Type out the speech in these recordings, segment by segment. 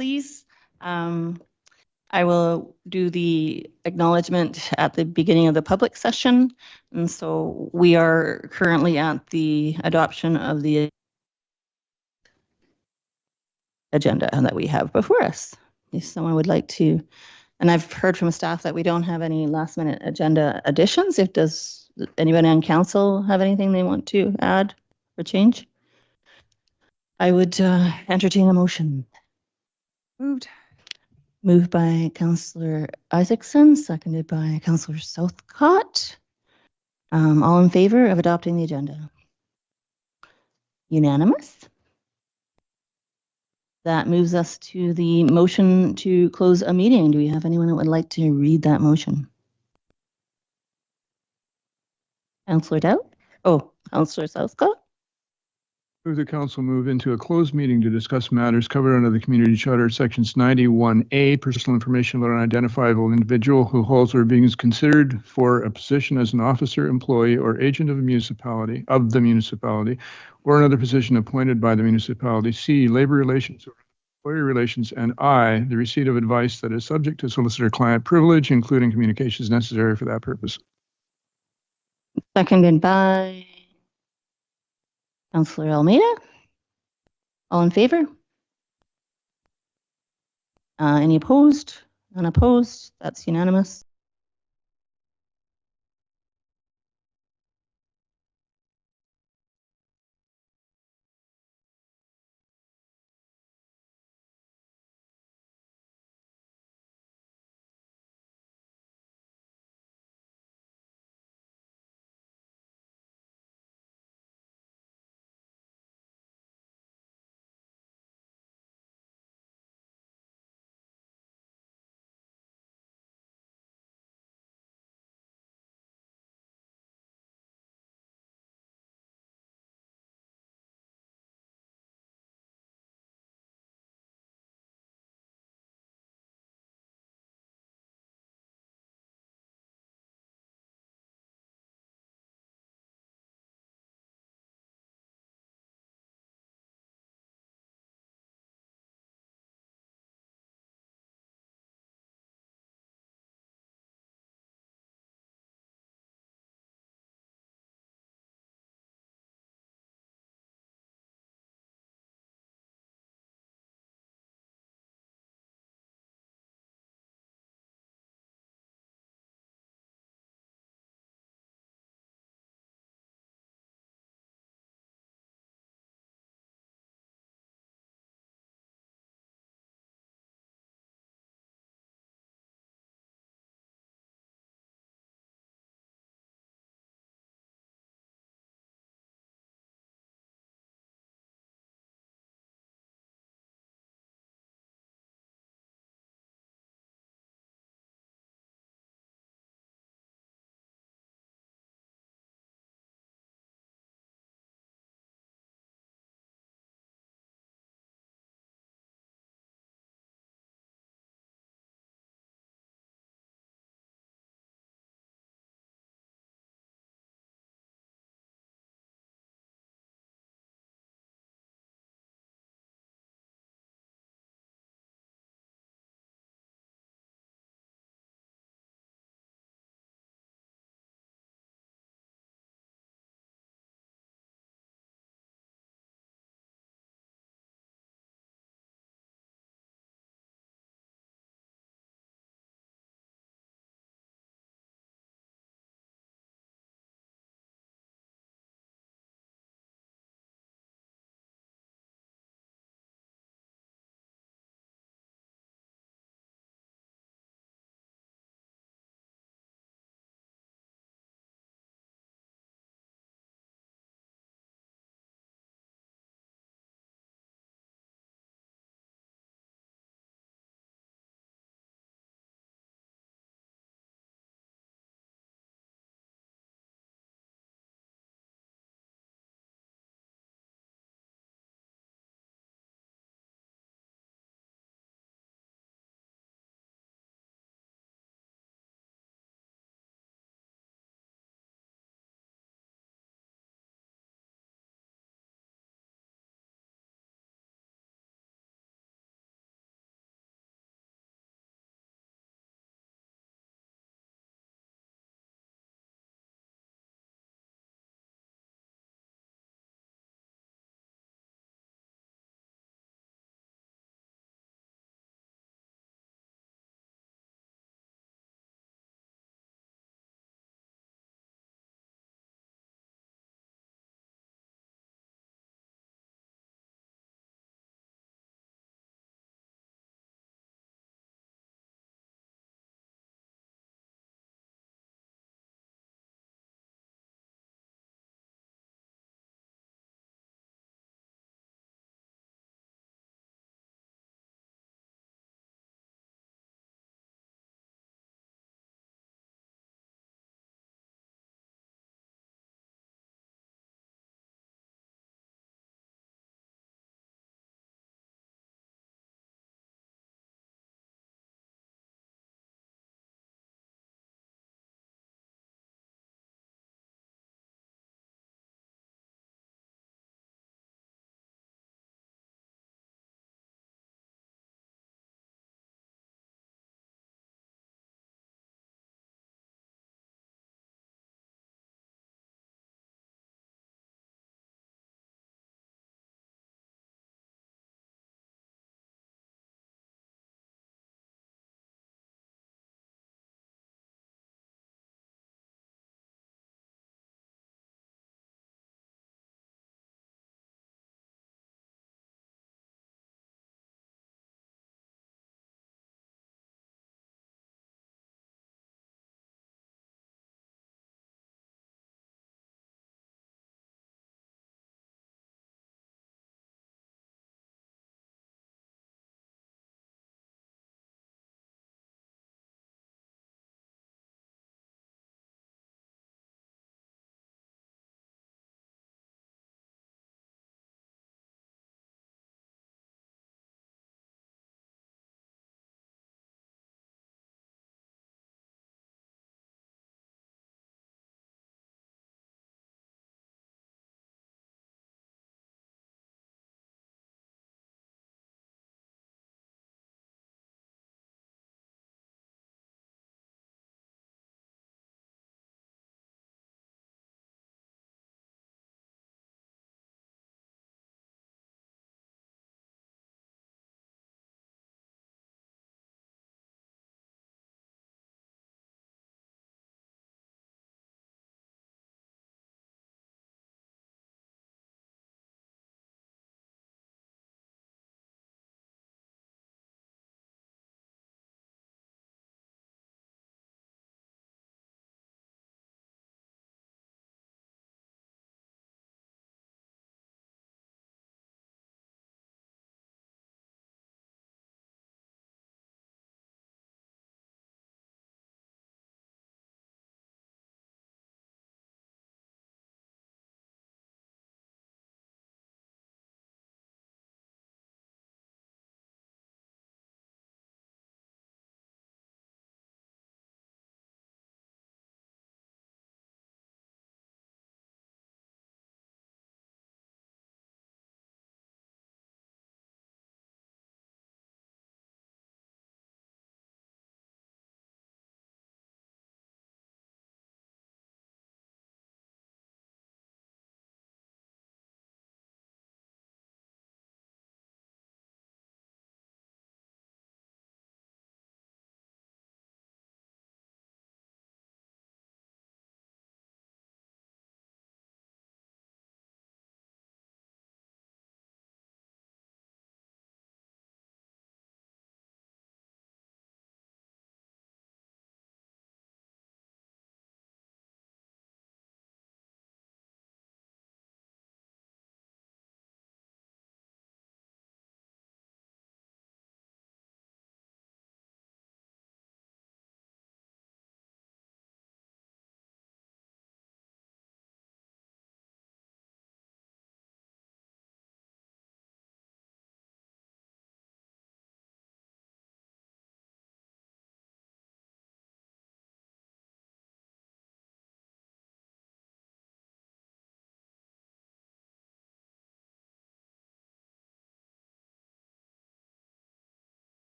please. I will do the acknowledgement at the beginning of the public session. And so we are currently at the adoption of the agenda that we have before us. If someone would like to, and I've heard from staff that we don't have any last minute agenda additions. Does anyone on council have anything they want to add or change? I would entertain a motion. Moved by Councillor Isaacson, seconded by Councillor Southcott. All in favor of adopting the agenda? Unanimous. That moves us to the motion to close a meeting. Do we have anyone that would like to read that motion? Councillor Dowd? Oh, Councillor Southcott? Move the council move into a closed meeting to discuss matters covered under the Community Charter, Sections 91A, personal information about an identifiable individual who holds or being considered for a position as an officer, employee, or agent of the municipality, or another position appointed by the municipality. C, labor relations or employee relations, and I, the receipt of advice that is subject to solicitor-client privilege, including communications necessary for that purpose. Seconded by Councillor Almeida. All in favor? Any opposed? Unopposed? That's unanimous.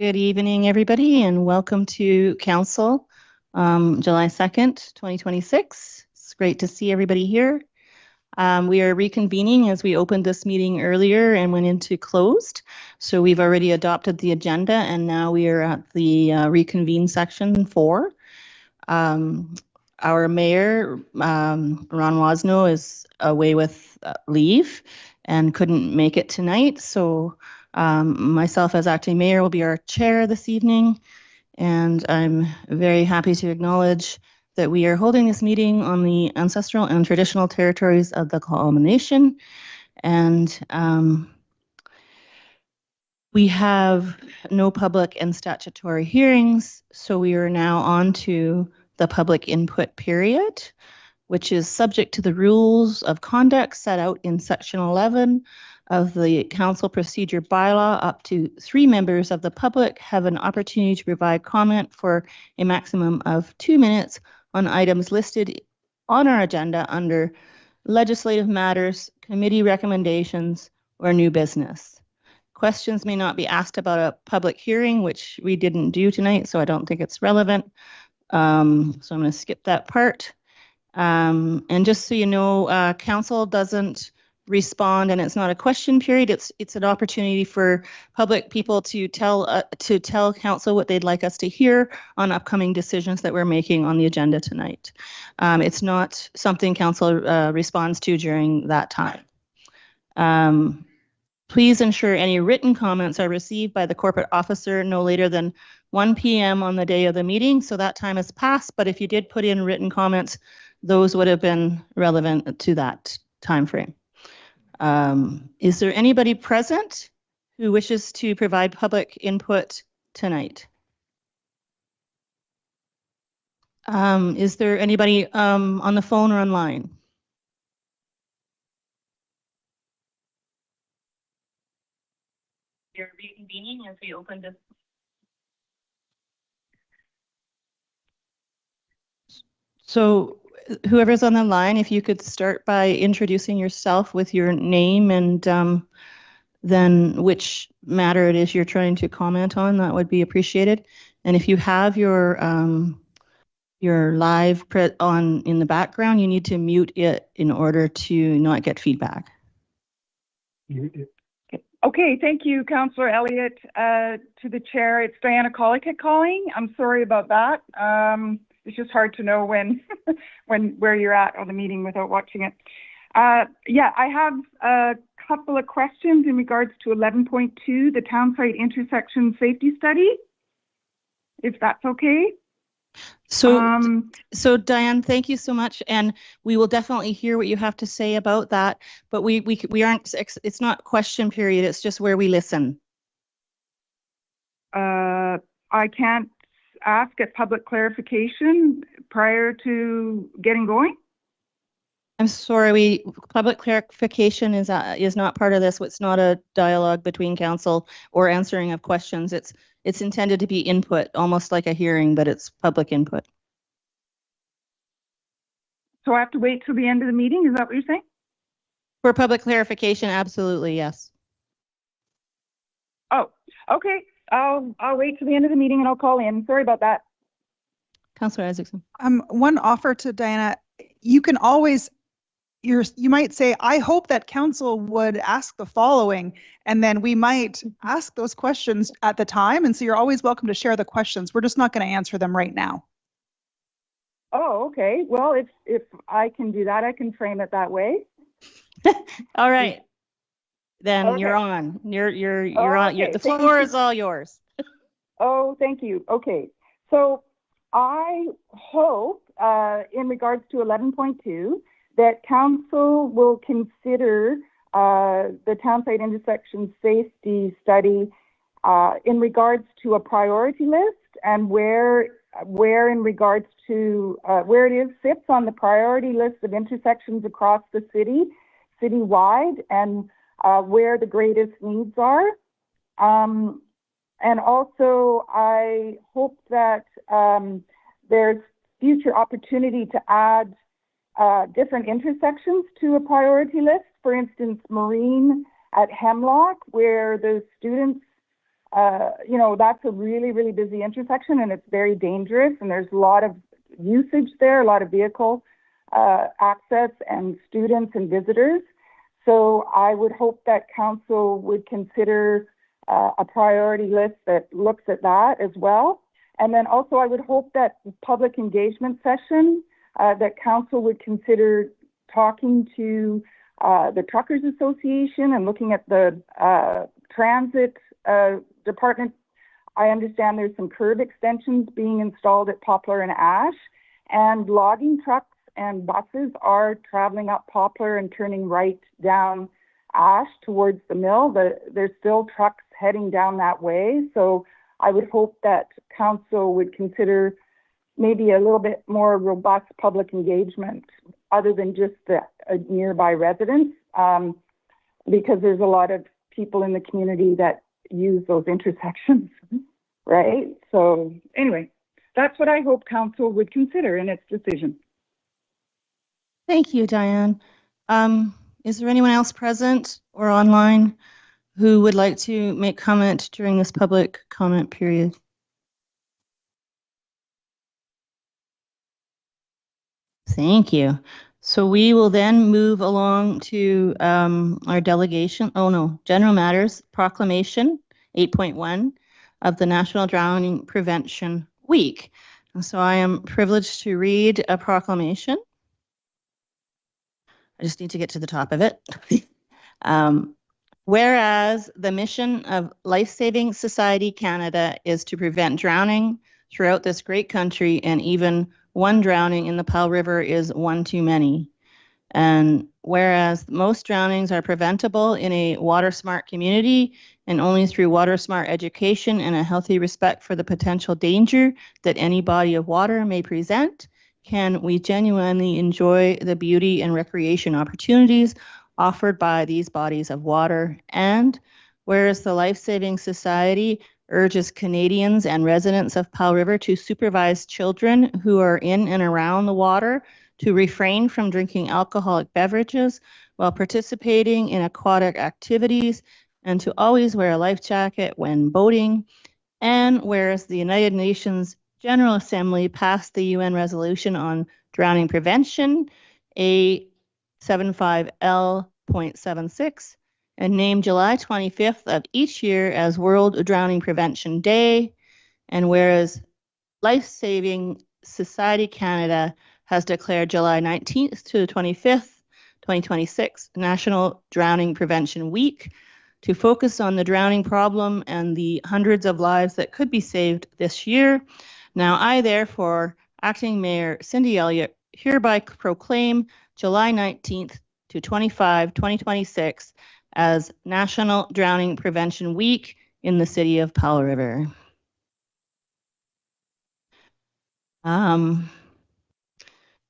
Good evening, everybody, and welcome to Council, July 2nd, 2026. It's great to see everybody here. We are reconvening as we opened this meeting earlier and went into closed. So we've already adopted the agenda, and now we are at the reconvene section 4. Our mayor, Ron Wasno, is away with leave and couldn't make it tonight. So myself as acting mayor will be our chair this evening. And I'm very happy to acknowledge that we are holding this meeting on the ancestral and traditional territories of the Kaʻalama Nation. And we have no public and statutory hearings, so we are now on to the public input period, which is subject to the rules of conduct set out in section 11 of the council procedure bylaw. Up to 3 members of the public have an opportunity to provide comment for a maximum of 2 minutes on items listed on our agenda under legislative matters, committee recommendations, or new business. Questions may not be asked about a public hearing, which we didn't do tonight, so I don't think it's relevant. So I'm going to skip that part. And just so you know, council doesn't respond, and it's not a question period. It's an opportunity for public people to tell council what they'd like us to hear on upcoming decisions that we're making on the agenda tonight. It's not something council responds to during that time. Please ensure any written comments are received by the corporate officer no later than 1 p.m. on the day of the meeting. So that time has passed, but if you did put in written comments, those would have been relevant to that time frame. Is there anybody present who wishes to provide public input tonight? Is there anybody on the phone or online? You're reconvening as we open this. So whoever's on the line, if you could start by introducing yourself with your name and then which matter it is you're trying to comment on, that would be appreciated. And if you have your live on in the background, you need to mute it in order to not get feedback. Okay, thank you, Councillor Elliott. To the chair, it's Diana Collicutt calling. I'm sorry about that. It's just hard to know where you're at on the meeting without watching it. Yeah, I have a couple of questions in regards to 11.2, the townsite intersection safety study, if that's okay. So Diane, thank you so much, and we will definitely hear what you have to say about that. But we aren't. It's not question period. It's just where we listen. I can't ask at public clarification prior to getting going. I'm sorry. Public clarification is not part of this. It's not a dialogue between council or answering of questions. It's intended to be input, almost like a hearing, but it's public input. So I have to wait till the end of the meeting? Is that what you're saying? For public clarification, absolutely, yes. Oh, okay. I'll wait till the end of the meeting and I'll call in. Sorry about that. Councillor Isaacson. One offer to Diana, you can always, you might say, I hope that council would ask the following, and then we might ask those questions at the time. And so you're always welcome to share the questions. We're just not going to answer them right now. Oh, okay. Well, if I can do that, I can frame it that way. All right. Then okay. You're on. You're on. The floor is all yours. Oh, thank you. Okay. So I hope in regards to 11.2 that council will consider the townsite intersection safety study in regards to a priority list and where in regards to where it sits on the priority list of intersections across the citywide, and where the greatest needs are. And also, I hope that there's future opportunity to add different intersections to a priority list. For instance, Marine at Hemlock, where the students that's a really, really busy intersection, and it's very dangerous, and there's a lot of usage there, a lot of vehicle access and students and visitors. So I would hope that council would consider a priority list that looks at that as well. And then also I would hope that the public engagement session, that council would consider talking to the Truckers Association and looking at the transit department. I understand there's some curb extensions being installed at Poplar and Ash, and logging trucks and buses are traveling up Poplar and turning right down Ash towards the mill. There's still trucks heading down that way. So I would hope that council would consider maybe a little bit more robust public engagement other than just the nearby residents, because there's a lot of people in the community that use those intersections, right? So anyway, that's what I hope council would consider in its decision. Thank you, Diane. Is there anyone else present or online who would like to make comment during this public comment period? Thank you. So we will then move along to our delegation, general matters proclamation 8.1 of the National Drowning Prevention Week. And so I am privileged to read a proclamation. I just need to get to the top of it. Whereas the mission of Life Saving Society Canada is to prevent drowning throughout this great country, and even one drowning in the Powell River is one too many. And whereas most drownings are preventable in a water smart community, and only through water smart education and a healthy respect for the potential danger that any body of water may present, can we genuinely enjoy the beauty and recreation opportunities offered by these bodies of water. And whereas the Life Saving Society urges Canadians and residents of Powell River to supervise children who are in and around the water to refrain from drinking alcoholic beverages while participating in aquatic activities, and to always wear a life jacket when boating. And whereas the United Nations General Assembly passed the UN Resolution on Drowning Prevention, A75L.76, and named July 25th of each year as World Drowning Prevention Day. And whereas Life Saving Society Canada has declared July 19th to the 25th, 2026, National Drowning Prevention Week, to focus on the drowning problem and the hundreds of lives that could be saved this year. Now, I therefore, Acting Mayor Cindy Elliott, hereby proclaim July 19th to 25, 2026 as National Drowning Prevention Week in the city of Powell River.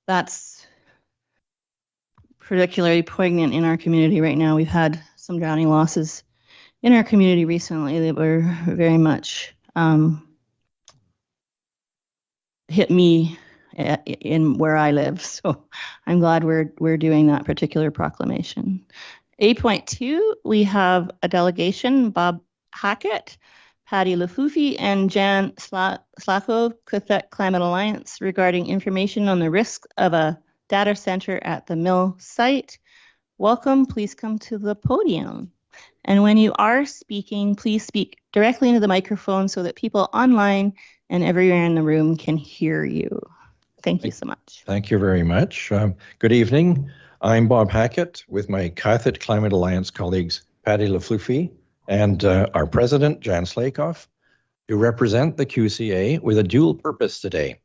That's particularly poignant in our community right now. We've had some drowning losses in our community recently that were very much hit me in where I live. So I'm glad we're doing that particular proclamation. 8.2, we have a delegation, Bob Hackett, Patty Lafoufi, and Jan Slako, Quebec Climate Alliance, regarding information on the risk of a data center at the mill site. Welcome, please come to the podium. And when you are speaking, please speak directly into the microphone so that people online and everywhere in the room can hear you. Thank you so much. Thank you very much. Good evening. I'm Bob Hackett with my Catholic Climate Alliance colleagues, Patty Lafloufi and our president, Jan Slakoff, to represent the QCA with a dual purpose today.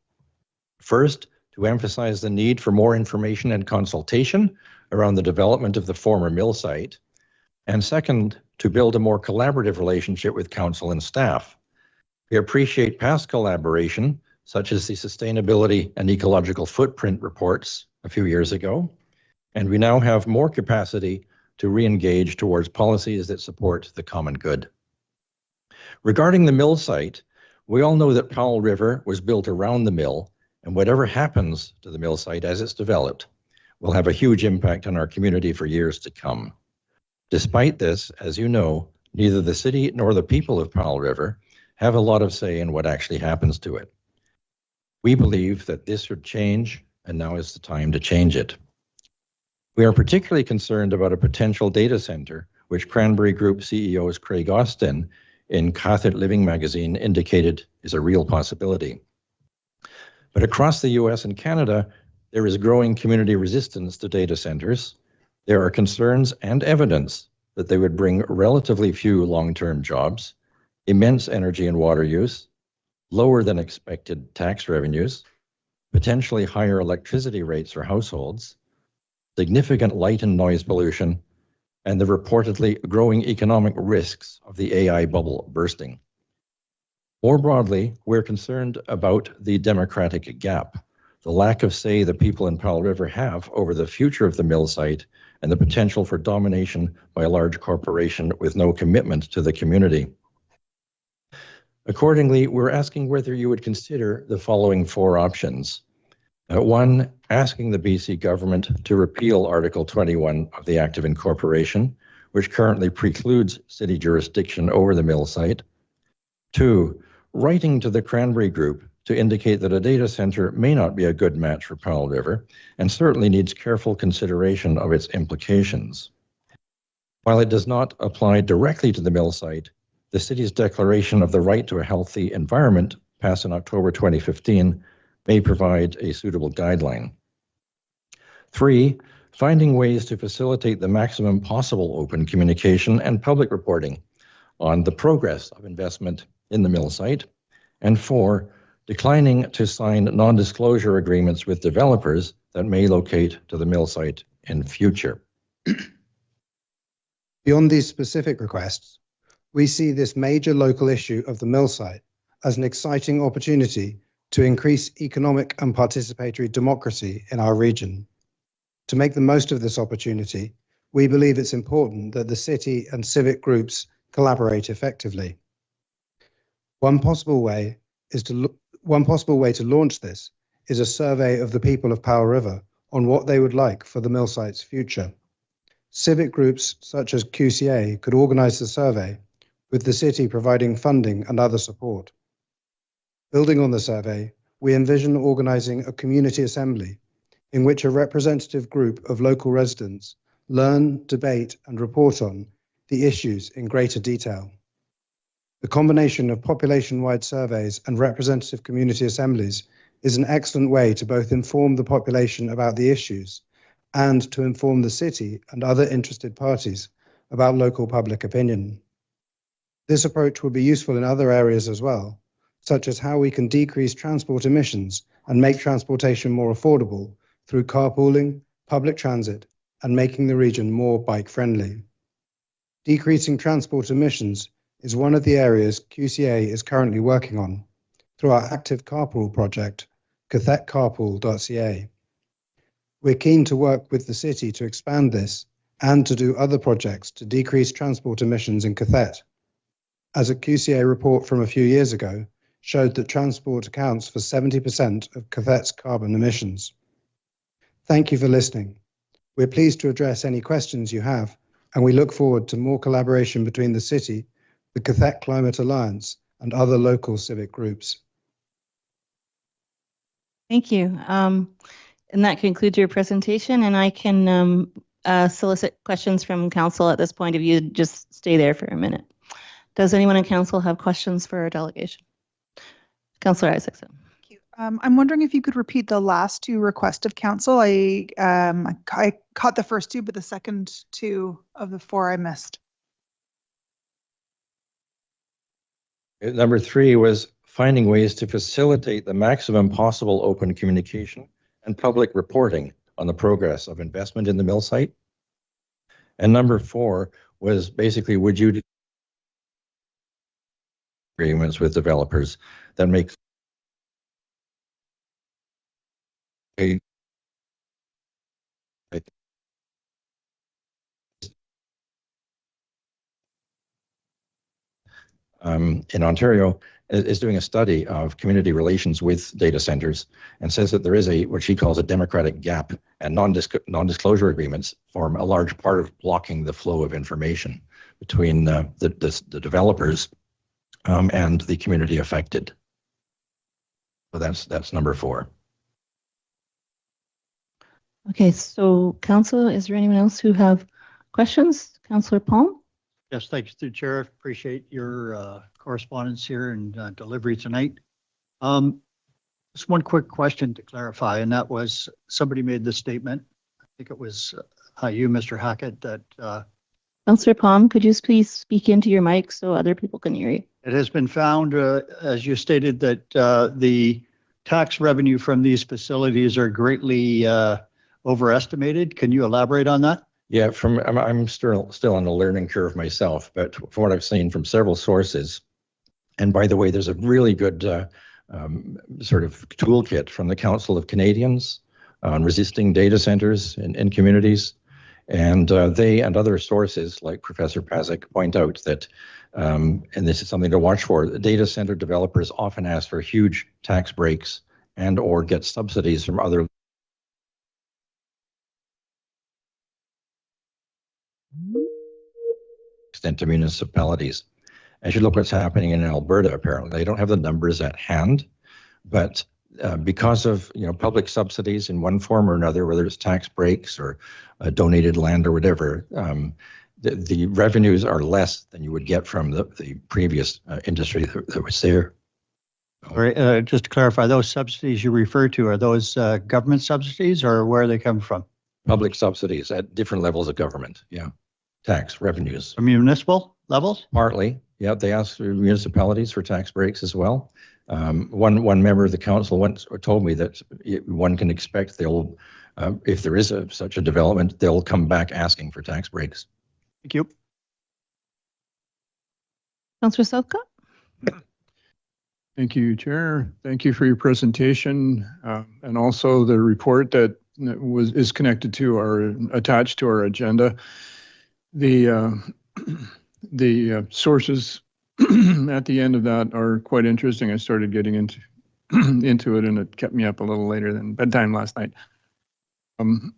First, to emphasize the need for more information and consultation around the development of the former mill site. And second, to build a more collaborative relationship with council and staff. We appreciate past collaboration, such as the Sustainability and Ecological Footprint reports a few years ago, and we now have more capacity to re-engage towards policies that support the common good. Regarding the mill site, we all know that Powell River was built around the mill, and whatever happens to the mill site as it's developed will have a huge impact on our community for years to come. Despite this, as you know, neither the city nor the people of Powell River have a lot of say in what actually happens to it. We believe that this should change, and now is the time to change it. We are particularly concerned about a potential data center, which Cranberry Group CEO Craig Austin in Catholic Living magazine indicated is a real possibility. But across the US and Canada, there is growing community resistance to data centers. There are concerns and evidence that they would bring relatively few long-term jobs, immense energy and water use, lower than expected tax revenues, potentially higher electricity rates for households, significant light and noise pollution, and the reportedly growing economic risks of the AI bubble bursting. More broadly, we're concerned about the democratic gap, the lack of say the people in Powell River have over the future of the mill site, and the potential for domination by a large corporation with no commitment to the community. Accordingly, we're asking whether you would consider the following 4 options. 1, asking the BC government to repeal Article 21 of the Act of Incorporation, which currently precludes city jurisdiction over the mill site. 2, writing to the Cranberry Group to indicate that a data center may not be a good match for Powell River and certainly needs careful consideration of its implications. While it does not apply directly to the mill site, the city's declaration of the right to a healthy environment, passed in October 2015, may provide a suitable guideline. 3, finding ways to facilitate the maximum possible open communication and public reporting on the progress of investment in the mill site. And 4, declining to sign non-disclosure agreements with developers that may locate to the mill site in future. Beyond these specific requests, we see this major local issue of the mill site as an exciting opportunity to increase economic and participatory democracy in our region. To make the most of this opportunity, we believe it's important that the city and civic groups collaborate effectively. One possible way to launch this is a survey of the people of Powell River on what they would like for the mill site's future. Civic groups such as QCA could organize the survey, with the city providing funding and other support. Building on the survey, we envision organizing a community assembly in which a representative group of local residents learn, debate, and report on the issues in greater detail. The combination of population-wide surveys and representative community assemblies is an excellent way to both inform the population about the issues and to inform the city and other interested parties about local public opinion. This approach will be useful in other areas as well, such as how we can decrease transport emissions and make transportation more affordable through carpooling, public transit, and making the region more bike-friendly. Decreasing transport emissions is one of the areas QCA is currently working on through our active carpool project, cathetcarpool.ca. We're keen to work with the city to expand this and to do other projects to decrease transport emissions in Cathet, as a QCA report from a few years ago showed that transport accounts for 70% of Cathet's carbon emissions. Thank you for listening. We're pleased to address any questions you have, and we look forward to more collaboration between the city, the Cathet Climate Alliance, and other local civic groups. Thank you. And that concludes your presentation, and I can solicit questions from council at this point if you just stay there for a minute. Does anyone in council have questions for our delegation? Councillor Isaacson. Thank you. I'm wondering if you could repeat the last 2 requests of council. I caught the first 2, but the second 2 of the 4 I missed. Number 3 was finding ways to facilitate the maximum possible open communication and public reporting on the progress of investment in the mill site. And number 4 was basically, would you agreements with developers that make in Ontario is doing a study of community relations with data centers and says that there is what she calls a democratic gap, and non-disclosure agreements form a large part of blocking the flow of information between the developers and the community affected. So that's number 4. Okay, so council, is there anyone else who have questions? Councillor Palm? Yes, thanks to the chair. Appreciate your correspondence here and delivery tonight. Just one quick question to clarify, and that was somebody made the statement. I think it was you, Mr. Hackett, that Councillor Palm, could you please speak into your mic so other people can hear you? it has been found, as you stated, that the tax revenue from these facilities are greatly overestimated. Can you elaborate on that? Yeah, I'm still on a learning curve myself, but from what I've seen from several sources, and by the way, there's a really good sort of toolkit from the Council of Canadians on resisting data centers in communities. And they and other sources like Professor Pazik point out that, and this is something to watch for, data center developers often ask for huge tax breaks and or get subsidies from other extent to municipalities. As you look what's happening in Alberta, apparently they don't have the numbers at hand, but because of public subsidies in one form or another, whether it's tax breaks or donated land or whatever, the revenues are less than you would get from the previous industry that was there. All right, just to clarify, those subsidies you refer to, are those government subsidies or where are they come from? Public subsidies at different levels of government, yeah. Tax revenues. From municipal levels? Partly, yeah. They ask municipalities for tax breaks as well. One member of the council once told me that one can expect they'll, if there is such a development, they'll come back asking for tax breaks. Thank you. Councillor Southcott? Thank you, Chair. Thank you for your presentation and also the report that is connected to attached to our agenda. The sources at the end of that are quite interesting. I started getting into it, and it kept me up a little later than bedtime last night. And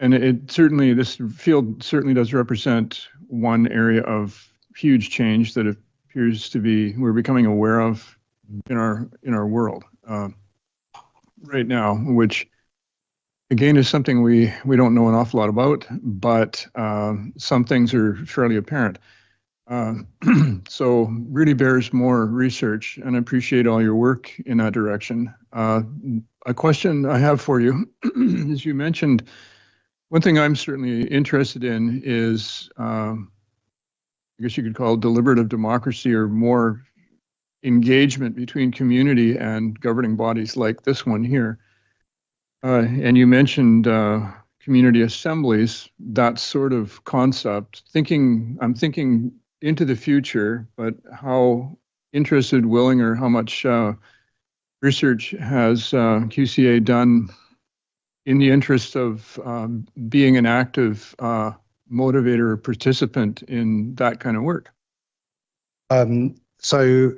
this field certainly does represent one area of huge change that appears to be we're becoming aware of in our world right now, which again is something we don't know an awful lot about, but some things are fairly apparent. So really bears more research, and I appreciate all your work in that direction. A question I have for you is, you mentioned one thing I'm certainly interested in is, I guess you could call it deliberative democracy, or more engagement between community and governing bodies like this one here. And you mentioned community assemblies, that sort of concept. I'm thinking into the future, but how interested, willing, or how much research has QCA done in the interest of being an active motivator or participant in that kind of work? So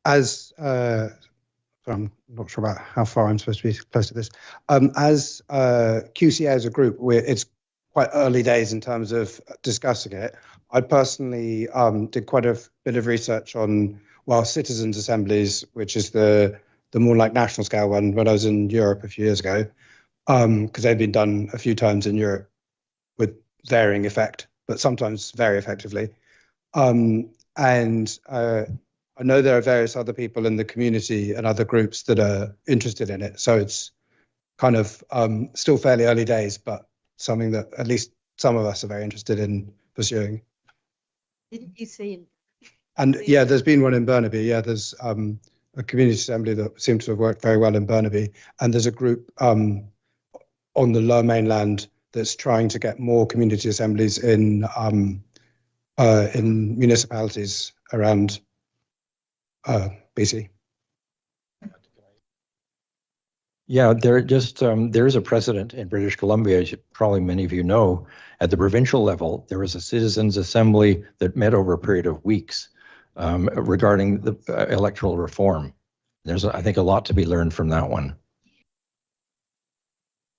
as I'm not sure about how far I'm supposed to be close to this. As QCA as a group, it's quite early days in terms of discussing it. I personally did quite a bit of research on, citizens' assemblies, which is the more like national scale one, when I was in Europe a few years ago, because they've been done a few times in Europe with varying effect, but sometimes very effectively. I know there are various other people in the community and other groups that are interested in it. So it's kind of still fairly early days, but something that at least some of us are very interested in pursuing. Didn't you say? And yeah, there's been one in Burnaby. Yeah, there's a community assembly that seems to have worked very well in Burnaby. And there's a group on the Lower Mainland that's trying to get more community assemblies in municipalities around BC. Yeah, there's a precedent in British Columbia, as probably many of you know. At the provincial level, there was a citizens' assembly that met over a period of weeks regarding the electoral reform. There's, I think, a lot to be learned from that one.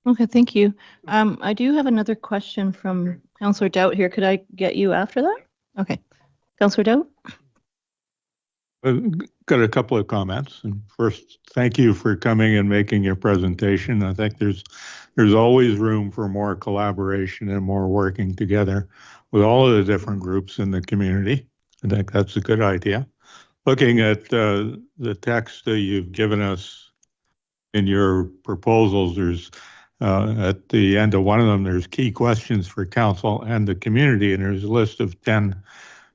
Okay, thank you. I do have another question from Councillor Doubt here. Could I get you after that? Okay. Councillor Doubt? I've got a couple of comments. And first, thank you for coming and making your presentation. I think there's always room for more collaboration and more working together with all of the different groups in the community. I think that's a good idea. Looking at the text that you've given us in your proposals, there's at the end of one of them, there's key questions for council and the community, and there's a list of 10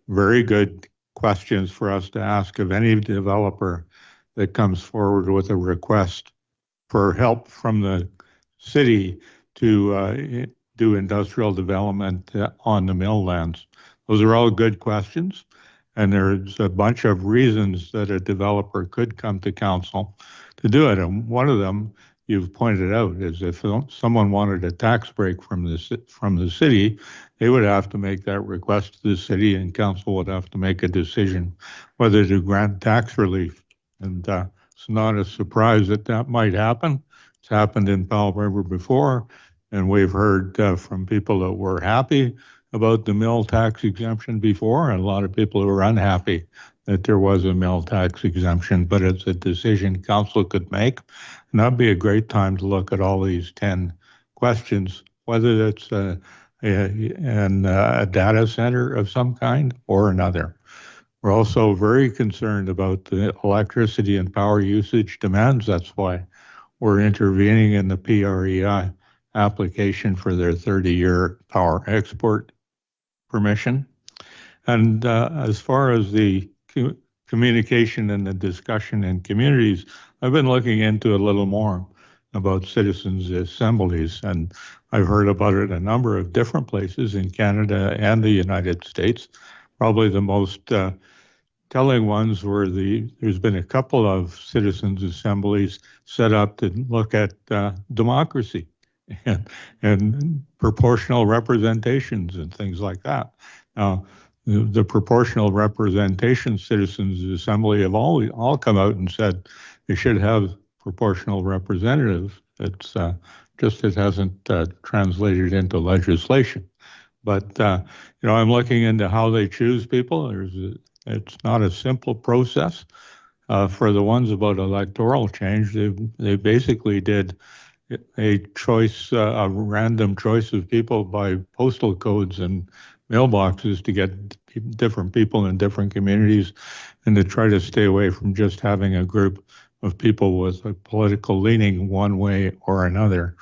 very good questions for us to ask of any developer that comes forward with a request for help from the city to do industrial development on the mill lands. Those are all good questions, and there's a bunch of reasons that a developer could come to council to do it. And one of them you've pointed out is if someone wanted a tax break from the city, they would have to make that request to the city, and council would have to make a decision whether to grant tax relief. And it's not a surprise that that might happen. It's happened in Powell River before, and we've heard from people that were happy about the mill tax exemption before, and a lot of people who were unhappy that there was a mill tax exemption, but it's a decision council could make. And that'd be a great time to look at all these 10 questions, whether that's a data center of some kind or another. We're also very concerned about the electricity and power usage demands. That's why we're intervening in the PREI application for their 30-year power export permission. And as far as the communication and the discussion in communities, I've been looking into a little more about citizens' assemblies, and I've heard about it a number of different places in Canada and the United States. Probably the most telling ones were there's been a couple of citizens' assemblies set up to look at democracy and proportional representations and things like that. Now, the proportional representation citizens assembly have all come out and said they should have proportional representatives. It's just it hasn't translated into legislation. But I'm looking into how they choose people. It's not a simple process. For the ones about electoral change, they basically did a choice, a random choice of people by postal codes and mailboxes to get different people in different communities, and to try to stay away from just having a group of people with a political leaning one way or another.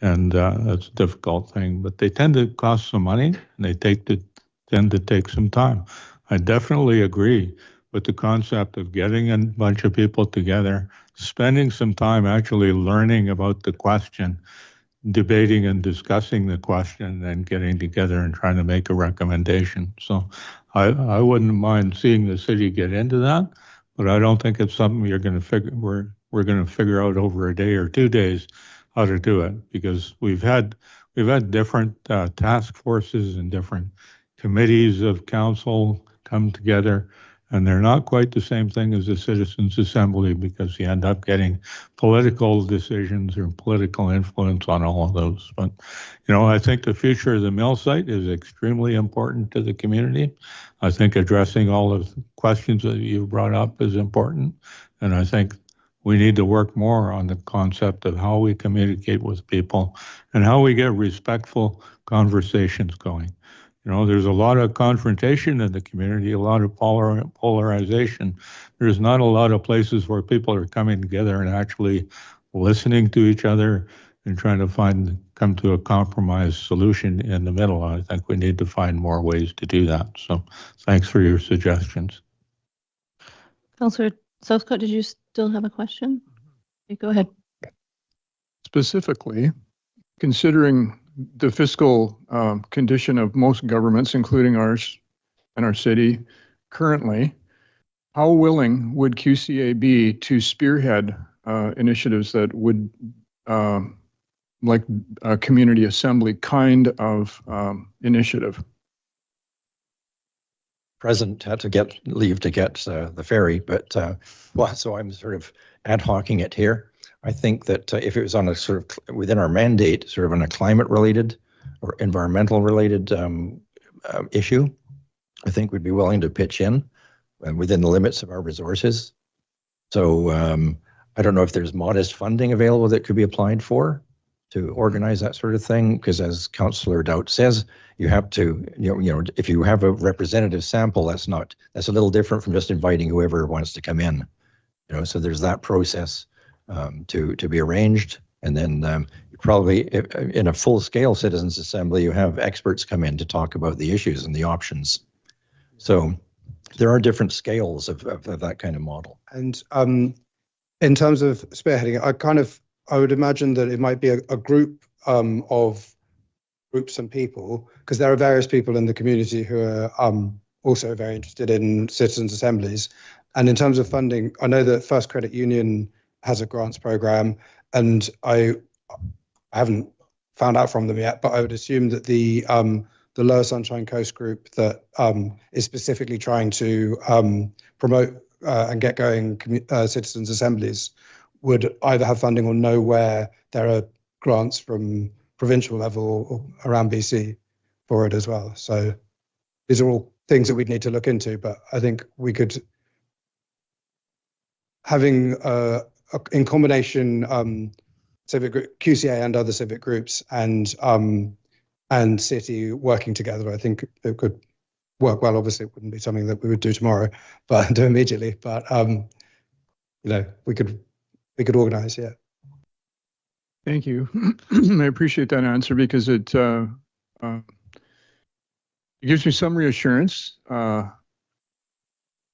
And that's a difficult thing, but they tend to cost some money, and they tend to take some time. I definitely agree with the concept of getting a bunch of people together, spending some time actually learning about the question, debating and discussing the question, and getting together and trying to make a recommendation. So I wouldn't mind seeing the city get into that, but I don't think it's something you're going to figure. We're going to figure out over a day or 2 days how to do it, because we've had different task forces and different committees of council come together, and they're not quite the same thing as a citizens' assembly, because you end up getting political decisions or political influence on all of those. But, I think the future of the mill site is extremely important to the community. I think addressing all of the questions that you brought up is important. And I think we need to work more on the concept of how we communicate with people and how we get respectful conversations going. There's a lot of confrontation in the community, a lot of polarization. There's not a lot of places where people are coming together and actually listening to each other and trying to come to a compromise solution in the middle. I think we need to find more ways to do that. So thanks for your suggestions. Councillor Southcott, did you still have a question? Okay, go ahead. Specifically, considering the fiscal condition of most governments, including ours and our city currently, how willing would QCA be to spearhead initiatives that would, like a community assembly kind of initiative? President had to leave to get the ferry, but so I'm sort of ad hocing it here. I think that if it was on a sort of within our mandate, sort of on a climate related or environmental related issue, I think we'd be willing to pitch in within the limits of our resources. So I don't know if there's modest funding available that could be applied for to organize that sort of thing, because as Councillor Dowd says, you have to, you know, if you have a representative sample, that's a little different from just inviting whoever wants to come in, you know, so there's that process to be arranged. And then you probably, in a full-scale citizens assembly, you have experts come in to talk about the issues and the options. So there are different scales of that kind of model. And in terms of spearheading, I would imagine that it might be a group of groups and people, because there are various people in the community who are also very interested in citizens' assemblies. And in terms of funding, I know that First Credit Union has a grants program, and I haven't found out from them yet, but I would assume that the Lower Sunshine Coast group that is specifically trying to promote and get going citizens' assemblies would either have funding or know where there are grants from provincial level or around BC for it as well. So these are all things that we'd need to look into, but I think we could, having in combination civic group, QCA and other civic groups and city working together, I think it could work well. Obviously, it wouldn't be something that we would do tomorrow, but do immediately. But you know, we could organize, yeah. Thank you. I appreciate that answer, because it gives me some reassurance.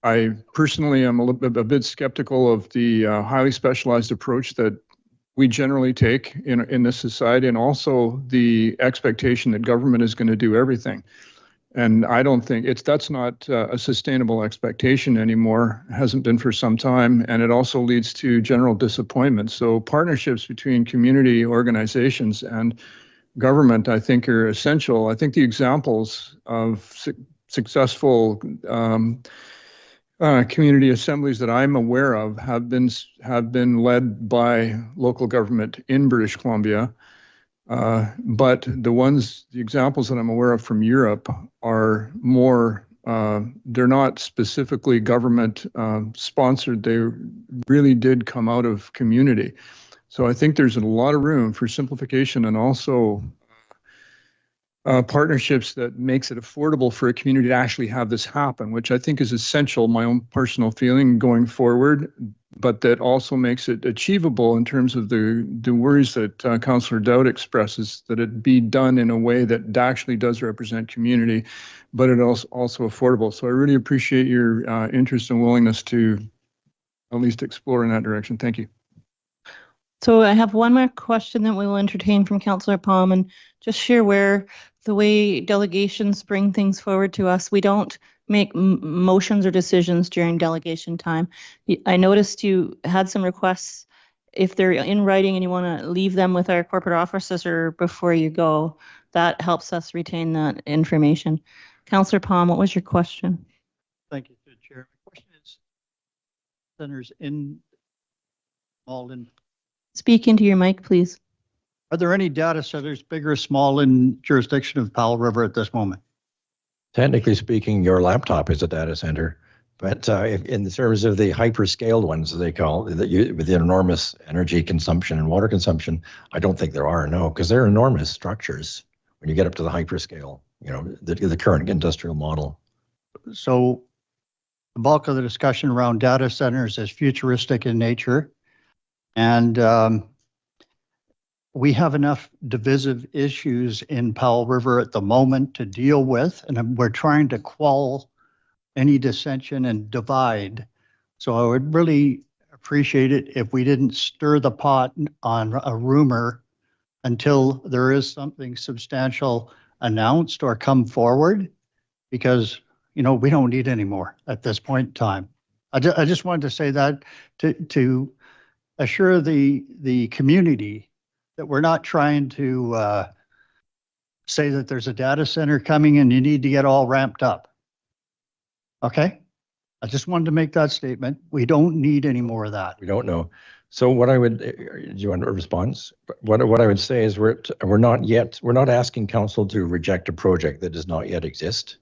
I personally am a bit skeptical of the highly specialized approach that we generally take in this society, and also the expectation that government is going to do everything. And I don't think that's not a sustainable expectation anymore. It hasn't been for some time, and it also leads to general disappointment. So partnerships between community organizations and government, I think, are essential. I think the examples of successful community assemblies that I'm aware of have been led by local government in British Columbia. But the examples that I'm aware of from Europe are more, they're not specifically government sponsored. They really did come out of community. So I think there's a lot of room for simplification, and also partnerships that makes it affordable for a community to actually have this happen, which I think is essential, my own personal feeling going forward, but that also makes it achievable in terms of the worries that Councillor Dowd expresses, that it be done in a way that actually does represent community, but it also affordable. So I really appreciate your interest and willingness to at least explore in that direction. Thank you. So I have one more question that we will entertain from Councillor Palm, and just share where the way delegations bring things forward to us, we don't make motions or decisions during delegation time. I noticed you had some requests, if they're in writing and you want to leave them with our corporate officers or before you go, that helps us retain that information. Councillor Palm, what was your question? Thank you, Chair. My question is, centers in Malden. Speak into your mic, please. Are there any data centers, big or small, in jurisdiction of Powell River at this moment? Technically speaking, your laptop is a data center, but in terms of the hyperscaled ones, they call with the enormous energy consumption and water consumption, I don't think there are, no, because they're enormous structures when you get up to the hyperscale, you know, the current industrial model. So the bulk of the discussion around data centers is futuristic in nature, and we have enough divisive issues in Powell River at the moment to deal with, and we're trying to quell any dissension and divide. So I would really appreciate it if we didn't stir the pot on a rumor until there is something substantial announced or come forward, because, you know, we don't need any more at this point in time. I just wanted to say that to assure the community that we're not trying to say that there's a data center coming and you need to get all ramped up. Okay? I just wanted to make that statement. We don't need any more of that. We don't know. So what I would, do you want a response? What I would say is we're not asking council to reject a project that does not yet exist.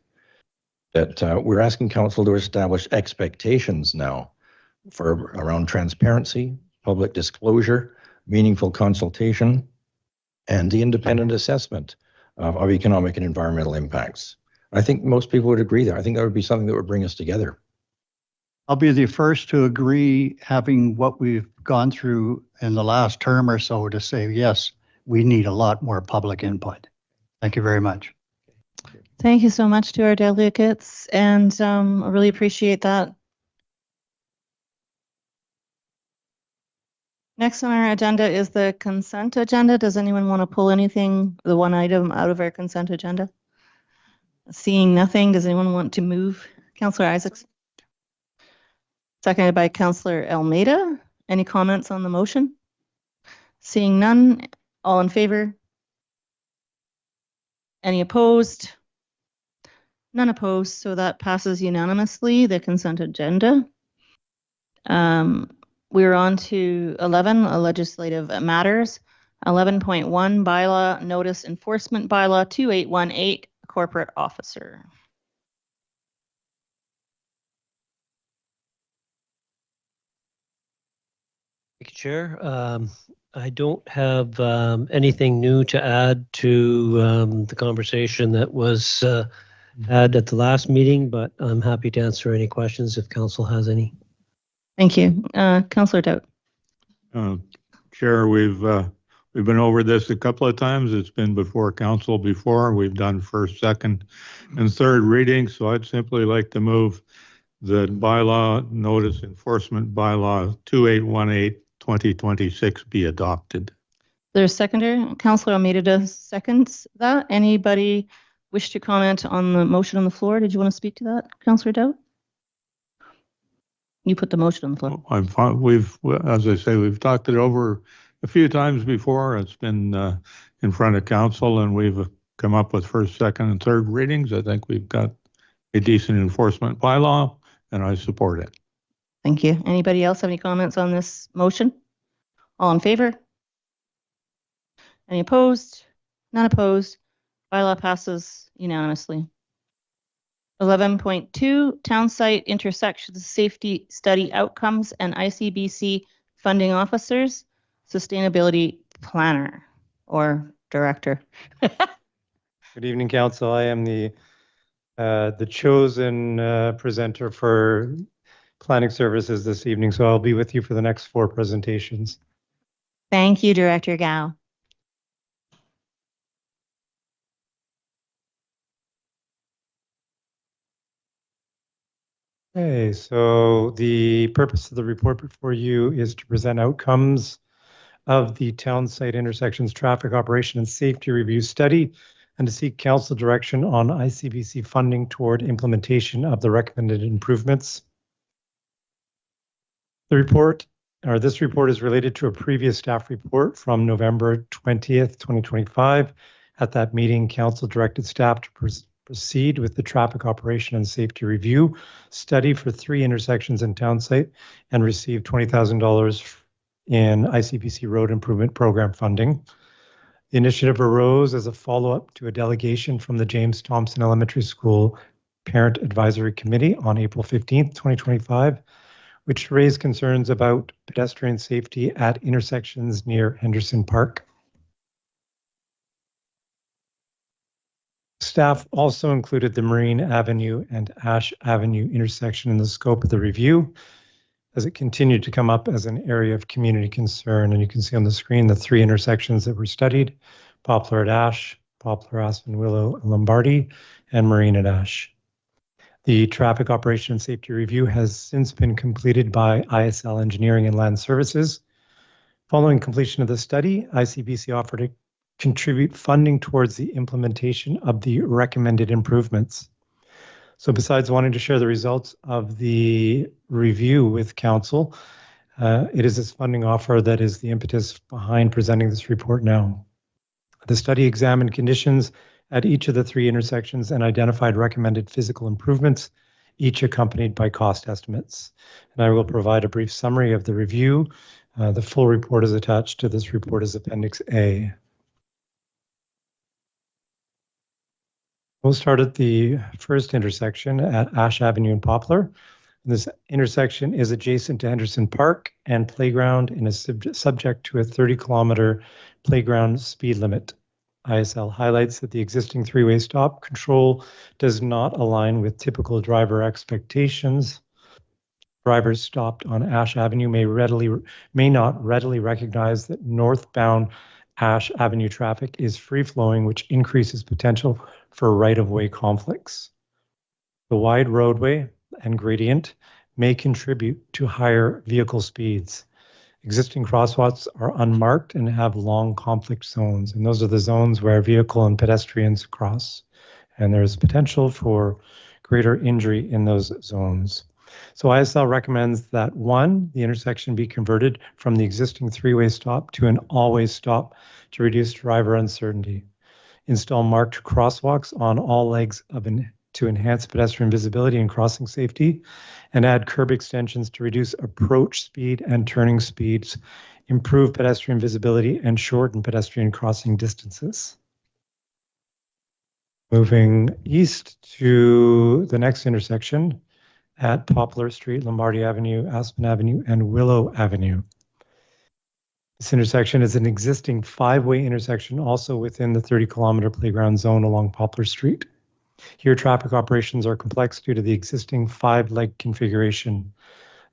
That we're asking council to establish expectations now for around transparency, public disclosure, meaningful consultation, and the independent assessment of economic and environmental impacts. I think most people would agree there. I think that would be something that would bring us together. I'll be the first to agree, having what we've gone through in the last term or so, to say, yes, we need a lot more public input. Thank you very much. Thank you so much to our delegates, and I really appreciate that. Next on our agenda is the consent agenda. Does anyone want to pull anything, the one item out of our consent agenda? Seeing nothing, does anyone want to move? Councillor Isaacs? Seconded by Councillor Almeida. Any comments on the motion? Seeing none, all in favor? Any opposed? None opposed, so that passes unanimously, the consent agenda. We're on to 11, legislative matters. 11.1, bylaw notice enforcement bylaw 2818, corporate officer. Thank you, Chair. I don't have anything new to add to the conversation that was had at the last meeting, but I'm happy to answer any questions if council has any. Thank you. Councillor Dowd. Chair, we've been over this a couple of times. It's been before council before. We've done first, second, and third readings. So I'd simply like to move the bylaw notice enforcement bylaw 2818 2026 be adopted. There's a seconder. Councillor Almeida seconds that. Anybody wish to comment on the motion on the floor? Did you want to speak to that, Councillor Dowd? You put the motion on the floor. I'm fine. As I say, we've talked it over a few times before. It's been in front of council, and we've come up with first, second, and third readings. I think we've got a decent enforcement bylaw, and I support it. Thank you. Anybody else have any comments on this motion? All in favor? Any opposed? None opposed. Bylaw passes unanimously. 11.2, town site intersection safety study outcomes and ICBC funding officers, sustainability planner or director. Good evening, council. I am the chosen presenter for planning services this evening, so I'll be with you for the next 4 presentations. Thank you, Director Gao. Okay, so the purpose of the report before you is to present outcomes of the town site intersections traffic operation and safety review study and to seek council direction on ICBC funding toward implementation of the recommended improvements. This report is related to a previous staff report from November 20th, 2025. At that meeting, council directed staff to proceed with the traffic operation and safety review study for 3 intersections in town site and received $20,000 in ICBC road improvement program funding. The initiative arose as a follow-up to a delegation from the James Thompson Elementary School Parent Advisory Committee on April 15th, 2025, which raised concerns about pedestrian safety at intersections near Henderson Park. Staff also included the Marine Avenue and Ash Avenue intersection in the scope of the review, as it continued to come up as an area of community concern. And you can see on the screen the 3 intersections that were studied: Poplar at Ash, Poplar, Aspen Willow, and Lombardy, and Marine at Ash. The traffic operation and safety review has since been completed by ISL Engineering and Land Services. Following completion of the study, ICBC offered to contribute funding towards the implementation of the recommended improvements. So besides wanting to share the results of the review with council, it is this funding offer that is the impetus behind presenting this report now. The study examined conditions at each of the 3 intersections and identified recommended physical improvements, each accompanied by cost estimates. And I will provide a brief summary of the review The full report is attached to this report as Appendix A. We'll start at the first intersection at Ash Avenue and Poplar. This intersection is adjacent to Henderson Park and Playground and is subject to a 30-kilometer playground speed limit. ISL highlights that the existing three-way stop control does not align with typical driver expectations. Drivers stopped on Ash Avenue may not readily recognize that northbound Ash Avenue traffic is free-flowing, which increases potential for right-of-way conflicts. The wide roadway and gradient may contribute to higher vehicle speeds. Existing crosswalks are unmarked and have long conflict zones, and those are the zones where vehicle and pedestrians cross. And there's potential for greater injury in those zones. So ISL recommends that 1, the intersection be converted from the existing three-way stop to an all-way stop to reduce driver uncertainty. Install marked crosswalks on all legs to enhance pedestrian visibility and crossing safety, and add curb extensions to reduce approach speed and turning speeds, improve pedestrian visibility, and shorten pedestrian crossing distances. Moving east to the next intersection at Poplar Street, Lombardy Avenue, Aspen Avenue, and Willow Avenue. This intersection is an existing 5-way intersection also within the 30-kilometer playground zone along Poplar Street. Here, traffic operations are complex due to the existing 5-leg configuration.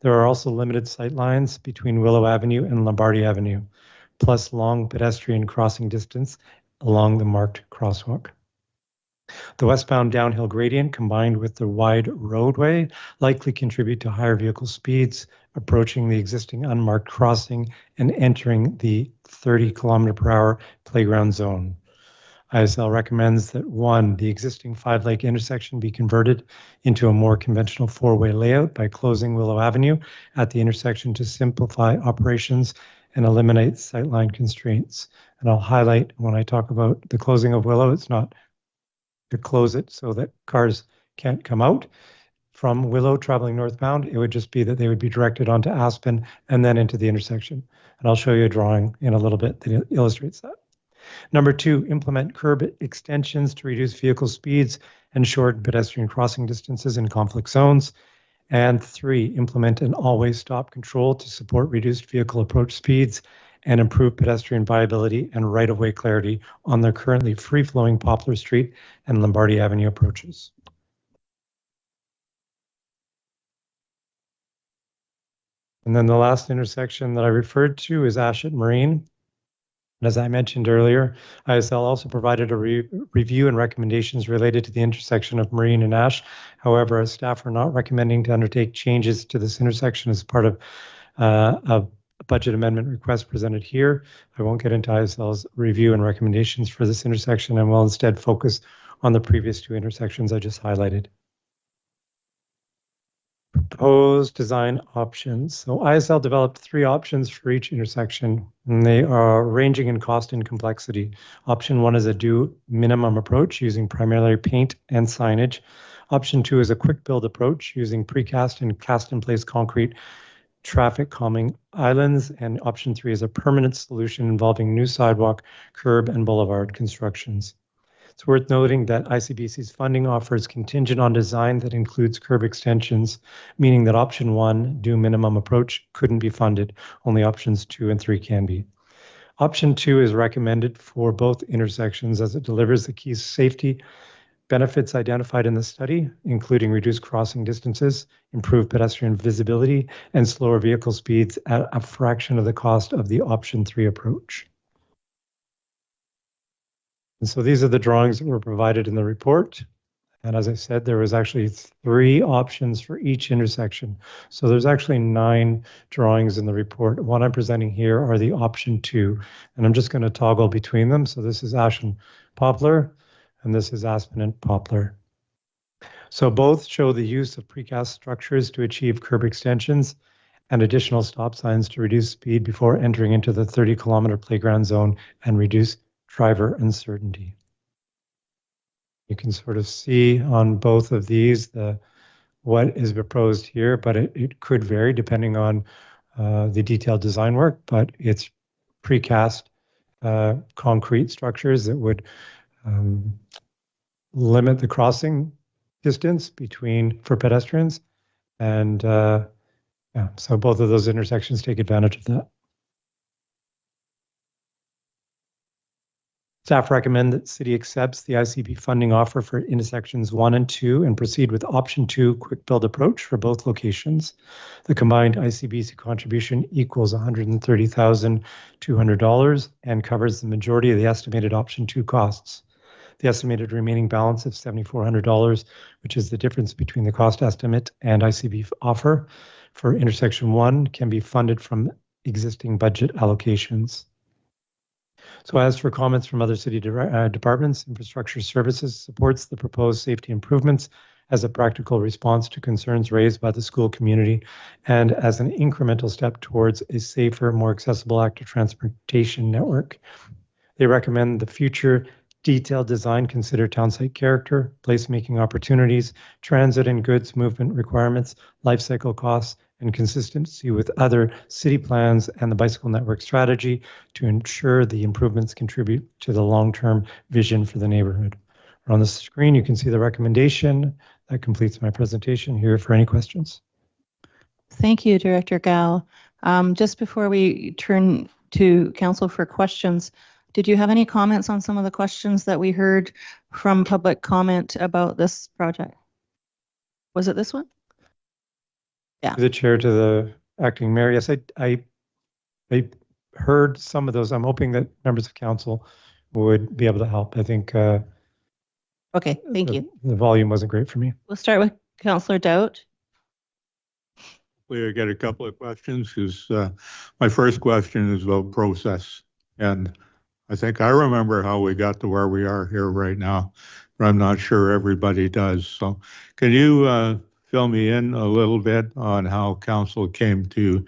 There are also limited sight lines between Willow Avenue and Lombardy Avenue, plus long pedestrian crossing distance along the marked crosswalk. The westbound downhill gradient combined with the wide roadway likely contribute to higher vehicle speeds approaching the existing unmarked crossing and entering the 30-kilometer-per-hour playground zone. ISL recommends that 1, the existing 5-leg intersection be converted into a more conventional 4-way layout by closing Willow Avenue at the intersection to simplify operations and eliminate sightline constraints. And I'll highlight when I talk about the closing of Willow, it's not to close it so that cars can't come out from Willow traveling northbound. It would just be that they would be directed onto Aspen and then into the intersection. And I'll show you a drawing in a little bit that illustrates that. Number 2, implement curb extensions to reduce vehicle speeds and shorten pedestrian crossing distances in conflict zones. And 3, implement an always stop control to support reduced vehicle approach speeds and improve pedestrian viability and right-of-way clarity on the currently free-flowing Poplar Street and Lombardy Avenue approaches. And then the last intersection that I referred to is Ashet Marine. And as I mentioned earlier, ISL also provided a review and recommendations related to the intersection of Marine and Ash. However, staff are not recommending to undertake changes to this intersection as part of a budget amendment request presented here. I won't get into ISL's review and recommendations for this intersection and will instead focus on the previous 2 intersections I just highlighted. Proposed design options. So ISL developed 3 options for each intersection, and they are ranging in cost and complexity. Option 1 is a due minimum approach using primarily paint and signage. Option 2 is a quick build approach using precast and cast in place concrete traffic calming islands. And option 3 is a permanent solution involving new sidewalk, curb, and boulevard constructions. It's worth noting that ICBC's funding offers contingent on design that includes curb extensions, meaning that option 1, due minimum approach, couldn't be funded. Only options 2 and 3 can be. Option 2 is recommended for both intersections as it delivers the key safety benefits identified in the study, including reduced crossing distances, improved pedestrian visibility, and slower vehicle speeds at a fraction of the cost of the option 3 approach. And so these are the drawings that were provided in the report. And as I said, there was actually 3 options for each intersection. So there's actually 9 drawings in the report. What I'm presenting here are the option 2, and I'm just going to toggle between them. So this is Ash and Poplar, and this is Aspen and Poplar. So both show the use of precast structures to achieve curb extensions and additional stop signs to reduce speed before entering into the 30-kilometer playground zone and reduce driver uncertainty. You can sort of see on both of these what is proposed here, but it could vary depending on the detailed design work, but it's precast concrete structures that would limit the crossing distance for pedestrians. And yeah, so both of those intersections take advantage of that. Staff recommend that city accepts the ICB funding offer for intersections 1 and 2 and proceed with option 2 quick build approach for both locations. The combined ICBC contribution equals $130,200 and covers the majority of the estimated option 2 costs. The estimated remaining balance of $7,400, which is the difference between the cost estimate and ICB offer for intersection 1, can be funded from existing budget allocations. So as for comments from other city departments, Infrastructure Services supports the proposed safety improvements as a practical response to concerns raised by the school community and as an incremental step towards a safer, more accessible active transportation network. They recommend the future detailed design consider town site character, placemaking opportunities, transit and goods movement requirements, life cycle costs, and consistency with other city plans and the bicycle network strategy to ensure the improvements contribute to the long-term vision for the neighborhood. On the screen, you can see the recommendation. That completes my presentation. Here for any questions. Thank you, Director Gao. Just before we turn to council for questions, did you have any comments on some of the questions that we heard from public comment about this project? Was it this one? Yeah. The chair to the acting mayor. Yes, I heard some of those. I'm hoping that members of council would be able to help. I think. Okay, thank you. The volume wasn't great for me. We'll start with Councillor Doubt. I get a couple of questions because my first question is about process. And I think I remember how we got to where we are here right now, but I'm not sure everybody does. So can you fill me in a little bit on how council came to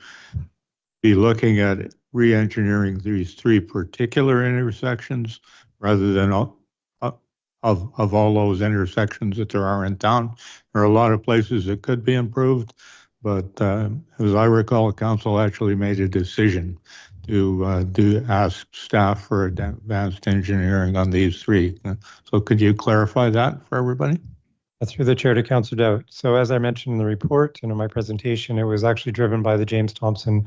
be looking at re-engineering these 3 particular intersections rather than all those intersections that there are in town? There are a lot of places that could be improved, but as I recall, council actually made a decision to ask staff for advanced engineering on these 3. So could you clarify that for everybody? Through the chair to Councillor Doubt. So as I mentioned in the report and in my presentation, it was actually driven by the James Thompson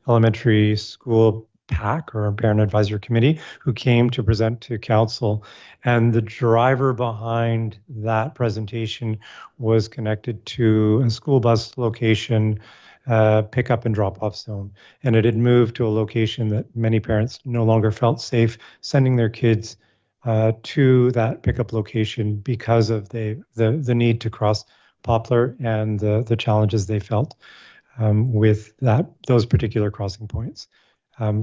Elementary School PAC or Parent Advisory Committee who came to present to council. And the driver behind that presentation was connected to a school bus location pickup and drop off zone. And it had moved to a location that many parents no longer felt safe sending their kids to that pickup location because of the need to cross Poplar and the challenges they felt with those particular crossing points.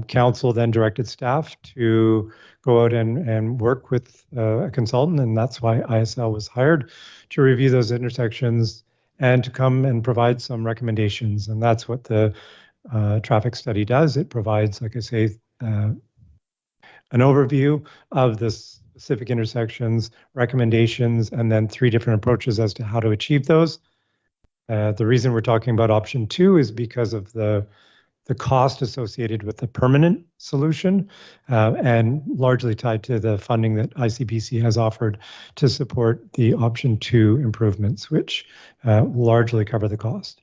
Council then directed staff to go out and work with a consultant, and that's why ISL was hired to review those intersections and to come and provide some recommendations. And that's what the traffic study does. It provides, like I say, an overview of the specific intersections, recommendations, and then 3 different approaches as to how to achieve those. The reason we're talking about option 2 is because of the cost associated with the permanent solution and largely tied to the funding that ICBC has offered to support the option 2 improvements, which largely cover the cost.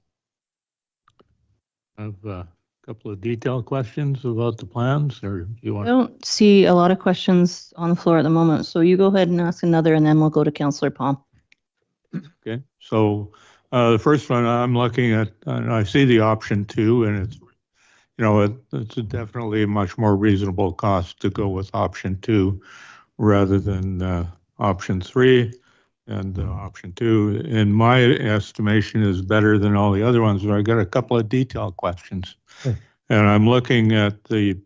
I have a couple of detailed questions about the plans, or you want? I don't see a lot of questions on the floor at the moment, so you go ahead and ask another, and then we'll go to Councillor Palm. Okay, so the first one I'm looking at, and I see the option 2, and it's, it's definitely a much more reasonable cost to go with option 2 rather than option 3. And option 2, in my estimation, is better than all the other ones, but I got a couple of detailed questions. Sure. And I'm looking at the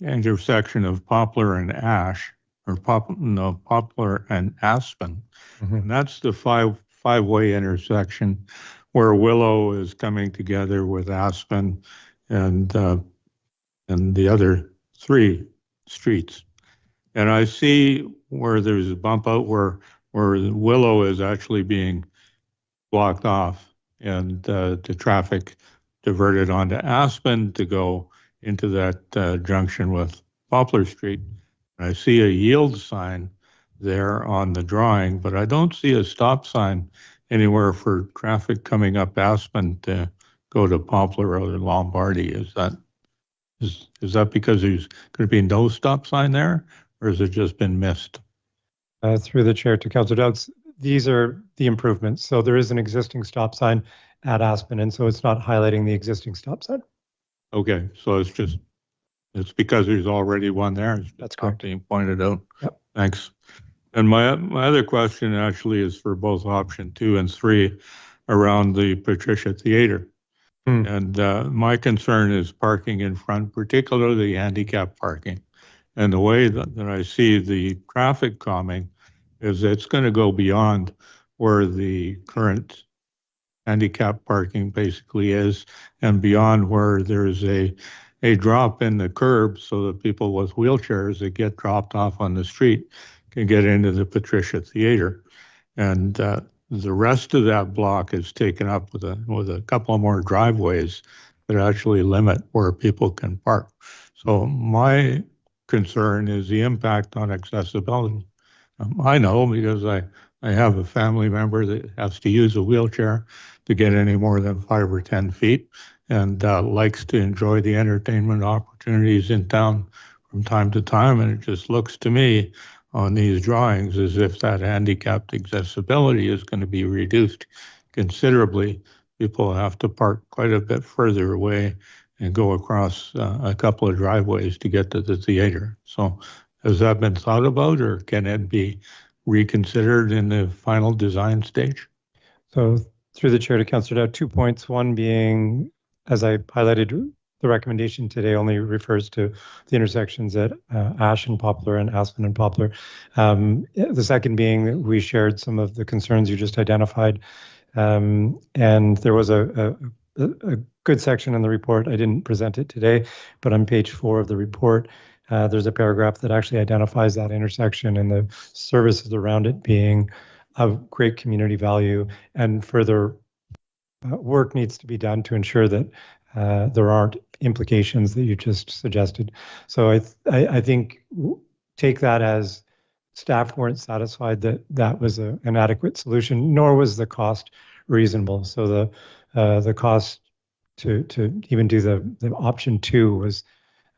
intersection of Poplar and Ash, or Poplar and Aspen. Mm-hmm. And that's the five-way intersection where Willow is coming together with Aspen and the other 3 streets. And I see where there's a bump out where Willow is actually being blocked off and the traffic diverted onto Aspen to go into that junction with Poplar Street. I see a yield sign there on the drawing, but I don't see a stop sign anywhere for traffic coming up Aspen to go to Poplar or Lombardy. Is that because there's going to be no stop sign there, or has it just been missed? Through the chair to Councillor Doubts, these are the improvements. So there is an existing stop sign at Aspen, and so it's not highlighting the existing stop sign. Okay, so it's because there's already one there. That's correct. Being pointed out. Yep. Thanks. And my other question actually is for both option 2 and 3 around the Patricia Theater. And my concern is parking in front, particularly handicap parking. And the way that I see the traffic calming is it's going to go beyond where the current handicap parking basically is, and beyond where there's a drop in the curb so that people with wheelchairs that get dropped off on the street can get into the Patricia Theater. And the rest of that block is taken up with a couple of more driveways that actually limit where people can park. So my concern is the impact on accessibility. I know because I have a family member that has to use a wheelchair to get any more than 5 or 10 feet, and likes to enjoy the entertainment opportunities in town from time to time. And it just looks to me on these drawings as if that handicapped accessibility is going to be reduced considerably. People have to park quite a bit further away and go across a couple of driveways to get to the theater. So has that been thought about, or can it be reconsidered in the final design stage? So through the chair to Councillor Dowd, 2 points. One being, as I highlighted, the recommendation today only refers to the intersections at Ash and Poplar and Aspen and Poplar. The second being that we shared some of the concerns you just identified. And there was a good section in the report. I didn't present it today, but on page 4 of the report, there's a paragraph that actually identifies that intersection and the services around it being of great community value, and further work needs to be done to ensure that there aren't implications that you just suggested. So I think take that as staff weren't satisfied that that was an adequate solution, nor was the cost reasonable. So the cost to even do the option 2 was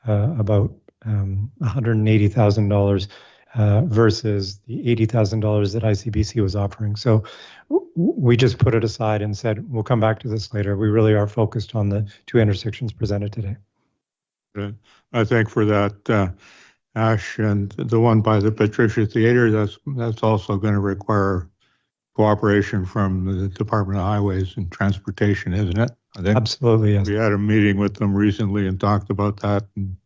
about $180,000 versus the $80,000 that ICBC was offering. So we just put it aside and said, we'll come back to this later. We really are focused on the 2 intersections presented today. Good. I think for that, Ash, and the one by the Patricia Theater, that's also going to require cooperation from the Department of Highways and Transportation, isn't it? I think absolutely, yes. We had a meeting with them recently and talked about that. And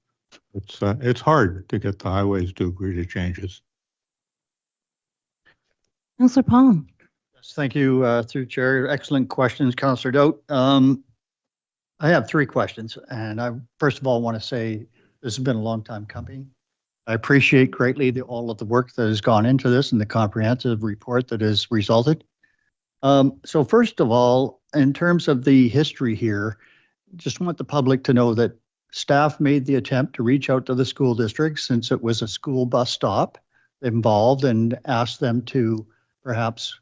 it's hard to get the highways to agree to changes. Councillor Palm. Yes, thank you, through chair. Excellent questions, Councillor Dout. I have 3 questions, and I first of all want to say this has been a long time coming. I appreciate greatly all of the work that has gone into this and the comprehensive report that has resulted. So first of all, in terms of the history here, just want the public to know that staff made the attempt to reach out to the school district since it was a school bus stop involved, and asked them to perhaps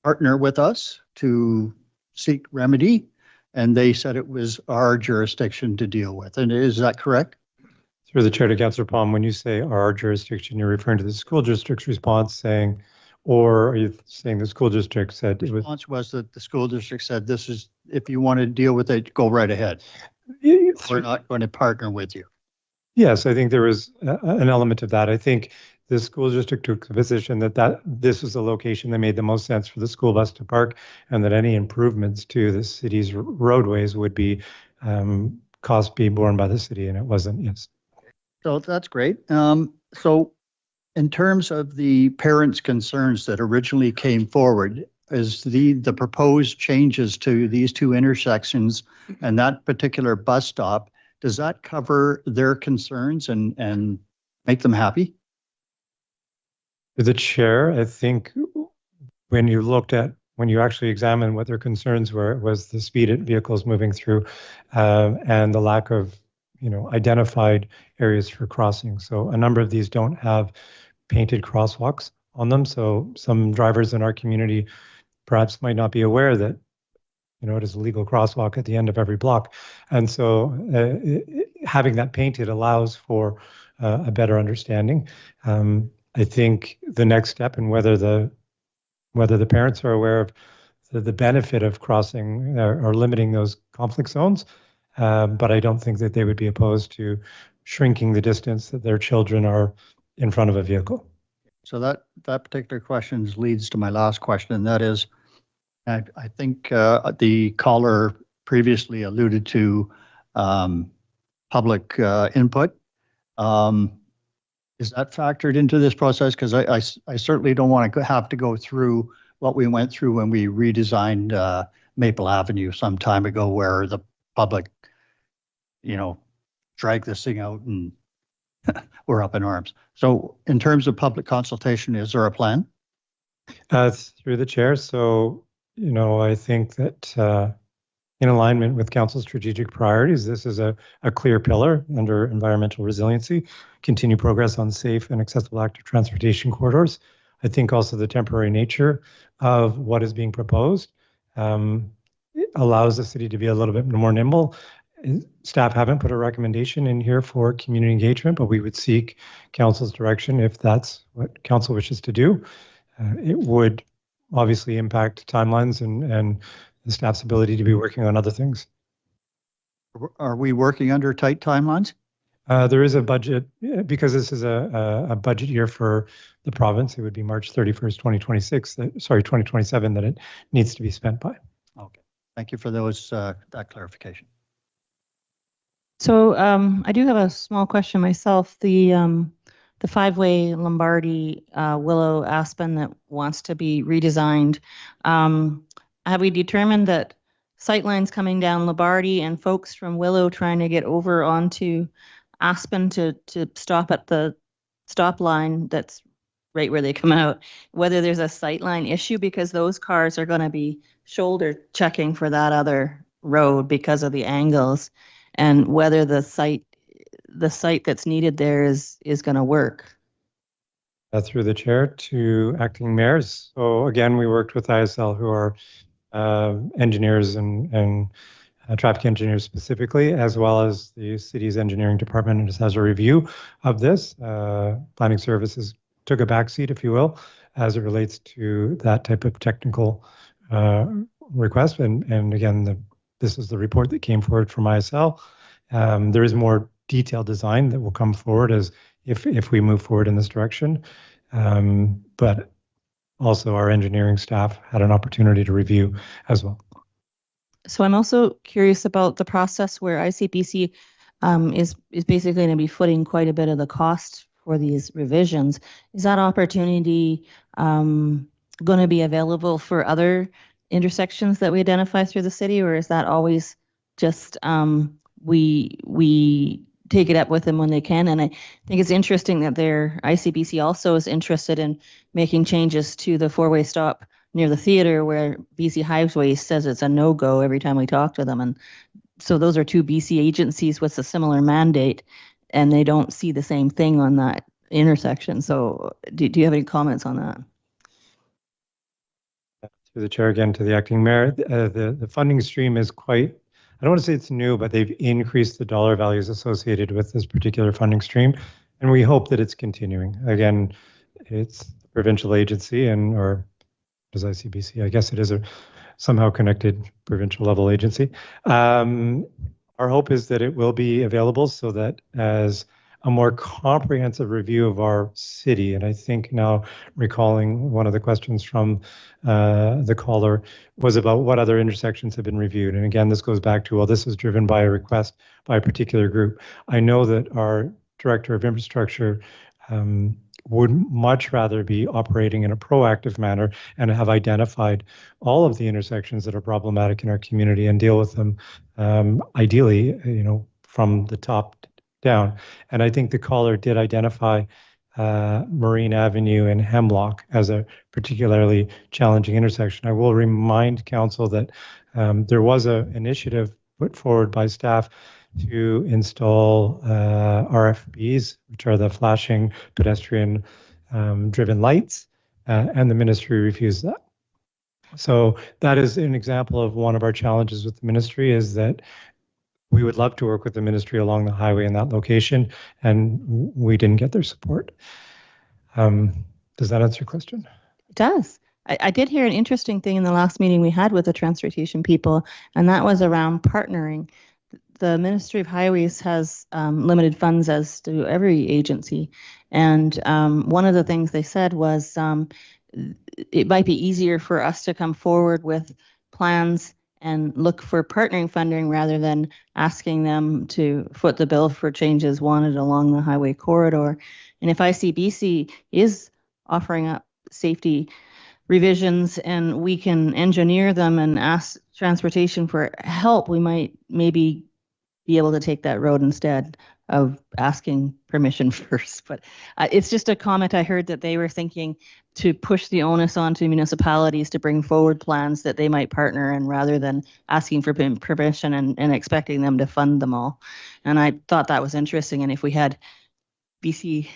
partner with us to seek remedy. And they said it was our jurisdiction to deal with. And is that correct? Through the chair to Councillor Palm, when you say our jurisdiction, you're referring to the school district's response saying, or are you saying the school district said it was? The response was that the school district said, this is, if you want to deal with it, go right ahead. We're not going to partner with you. Yes, I think there was an element of that. I think the school district took the position that this was the location that made the most sense for the school bus to park, and that any improvements to the city's roadways would be cost be borne by the city, and it wasn't. Yes. So that's great. So in terms of the parents' concerns that originally came forward, is the proposed changes to these 2 intersections and that particular bus stop, does that cover their concerns and make them happy? To the chair, I think when you looked at when you actually examine what their concerns were, it was the speed at vehicles moving through and the lack of, identified areas for crossing. So a number of these don't have painted crosswalks on them. So some drivers in our community perhaps might not be aware that, it is a legal crosswalk at the end of every block. And so having that painted allows for a better understanding. I think the next step, and whether the parents are aware of the benefit of crossing or limiting those conflict zones, but I don't think that they would be opposed to shrinking the distance that their children are in front of a vehicle. So that particular question leads to my last question, and that is, I think the caller previously alluded to public input. Is that factored into this process? Because I certainly don't want to have to go through what we went through when we redesigned Maple Avenue some time ago, where the public, dragged this thing out and we're up in arms. So in terms of public consultation, is there a plan? Through the chair. So, I think that in alignment with council's strategic priorities, this is a clear pillar under environmental resiliency, continue progress on safe and accessible active transportation corridors. I think also the temporary nature of what is being proposed allows the city to be a little bit more nimble. Staff haven't put a recommendation in here for community engagement, but we would seek council's direction if that's what council wishes to do. It would obviously impact timelines and the staff's ability to be working on other things. Are we working under tight timelines? There is a budget, because this is a budget year for the province. It would be March 31st, 2027 that it needs to be spent by. Okay, thank you for that clarification. So I do have a small question myself. The five-way Lombardy Willow Aspen that wants to be redesigned. Have we determined that sightlines coming down Lombardy and folks from Willow trying to get over onto Aspen to stop at the stop line that's right where they come out, whether there's a sightline issue, because those cars are going to be shoulder checking for that other road because of the angles, and whether the site that's needed there is going to work. Through the chair to acting mayors. So again, we worked with ISL, who are engineers and traffic engineers specifically, as well as the city's engineering department, and just has a review of this. Planning services took a backseat, if you will, as it relates to that type of technical request. And again, this is the report that came forward from ISL. There is more detailed design that will come forward as if we move forward in this direction. But also our engineering staff had an opportunity to review as well. So I'm also curious about the process where ICBC is basically going to be footing quite a bit of the cost for these revisions. Is that opportunity going to be available for other intersections that we identify through the city, or is that always just we take it up with them when they can? And I think it's interesting that their ICBC also is interested in making changes to the four-way stop near the theater, where BC Highways says it's a no-go every time we talk to them. And so those are two BC agencies with a similar mandate, and they don't see the same thing on that intersection. So do you have any comments on that? Through the chair again to the acting mayor, the funding stream is quite, I don't want to say it's new, but they've increased the dollar values associated with this particular funding stream, and we hope that it's continuing. Again, it's a provincial agency, or as ICBC, I guess it is a somehow connected provincial level agency. Our hope is that it will be available so that as a more comprehensive review of our city, and I think now recalling one of the questions from the caller was about what other intersections have been reviewed. And again, this goes back to, well, this was driven by a request by a particular group. I know that our director of infrastructure would much rather be operating in a proactive manner and have identified all of the intersections that are problematic in our community and deal with them ideally, from the top down. And I think the caller did identify Marine Avenue and Hemlock as a particularly challenging intersection. I will remind council that there was an initiative put forward by staff to install RFBs, which are the flashing pedestrian driven lights, and the ministry refused that. So that is an example of one of our challenges with the ministry, is that we would love to work with the ministry along the highway in that location, and we didn't get their support. Does that answer your question? It does. I did hear an interesting thing in the last meeting we had with the transportation people, and that was around partnering. The Ministry of Highways has limited funds, as do every agency. And one of the things they said was it might be easier for us to come forward with plans and look for partnering funding rather than asking them to foot the bill for changes wanted along the highway corridor. And if ICBC is offering up safety revisions and we can engineer them and ask transportation for help, we might maybe be able to take that road instead of asking permission first. But it's just a comment I heard, that they were thinking to push the onus onto municipalities to bring forward plans that they might partner in, rather than asking for permission and expecting them to fund them all. And I thought that was interesting. And if we had ICBC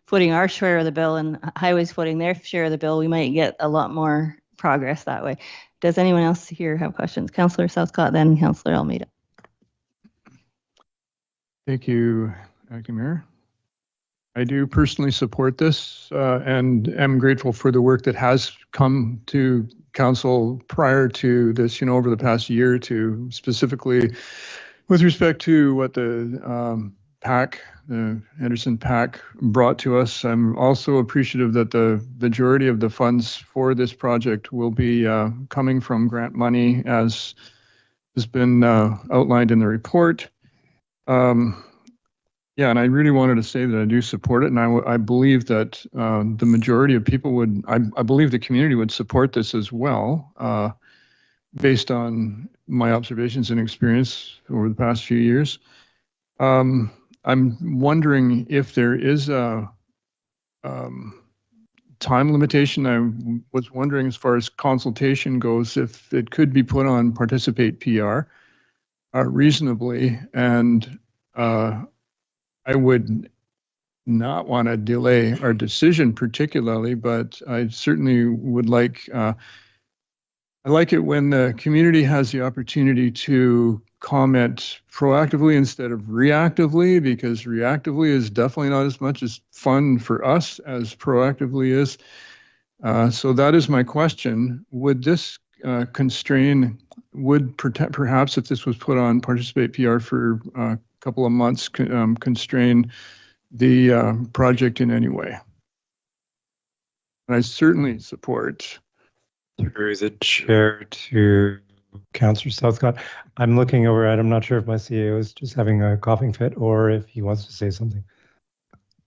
footing our share of the bill and highways footing their share of the bill, we might get a lot more progress that way. Does anyone else here have questions? Councillor Southcott, then Councillor Almeida. Thank you, Acting Mayor. I do personally support this and am grateful for the work that has come to council prior to this, over the past year or two, specifically with respect to what the PAC, the Henderson PAC, brought to us. I'm also appreciative that the majority of the funds for this project will be coming from grant money, as has been outlined in the report. Yeah, and I really wanted to say that I do support it, and I believe that the majority of people would, I believe the community would support this as well, based on my observations and experience over the past few years. I'm wondering if there is a time limitation. I was wondering, as far as consultation goes, if it could be put on Participate PR reasonably, and I would not want to delay our decision particularly, but I certainly would like, I like it when the community has the opportunity to comment proactively instead of reactively, because reactively is definitely not as much as fun for us as proactively is. So that is my question. Would this constrain, would perhaps, if this was put on Participate PR for a couple of months, constrain the project in any way? And I certainly support. Through the chair to Councillor Southcott. I'm looking over at, I'm not sure if my CEO is just having a coughing fit or if he wants to say something.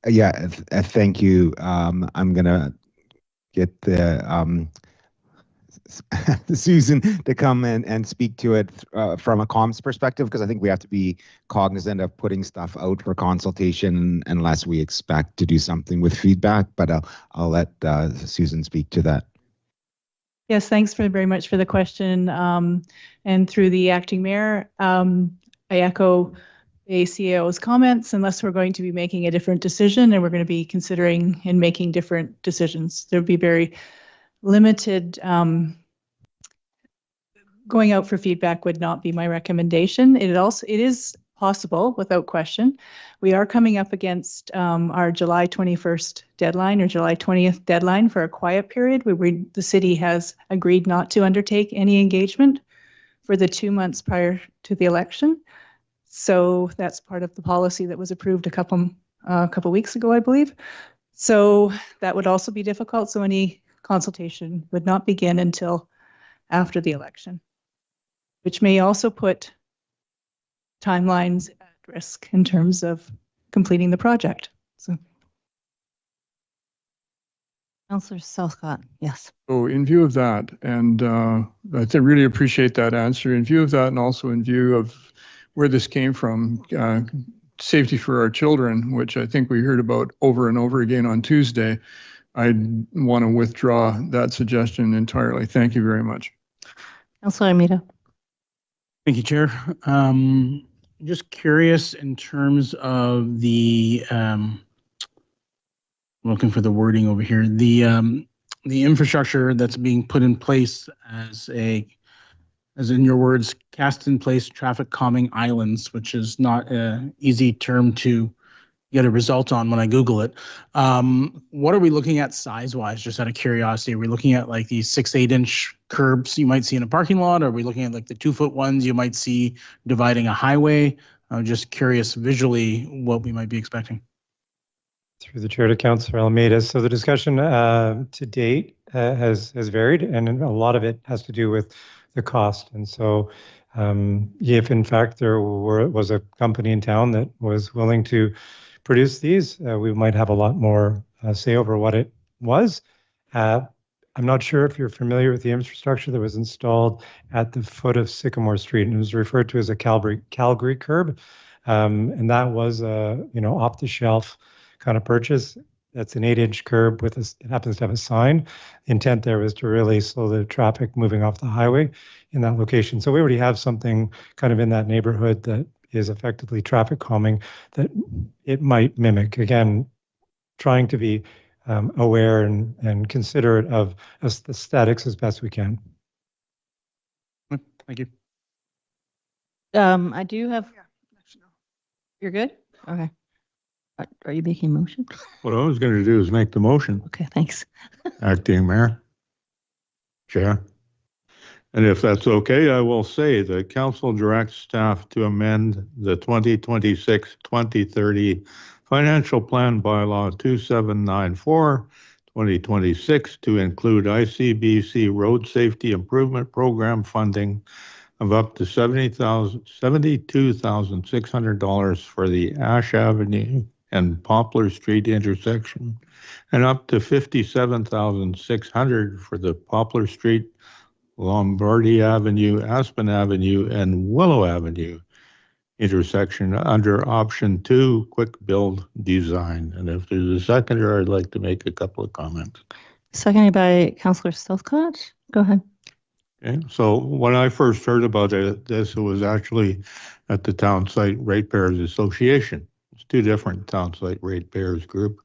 Yeah, thank you. I'm going to get the Susan to come and speak to it from a comms perspective, because I think we have to be cognizant of putting stuff out for consultation unless we expect to do something with feedback. But I'll let Susan speak to that. Yes, thanks very much for the question. And through the acting mayor, I echo the CAO's comments. Unless we're going to be making a different decision and we're going to be considering and making different decisions, there would be very limited. Going out for feedback would not be my recommendation. It is possible, without question. We are coming up against our July 21st deadline or July 20th deadline for a quiet period, where the city has agreed not to undertake any engagement for the 2 months prior to the election. So that's part of the policy that was approved a couple weeks ago, I believe. So that would also be difficult. So any consultation would not begin until after the election, which may also put timelines at risk in terms of completing the project. So, Councillor Southcott, yes. So in view of that, and I really appreciate that answer, in view of that, and also in view of where this came from, safety for our children, which I think we heard about over and over again on Tuesday, I want to withdraw that suggestion entirely. Thank you very much. Councilor Armito. Thank you, Chair. Just curious in terms of the, I'm looking for the wording over here, the infrastructure that's being put in place as in your words, cast in place traffic calming islands, which is not an easy term to get a result on when I Google it. What are we looking at size-wise, just out of curiosity? Are we looking at like these 6-8-inch curbs you might see in a parking lot? Or are we looking at like the 2-foot ones you might see dividing a highway? I'm just curious visually what we might be expecting. Through the chair to Councillor Almeida. So the discussion to date has varied, and a lot of it has to do with the cost. And so if in fact there was a company in town that was willing to produce these, we might have a lot more say over what it was. I'm not sure if you're familiar with the infrastructure that was installed at the foot of Sycamore Street, and it was referred to as a Calgary curb. And that was a off the shelf kind of purchase. That's an 8-inch curb with it happens to have a sign. The intent there was to really slow the traffic moving off the highway in that location. So we already have something kind of in that neighborhood that is effectively traffic calming that it might mimic. Again, trying to be aware and considerate of aesthetics as best we can. Thank you. I do have. You're good? Okay. Are you making a motion? What I was going to do is make the motion. Okay, thanks. Acting Mayor, Chair. And if that's okay, I will say the council directs staff to amend the 2026-2030 Financial Plan Bylaw 2794 2026 to include ICBC Road Safety Improvement Program funding of up to $72,600 for the Ash Avenue and Poplar Street intersection, and up to $57,600 for the Poplar Street, Lombardy Avenue, Aspen Avenue, and Willow Avenue intersection under option 2, quick build design. And if there's a seconder, I'd like to make a couple of comments. Seconded by Councillor Southcott. Go ahead. Okay, so when I first heard about it was actually at the Town Site Ratepayers Association. It's two different Town Site Ratepayers group.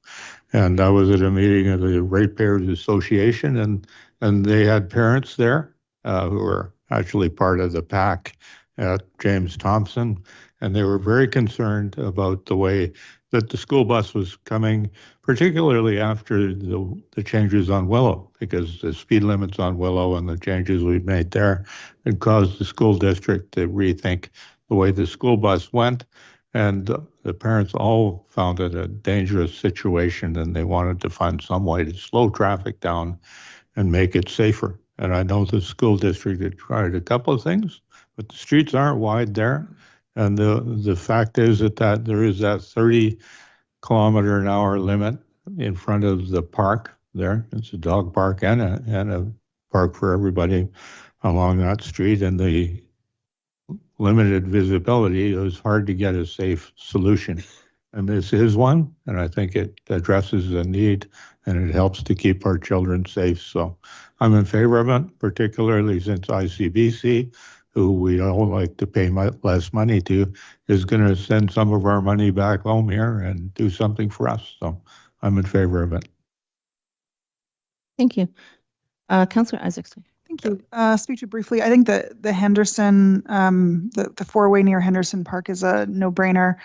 And I was at a meeting of the Ratepayers Association, and they had parents there who were actually part of the PAC at James Thompson. And they were very concerned about the way that the school bus was coming, particularly after the changes on Willow, because the speed limits on Willow and the changes we've made there had caused the school district to rethink the way the school bus went. And the parents all found it a dangerous situation, and they wanted to find some way to slow traffic down and make it safer. And I know the school district had tried a couple of things, but the streets aren't wide there. And the fact is that there is that 30-kilometer-an-hour limit in front of the park there. It's a dog park and a park for everybody along that street. And the limited visibility, it was hard to get a safe solution. And this is one, and I think it addresses the need and it helps to keep our children safe. So I'm in favor of it, particularly since ICBC, who we all like to pay less money to, is going to send some of our money back home here and do something for us. So I'm in favor of it. Thank you. Councillor Isaacson. Thank you. Speak to you briefly. I think the Henderson, the four-way near Henderson Park is a no-brainer.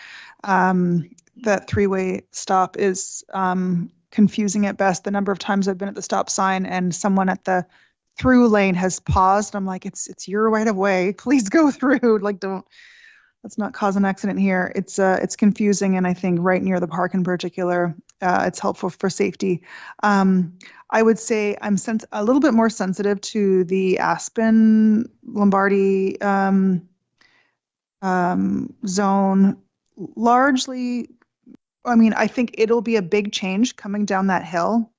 That three-way stop is confusing at best. The number of times I've been at the stop sign and someone at the through lane has paused. I'm like, it's your right of way. Please go through. Like, let's not cause an accident here. It's confusing, and I think right near the park in particular, it's helpful for safety. I would say I'm a little bit more sensitive to the Aspen Lombardy zone. Largely, I mean, I think it'll be a big change coming down that hill.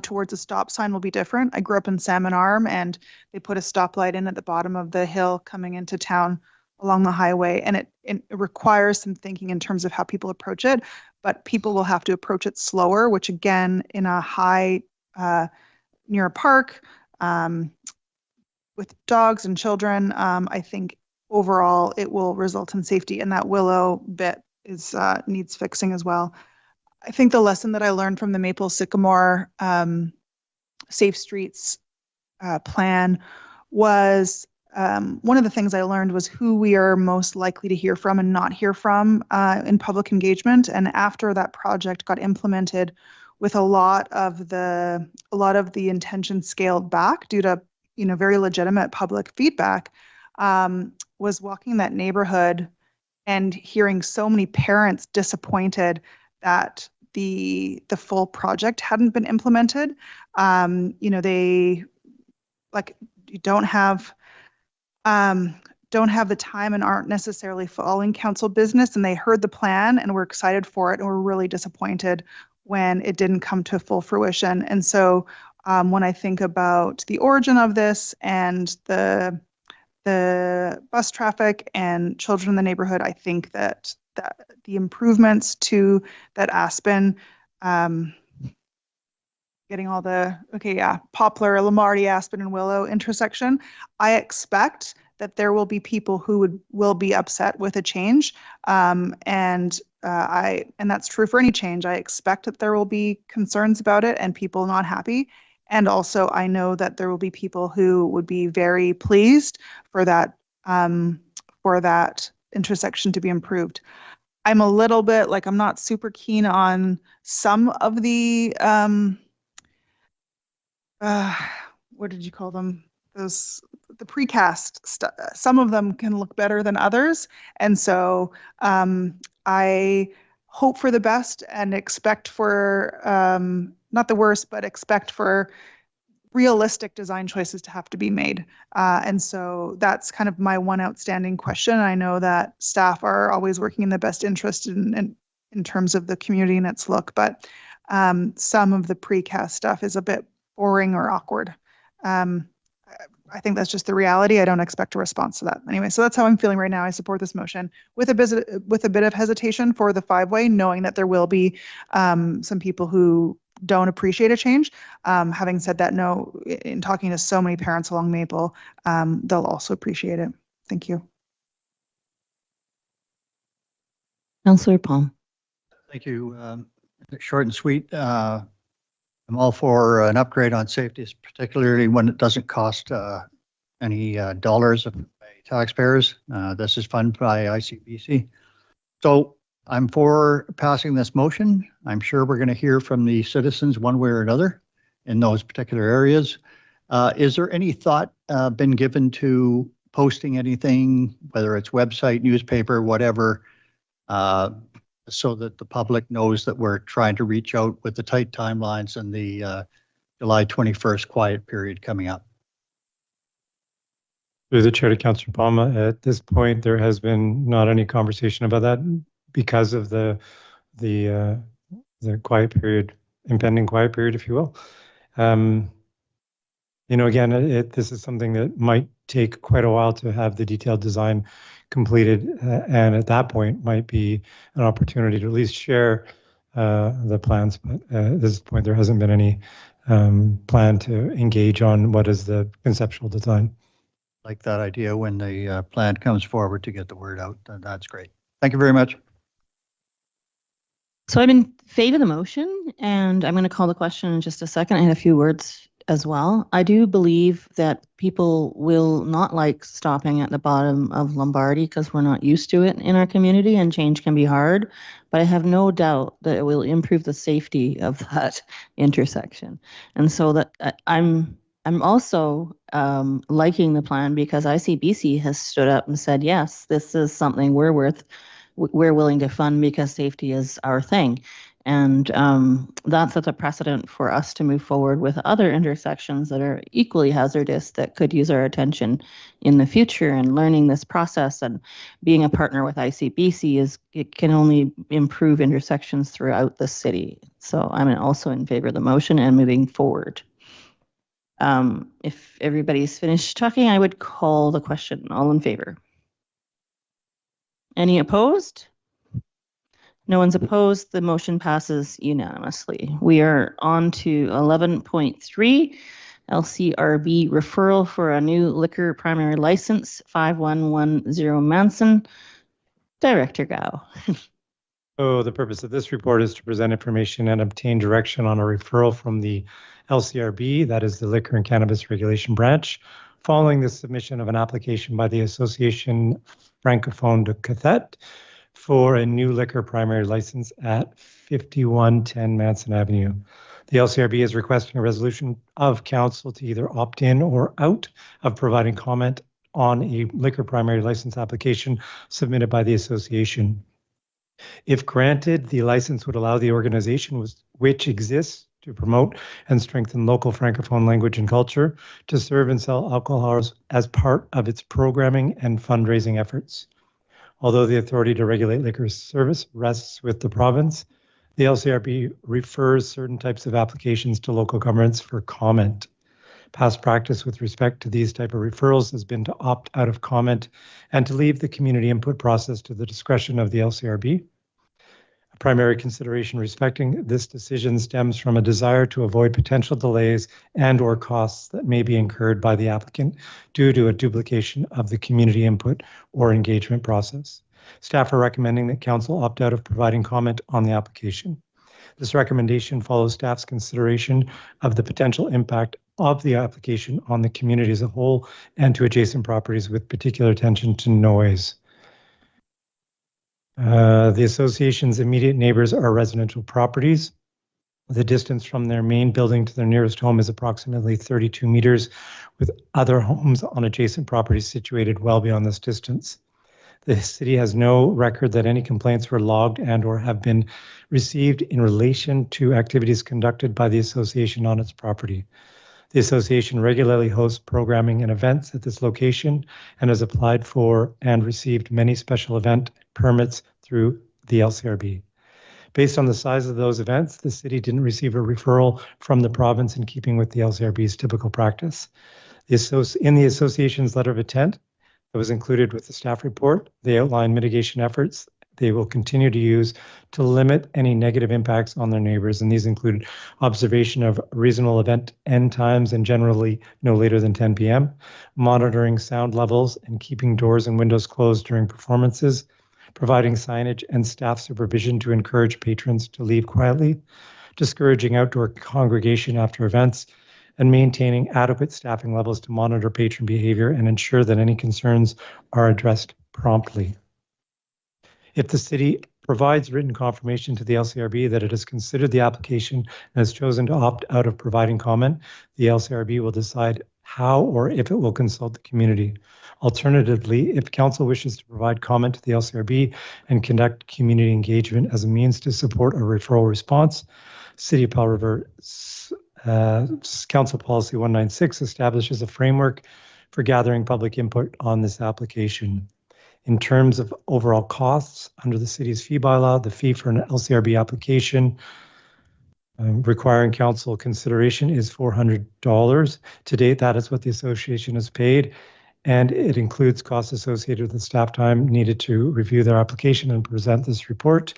Towards a stop sign will be different. I grew up in Salmon Arm, and they put a stoplight in at the bottom of the hill coming into town along the highway, and it requires some thinking in terms of how people approach it, but people will have to approach it slower, which again, in a high, near a park, with dogs and children, I think overall it will result in safety, and that Willow bit is needs fixing as well. I think the lesson that I learned from the Maple Sycamore Safe Streets plan was one of the things I learned was who we are most likely to hear from and not hear from in public engagement. And after that project got implemented, with a lot of the intention scaled back due to very legitimate public feedback, was walking that neighborhood and hearing so many parents disappointed that the full project hadn't been implemented. They don't have the time and aren't necessarily following council business, and they heard the plan and were excited for it and were really disappointed when it didn't come to full fruition. And so when I think about the origin of this and the bus traffic and children in the neighborhood, I think that the improvements to that Aspen, getting all Poplar, Lamarty, Aspen, and Willow intersection, I expect that there will be people who will be upset with a change, and that's true for any change. I expect that there will be concerns about it and people not happy. And also, I know that there will be people who would be very pleased for that intersection to be improved. I'm a little bit I'm not super keen on some of the what did you call them? The precast stuff. Some of them can look better than others, and so I hope for the best and expect for not the worst, but expect for realistic design choices to have to be made. And so that's kind of my one outstanding question. I know that staff are always working in the best interest in terms of the community and its look, but some of the precast stuff is a bit boring or awkward. I think that's just the reality. I don't expect a response to that. Anyway, so that's how I'm feeling right now. I support this motion with a bit of hesitation for the 5-way, knowing that there will be some people who don't appreciate a change. Having said that, no, in talking to so many parents along Maple, they'll also appreciate it. Thank you. Councillor Palm. Thank you. Short and sweet. I'm all for an upgrade on safety, particularly when it doesn't cost any dollars of taxpayers. This is funded by ICBC. So I'm for passing this motion. I'm sure we're going to hear from the citizens one way or another in those particular areas. Is there any thought been given to posting anything, whether it's website, newspaper, whatever, so that the public knows that we're trying to reach out with the tight timelines and the July 21st quiet period coming up? Through the chair to Councillor Palma, at this point, there has been not any conversation about that because of the quiet period, impending quiet period, if you will. Again, this is something that might take quite a while to have the detailed design completed, and at that point might be an opportunity to at least share the plans. But at this point, there hasn't been any plan to engage on what is the conceptual design. Like that idea when the plan comes forward to get the word out. That's great. Thank you very much. So I'm in favor of the motion, and I'm going to call the question in just a second. I had a few words as well. I do believe that people will not like stopping at the bottom of Lombardy because we're not used to it in our community, and change can be hard. But I have no doubt that it will improve the safety of that intersection. And so that I'm also liking the plan because ICBC has stood up and said, yes, this is something we're willing to fund because safety is our thing. And that sets a precedent for us to move forward with other intersections that are equally hazardous that could use our attention in the future. And learning this process and being a partner with ICBC it can only improve intersections throughout the city. So I'm also in favor of the motion and moving forward. If everybody's finished talking, I would call the question. All in favor? Any opposed? No one's opposed. The motion passes unanimously. We are on to 11.3, LCRB referral for a new liquor primary license, 5110 Manson. Director Gao. So the purpose of this report is to present information and obtain direction on a referral from the LCRB, that is the Liquor and Cannabis Regulation Branch, following the submission of an application by the Association Francophone de Quebec for a new liquor primary license at 5110 Manson Avenue. The LCRB is requesting a resolution of council to either opt in or out of providing comment on a liquor primary license application submitted by the association. If granted, the license would allow the organization which exists to promote and strengthen local Francophone language and culture to serve and sell alcohol as part of its programming and fundraising efforts. Although the authority to regulate liquor service rests with the province, the LCRB refers certain types of applications to local governments for comment. Past practice with respect to these type of referrals has been to opt out of comment and to leave the community input process to the discretion of the LCRB. A primary consideration respecting this decision stems from a desire to avoid potential delays and/or costs that may be incurred by the applicant due to a duplication of the community input or engagement process. Staff are recommending that council opt out of providing comment on the application. This recommendation follows staff's consideration of the potential impact of the application on the community as a whole and to adjacent properties, with particular attention to noise. The association's immediate neighbors are residential properties. The distance from their main building to their nearest home is approximately 32 meters, with other homes on adjacent properties situated well beyond this distance. The city has no record that any complaints were logged and/or have been received in relation to activities conducted by the association on its property. The association regularly hosts programming and events at this location and has applied for and received many special event permits through the LCRB. Based on the size of those events, the city didn't receive a referral from the province in keeping with the LCRB's typical practice. In the association's letter of intent that was included with the staff report, they outline mitigation efforts they will continue to use to limit any negative impacts on their neighbors. And these include observation of reasonable event end times and generally no later than 10 p.m., monitoring sound levels and keeping doors and windows closed during performances, providing signage and staff supervision to encourage patrons to leave quietly, discouraging outdoor congregation after events, and maintaining adequate staffing levels to monitor patron behavior and ensure that any concerns are addressed promptly. If the city provides written confirmation to the LCRB that it has considered the application and has chosen to opt out of providing comment, the LCRB will decide how or if it will consult the community. Alternatively, if council wishes to provide comment to the LCRB and conduct community engagement as a means to support a referral response, City of Powell River Council Policy 196 establishes a framework for gathering public input on this application. In terms of overall costs, under the city's fee bylaw, the fee for an LCRB application requiring council consideration is $400. To date, that is what the association has paid, and it includes costs associated with the staff time needed to review their application and present this report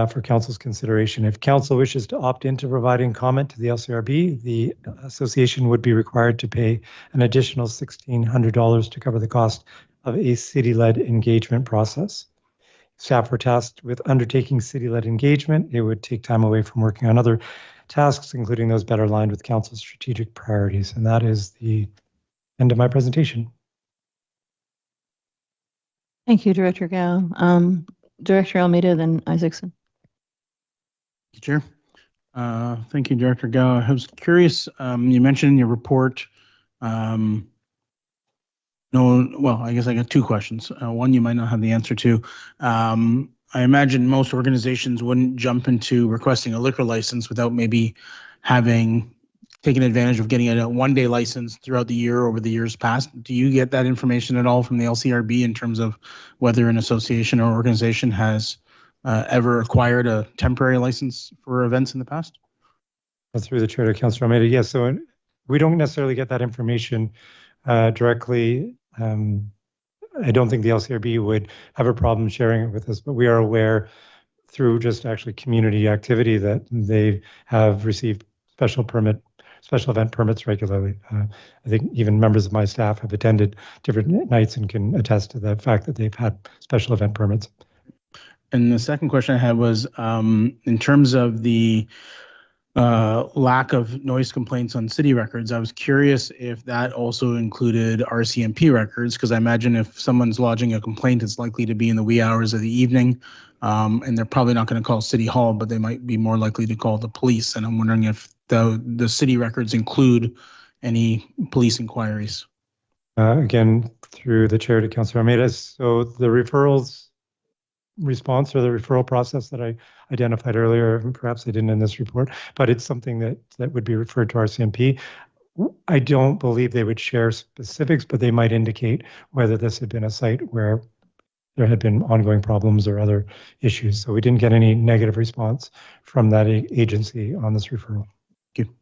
for council's consideration. If council wishes to opt into providing comment to the LCRB, the association would be required to pay an additional $1,600 to cover the cost of a city-led engagement process. If staff were tasked with undertaking city-led engagement, it would take time away from working on other tasks, including those better aligned with council's strategic priorities. And that is the end of my presentation. Thank you, Director Gao. Director Almeida, then Isaacson. Thank you, Chair. Thank you, Director Gao. I was curious, you mentioned in your report, I guess I got two questions. One you might not have the answer to. I imagine most organizations wouldn't jump into requesting a liquor license without maybe having taken advantage of getting a one-day license throughout the year over the years past. Do you get that information at all from the LCRB in terms of whether an association or organization has ever acquired a temporary license for events in the past? Through the chair to Councillor Almeida, yes. So we don't necessarily get that information directly I don't think the LCRB would have a problem sharing it with us, but we are aware through just actually community activity that they have received special event permits regularly. I think even members of my staff have attended different nights and can attest to the fact that they've had special event permits. And the second question I had was in terms of the lack of noise complaints on city records, I was curious if that also included RCMP records, because I imagine if someone's lodging a complaint, it's likely to be in the wee hours of the evening, and they're probably not going to call City Hall, but they might be more likely to call the police. And I'm wondering if the city records include any police inquiries. Again, through the chair to Councillor Almeida, so the referrals response or the referral process that I identified earlier, perhaps I didn't in this report, but it's something that would be referred to RCMP. I don't believe they would share specifics, but they might indicate whether this had been a site where there had been ongoing problems or other issues. So we didn't get any negative response from that agency on this referral. Thank you.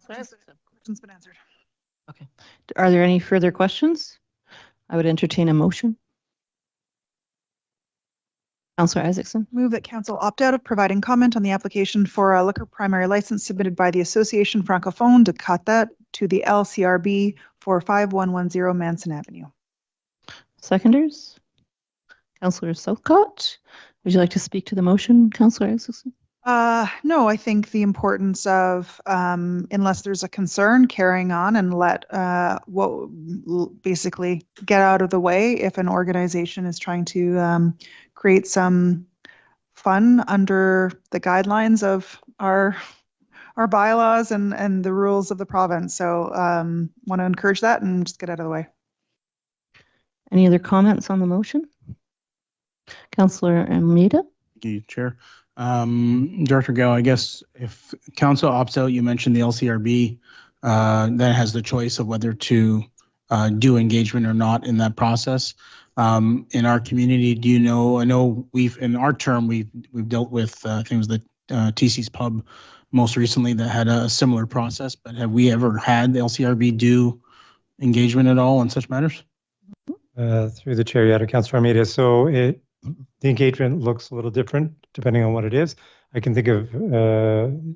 Question's been answered. Okay. Are there any further questions? I would entertain a motion. Councillor Isaacson. Move that council opt out of providing comment on the application for a liquor primary license submitted by the Association Francophone de Qatat to the LCRB for 5110 Manson Avenue. Seconders? Councillor Southcott, would you like to speak to the motion, Councillor Isaacson? No, I think the importance of, unless there's a concern, carrying on and let basically get out of the way if an organization is trying to create some fun under the guidelines of our bylaws and the rules of the province. So want to encourage that and just get out of the way. Any other comments on the motion? Councillor Almeida. Thank you, Chair. Director Gow, I guess if council opts out, you mentioned the LCRB then has the choice of whether to do engagement or not in that process. In our community, do you know, I know in our term, we've dealt with, I think it was the TC's Pub most recently that had a similar process, but have we ever had the LCRB do engagement at all on such matters? Through the chair, to Councillor Almeida. So the engagement looks a little different depending on what it is. I can think of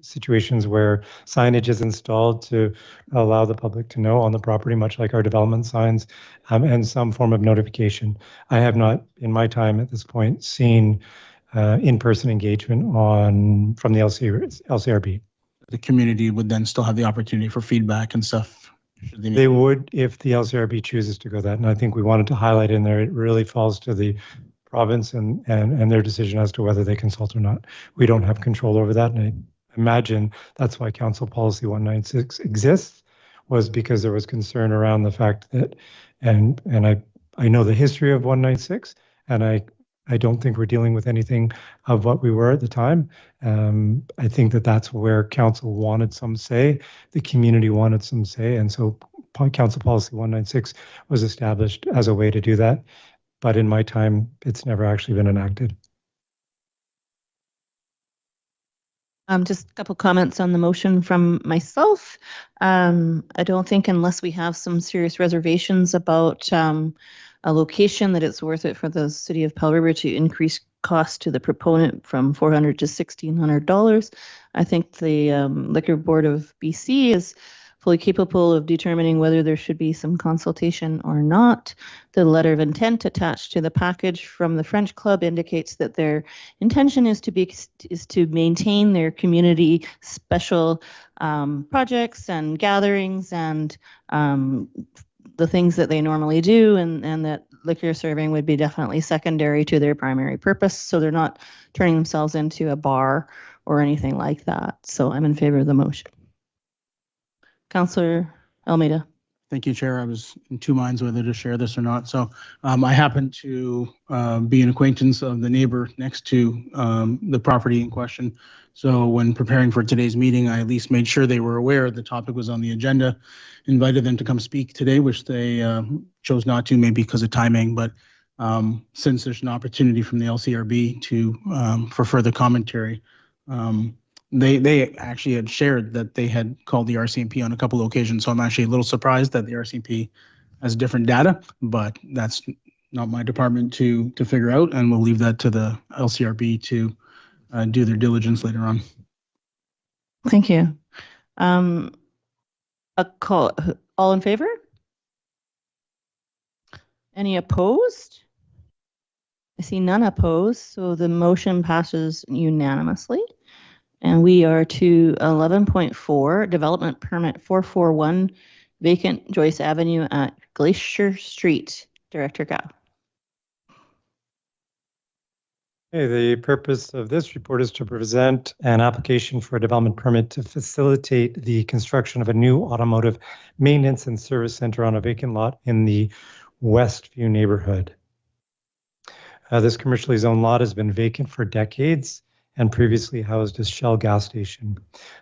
situations where signage is installed to allow the public to know on the property, much like our development signs, and some form of notification. I have not, in my time at this point, seen in-person engagement from the LCRB. The community would then still have the opportunity for feedback and stuff. They would if the LCRB chooses to go that. And I think we wanted to highlight in there, it really falls to the province and their decision as to whether they consult or not. We don't have control over that. And I imagine that's why Council Policy 196 exists, was because there was concern around the fact that, and I know the history of 196, and I don't think we're dealing with anything of what we were at the time. I think that's where council wanted some say, the community wanted some say, and so Council Policy 196 was established as a way to do that. But in my time, it's never actually been enacted. Just a couple comments on the motion from myself. I don't think unless we have some serious reservations about a location that it's worth it for the City of Powell River to increase cost to the proponent from $400 to $1,600. I think the Liquor Board of BC is fully capable of determining whether there should be some consultation or not. The letter of intent attached to the package from the French Club indicates that their intention is to maintain their community special projects and gatherings and the things that they normally do, and that liquor serving would be definitely secondary to their primary purpose. So they're not turning themselves into a bar or anything like that. So I'm in favor of the motion. Councillor Almeida. Thank you, Chair. I was in two minds whether to share this or not. So I happen to be an acquaintance of the neighbor next to the property in question. So when preparing for today's meeting, I at least made sure they were aware the topic was on the agenda, invited them to come speak today, which they chose not to, maybe because of timing. But since there's an opportunity from the LCRB to for further commentary, they actually had shared that they had called the RCMP on a couple of occasions. So I'm actually a little surprised that the RCMP has different data, but that's not my department to figure out, and we'll leave that to the LCRB to do their diligence later on. Thank you. A call, all in favor? Any opposed? I see none opposed, so the motion passes unanimously. And we are to 11.4, development permit 441, vacant Joyce Avenue at Glacier Street. Director Gao. Okay, the purpose of this report is to present an application for a development permit to facilitate the construction of a new automotive maintenance and service center on a vacant lot in the Westview neighborhood. This commercially zoned lot has been vacant for decades and previously housed a Shell gas station.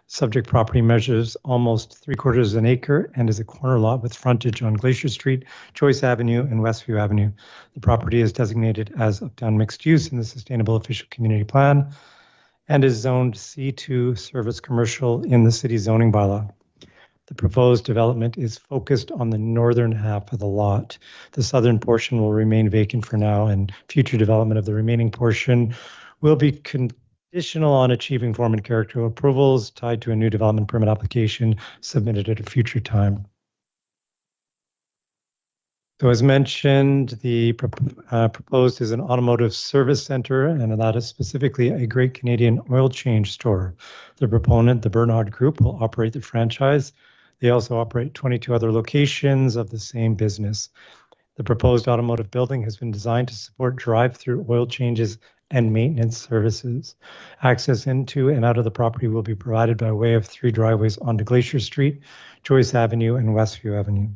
Subject property measures almost 3/4 of an acre and is a corner lot with frontage on Glacier Street, Joyce Avenue, and Westview Avenue. The property is designated as uptown mixed use in the Sustainable Official Community Plan and is zoned C2 service commercial in the city zoning bylaw. The proposed development is focused on the northern half of the lot. The southern portion will remain vacant for now, and future development of the remaining portion will be conditional on achieving form and character approvals tied to a new development permit application submitted at a future time. So as mentioned, the proposed is an automotive service center, and that is specifically a Great Canadian Oil Change store. The proponent, the Bernard Group, will operate the franchise. They also operate 22 other locations of the same business. The proposed automotive building has been designed to support drive-through oil changes and maintenance services. Access into and out of the property will be provided by way of 3 driveways onto Glacier Street, Joyce Avenue, and Westview Avenue.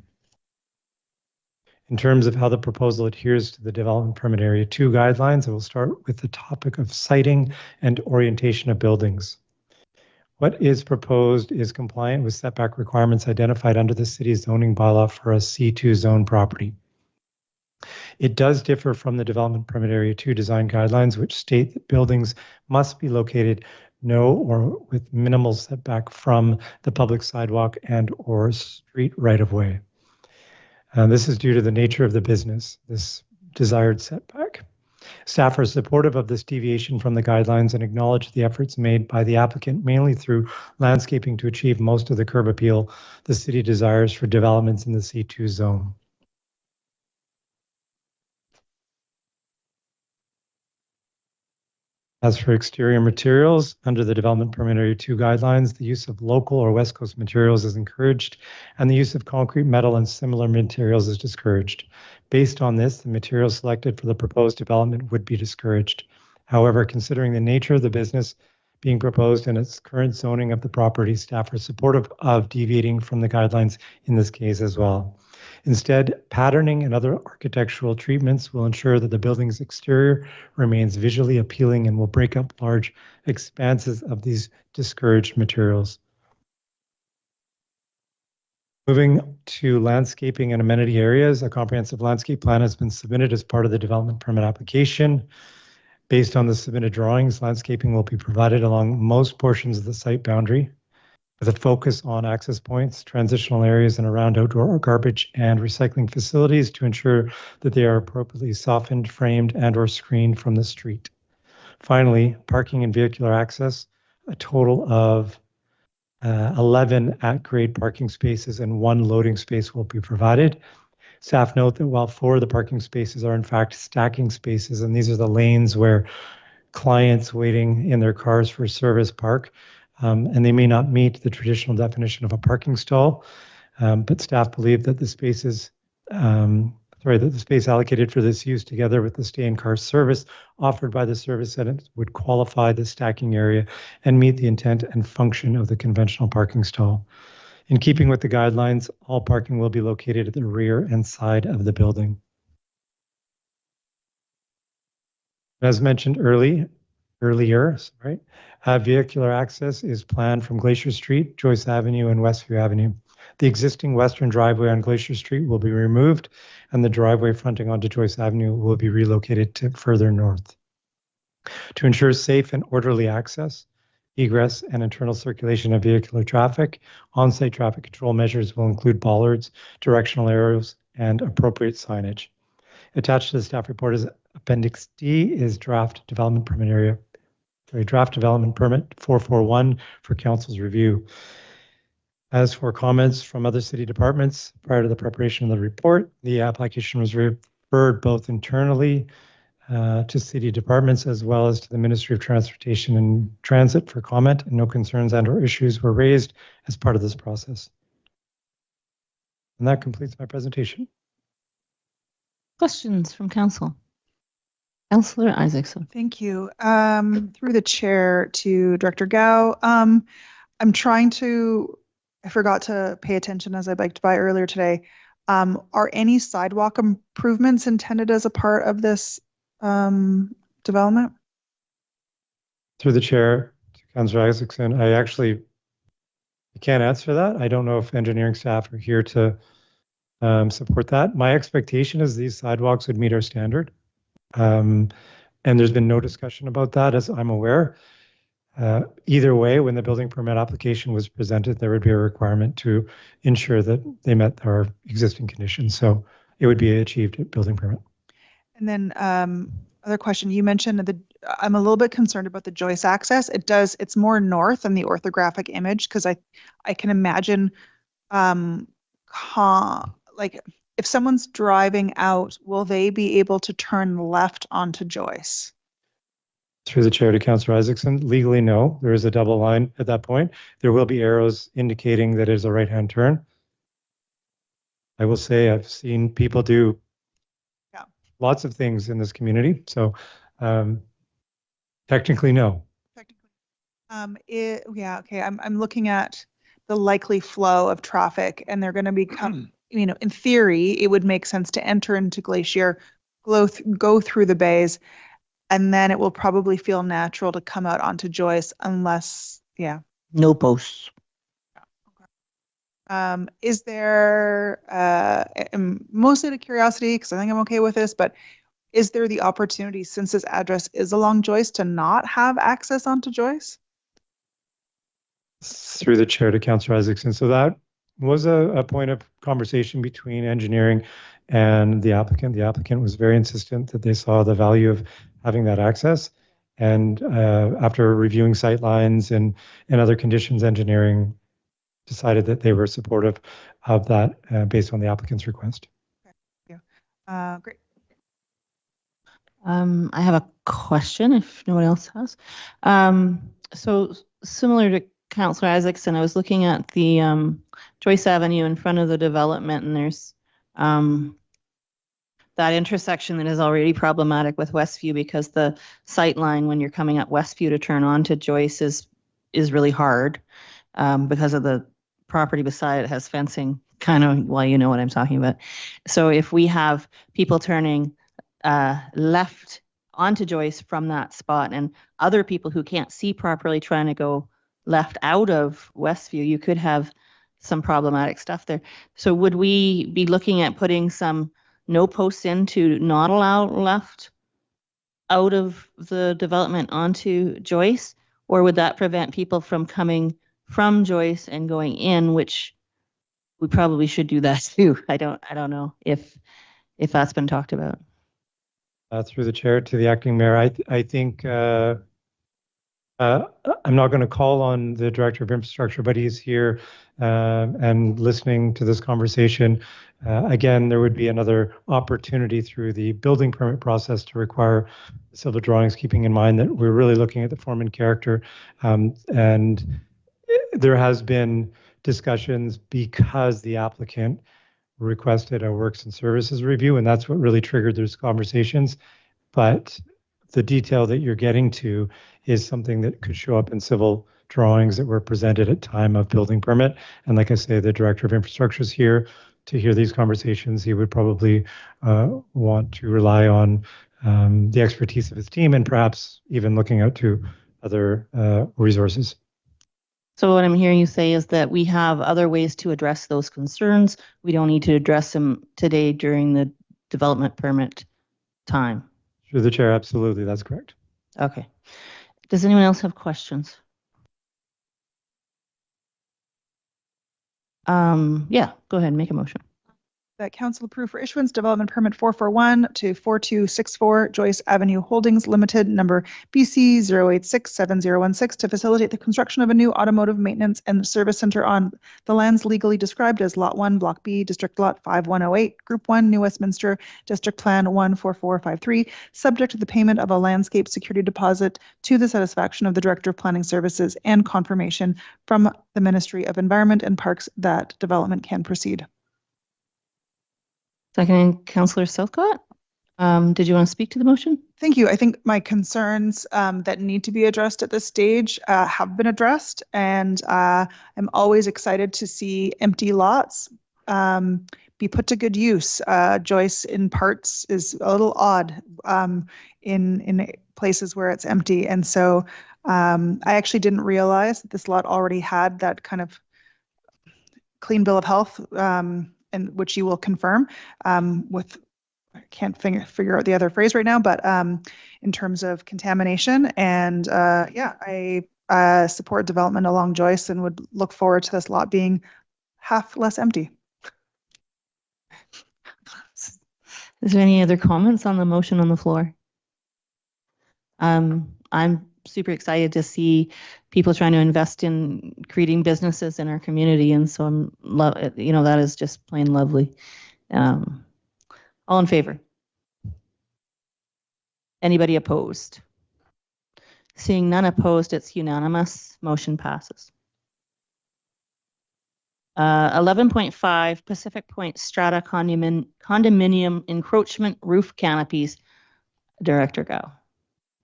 In terms of how the proposal adheres to the Development Permit Area 2 guidelines, I will start with the topic of siting and orientation of buildings. What is proposed is compliant with setback requirements identified under the city's zoning bylaw for a C2 zone property. It does differ from the Development Permit Area 2 design guidelines, which state that buildings must be located no or with minimal setback from the public sidewalk and or street right-of-way. This is due to the nature of the business, this desired setback. Staff are supportive of this deviation from the guidelines and acknowledge the efforts made by the applicant, mainly through landscaping, to achieve most of the curb appeal the city desires for developments in the C2 zone. As for exterior materials, under the Development Permit Area 2 guidelines, the use of local or West Coast materials is encouraged, and the use of concrete, metal, and similar materials is discouraged. Based on this, the materials selected for the proposed development would be discouraged. However, considering the nature of the business being proposed and its current zoning of the property, staff are supportive of deviating from the guidelines in this case as well. Instead, patterning and other architectural treatments will ensure that the building's exterior remains visually appealing and will break up large expanses of these discouraged materials. Moving to landscaping and amenity areas, a comprehensive landscape plan has been submitted as part of the development permit application. Based on the submitted drawings, landscaping will be provided along most portions of the site boundary, with a focus on access points, transitional areas, and around outdoor garbage and recycling facilities to ensure that they are appropriately softened, framed, and or screened from the street. Finally, parking and vehicular access, a total of 11 at-grade parking spaces and 1 loading space will be provided. Staff note that while 4 of the parking spaces are in fact stacking spaces, and these are the lanes where clients waiting in their cars for service park, and they may not meet the traditional definition of a parking stall, but staff believe that the spaces, that the space allocated for this use, together with the stay-in-car service offered by the service center, would qualify the stacking area and meet the intent and function of the conventional parking stall. In keeping with the guidelines, all parking will be located at the rear and side of the building. As mentioned earlier, vehicular access is planned from Glacier Street, Joyce Avenue, and Westview Avenue. The existing western driveway on Glacier Street will be removed, and the driveway fronting onto Joyce Avenue will be relocated to further north. To ensure safe and orderly access, egress, and internal circulation of vehicular traffic. On-site traffic control measures will include bollards, directional arrows, and appropriate signage. Attached to the staff report is Appendix D is draft development permit 441 for council's review. As for comments from other city departments prior to the preparation of the report, the application was referred both internally to city departments as well as to the Ministry of Transportation and Transit for comment, and no concerns and/or issues were raised as part of this process. And that completes my presentation. Questions from council? Councillor Isaacson. Thank you. Through the chair to Director Gao. I'm trying to, I forgot to pay attention as I biked by earlier today. Are any sidewalk improvements intended as a part of this development? Through the chair to Councillor Isaacson, I can't answer that. I don't know if engineering staff are here to support that. My expectation is these sidewalks would meet our standard. And there's been no discussion about that as I'm aware. Either way, when the building permit application was presented, there would be a requirement to ensure that they met our existing conditions. So it would be achieved at building permit. And then other question, you mentioned that I'm a little bit concerned about the Joyce access. It's more north than the orthographic image because I can imagine like if someone's driving out, will they be able to turn left onto Joyce? Through the chair to Councillor Isaacson, legally no, there is a double line at that point. There will be arrows indicating that it is a right-hand turn. I will say I've seen people do lots of things in this community, so technically no. Okay. I'm looking at the likely flow of traffic, and they're going to become, in theory, it would make sense to enter into Glacier, go through the bays, and then it will probably feel natural to come out onto Joyce unless, No posts. Is there, mostly out of curiosity, because I think I'm okay with this, but is there the opportunity, since this address is along Joyce, to not have access onto Joyce? Through the chair to Councillor Isaacson. So that was a point of conversation between engineering and the applicant. The applicant was very insistent that they saw the value of having that access. And after reviewing sightlines and other conditions, engineering decided that they were supportive of that based on the applicant's request. Okay. Thank you. Great. I have a question if no one else has. So similar to Councillor Isaacson, I was looking at the Joyce Avenue in front of the development, and there's that intersection that is already problematic with Westview because the sight line when you're coming up Westview to turn onto Joyce is really hard because of the property beside it has fencing, kind of, well, you know what I'm talking about. So if we have people turning left onto Joyce from that spot and other people who can't see properly trying to go left out of Westview, you could have some problematic stuff there. So would we be looking at putting some no posts in to not allow left out of the development onto Joyce? Or would that prevent people from coming from Joyce and going in, which we probably should do that too. I don't know if that's been talked about. Through the chair to the acting mayor, I think I'm not going to call on the director of infrastructure, but he's here and listening to this conversation. Again, there would be another opportunity through the building permit process to require civil drawings, keeping in mind that we're really looking at the form and character. And there has been discussions because the applicant requested a works and services review, and that's what really triggered those conversations. But the detail that you're getting to is something that could show up in civil drawings that were presented at time of building permit. And like I say, the director of infrastructure is here to hear these conversations. He would probably want to rely on the expertise of his team and perhaps even looking out to other resources. So what I'm hearing you say is that we have other ways to address those concerns. We don't need to address them today during the development permit time. Through the chair, absolutely, that's correct. Okay. Does anyone else have questions? Yeah, go ahead and make a motion. That council approve for issuance development permit 441 to 4264 Joyce Avenue Holdings Limited, number BC 0867016, to facilitate the construction of a new automotive maintenance and service center on the lands legally described as Lot 1, Block B, District Lot 5108, Group 1, New Westminster, District Plan 14453, subject to the payment of a landscape security deposit to the satisfaction of the Director of Planning Services and confirmation from the Ministry of Environment and Parks that development can proceed. Second, Councillor Southcott. Did you want to speak to the motion? Thank you. I think my concerns that need to be addressed at this stage have been addressed, and I'm always excited to see empty lots be put to good use. Joyce in parts is a little odd in places where it's empty, and so I actually didn't realize that this lot already had that kind of clean bill of health, and which you will confirm with, I can't figure out the other phrase right now, but in terms of contamination. And yeah, I support development along Joyce and would look forward to this lot being half less empty. Is there any other comments on the motion on the floor? I'm super excited to see people trying to invest in creating businesses in our community, and so I'm that is just plain lovely. All in favor? Anybody opposed? Seeing none opposed, it's unanimous. Motion passes. 11.5 Pacific Point Strata condominium encroachment roof canopies. Director Gao.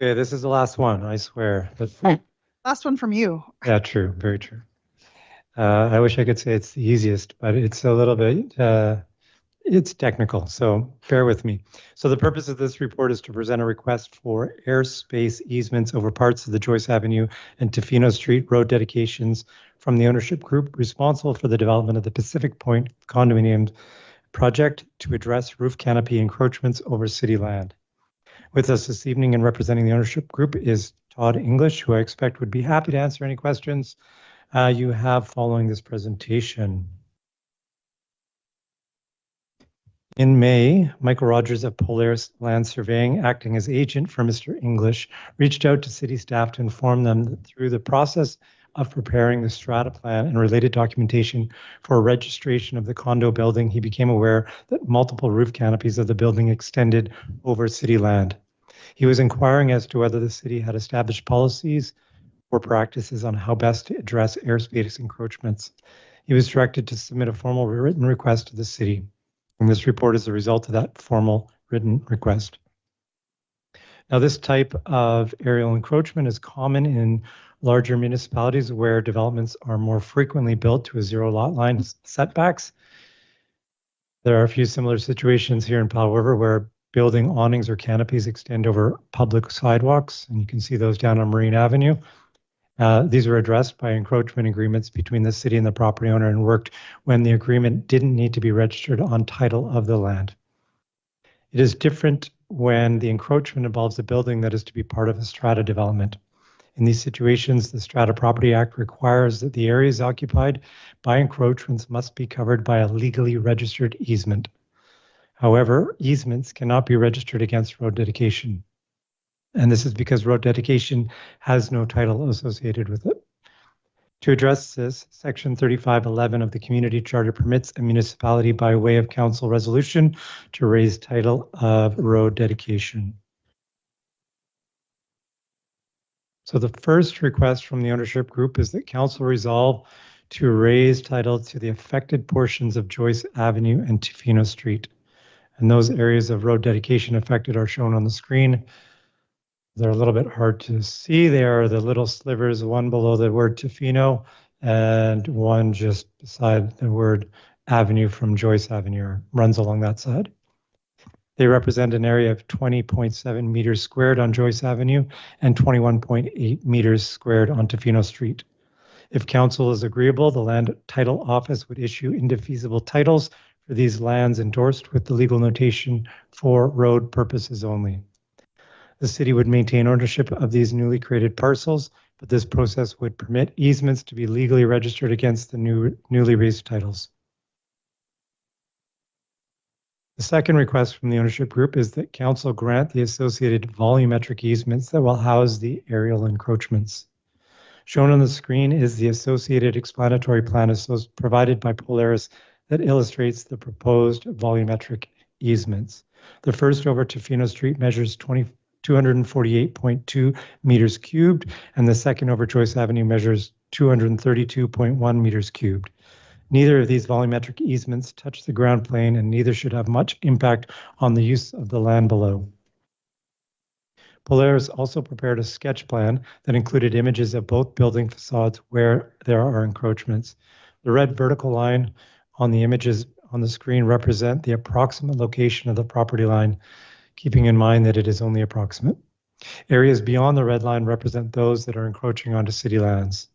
Okay, this is the last one, I swear. Last one from you. Yeah, true. Very true. I wish I could say it's the easiest, but it's a little bit, it's technical, so bear with me. So the purpose of this report is to present a request for airspace easements over parts of the Joyce Avenue and Tofino Street road dedications from the ownership group responsible for the development of the Pacific Point condominium project to address roof canopy encroachments over city land. With us this evening and representing the ownership group is Todd English, who I expect would be happy to answer any questions you have following this presentation. In May, Michael Rogers of Polaris Land Surveying, acting as agent for Mr. English, reached out to city staff to inform them that through the process of preparing the strata plan and related documentation for registration of the condo building, he became aware that multiple roof canopies of the building extended over city land. He was inquiring as to whether the city had established policies or practices on how best to address airspace encroachments. He was directed to submit a formal written request to the city, and this report is the result of that formal written request. Now, this type of aerial encroachment is common in larger municipalities where developments are more frequently built to a zero lot line setbacks. There are a few similar situations here in Powell River where building awnings or canopies extend over public sidewalks, and you can see those down on Marine Avenue. These were addressed by encroachment agreements between the city and the property owner and worked when the agreement didn't need to be registered on title of the land. It is different when the encroachment involves a building that is to be part of a strata development. In these situations, the Strata Property Act requires that the areas occupied by encroachments must be covered by a legally registered easement. However, easements cannot be registered against road dedication. And this is because road dedication has no title associated with it. To address this, Section 3511 of the Community Charter permits a municipality by way of council resolution to raise title of road dedication. So the first request from the ownership group is that council resolve to raise title to the affected portions of Joyce Avenue and Tofino Street. And those areas of road dedication affected are shown on the screen. They're a little bit hard to see. They are the little slivers, one below the word Tofino and one just beside the word Avenue from Joyce Avenue, or runs along that side. They represent an area of 20.7 meters squared on Joyce Avenue and 21.8 meters squared on Tofino Street. If council is agreeable, the Land Title Office would issue indefeasible titles for these lands endorsed with the legal notation for road purposes only. The city would maintain ownership of these newly created parcels, but this process would permit easements to be legally registered against the newly raised titles. The second request from the ownership group is that council grant the associated volumetric easements that will house the aerial encroachments. Shown on the screen is the associated explanatory plan provided by Polaris that illustrates the proposed volumetric easements. The first over Tofino Street measures 248.2 meters cubed, and the second over Joyce Avenue measures 232.1 meters cubed. Neither of these volumetric easements touch the ground plane, and neither should have much impact on the use of the land below. Polaris also prepared a sketch plan that included images of both building facades where there are encroachments. The red vertical line on the images on the screen represent the approximate location of the property line, keeping in mind that it is only approximate. Areas beyond the red line represent those that are encroaching onto city lands.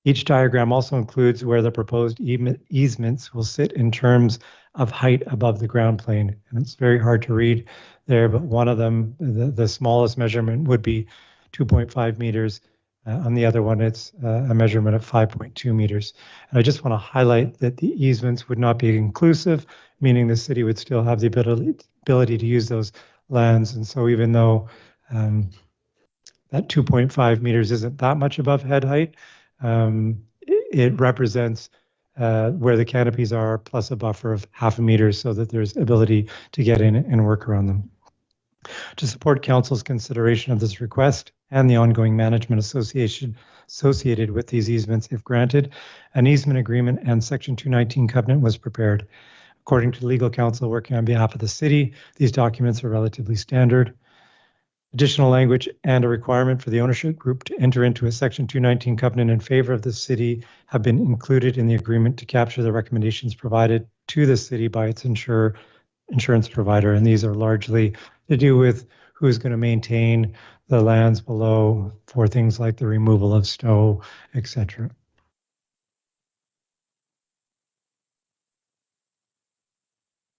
Each diagram also includes where the proposed easements will sit in terms of height above the ground plane. And it's very hard to read there, but one of them, the smallest measurement would be 2.5 meters. On the other one, it's a measurement of 5.2 meters. And I just want to highlight that the easements would not be inclusive, meaning the city would still have the ability to use those lands. And so even though that 2.5 meters isn't that much above head height, it represents where the canopies are plus a buffer of 0.5 meter so that there's ability to get in and work around them. To support council's consideration of this request and the ongoing management associated with these easements, if granted, an easement agreement and Section 219 covenant was prepared. According to legal counsel working on behalf of the city, these documents are relatively standard. Additional language and a requirement for the ownership group to enter into a Section 219 covenant in favor of the city have been included in the agreement to capture the recommendations provided to the city by its insurance provider. And these are largely to do with who's going to maintain the lands below for things like the removal of snow, etc.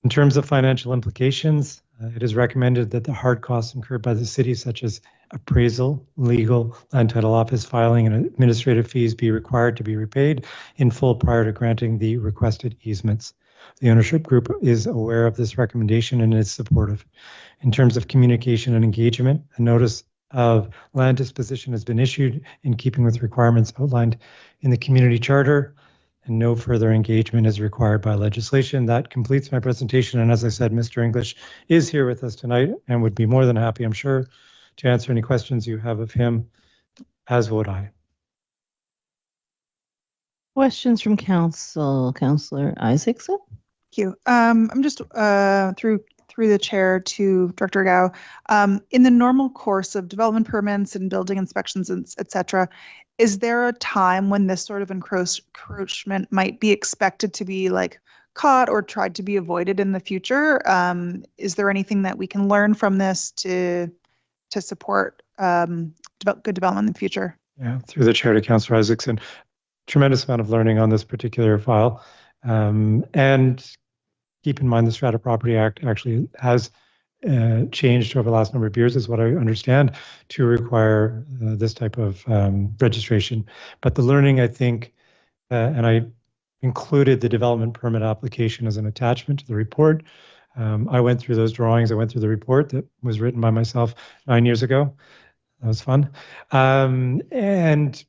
In terms of financial implications, it is recommended that the hard costs incurred by the city, such as appraisal, legal, land title office filing, and administrative fees be required to be repaid in full prior to granting the requested easements. The ownership group is aware of this recommendation and is supportive. In terms of communication and engagement, a notice of land disposition has been issued in keeping with requirements outlined in the community charter, and no further engagement is required by legislation. That completes my presentation. And as I said, Mr. English is here with us tonight and would be more than happy, I'm sure, to answer any questions you have of him, as would I. Questions from council. Councillor Isaacson? Thank you. I'm just through the chair to Director Gao. In the normal course of development permits and building inspections, et cetera, is there a time when this sort of encroachment might be expected to be like caught or tried to be avoided in the future? Is there anything that we can learn from this to support good development in the future? Yeah, through the chair to Councillor Isaacson, tremendous amount of learning on this particular file. And keep in mind the Strata Property Act actually has changed over the last number of years, is what I understand, to require this type of registration. But the learning, I think, and I included the development permit application as an attachment to the report. I went through those drawings. I went through the report that was written by myself 9 years ago. That was fun. And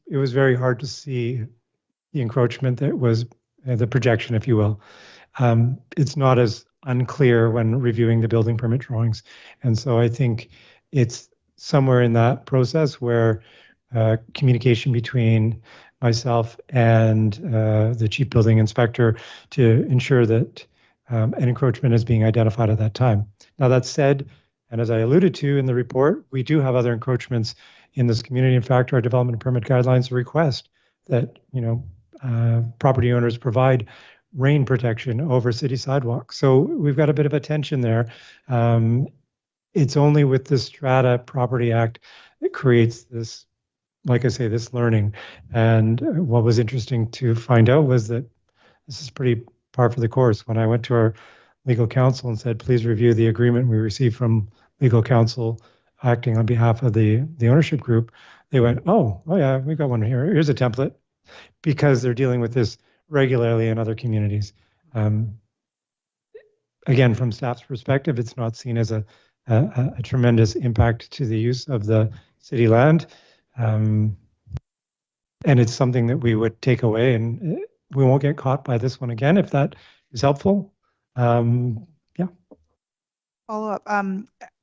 it was very hard to see the encroachment that was the projection, if you will. It's not as unclear when reviewing the building permit drawings. And so I think it's somewhere in that process where communication between myself and the chief building inspector to ensure that an encroachment is being identified at that time. Now that said, and as I alluded to in the report, we do have other encroachments in this community. In fact, our development permit guidelines request that property owners provide rain protection over city sidewalks. So we've got a bit of a tension there. It's only with the Strata Property Act that creates this, like I say, this learning. And what was interesting to find out was that this is pretty par for the course. When I went to our legal counsel and said, please review the agreement we received from legal counsel acting on behalf of the ownership group, they went, oh yeah, we got one here. Here's a template, because they're dealing with this regularly in other communities. Again, from staff's perspective, it's not seen as a tremendous impact to the use of the city land. And it's something that we would take away, and we won't get caught by this one again, if that is helpful. Yeah. Follow up. I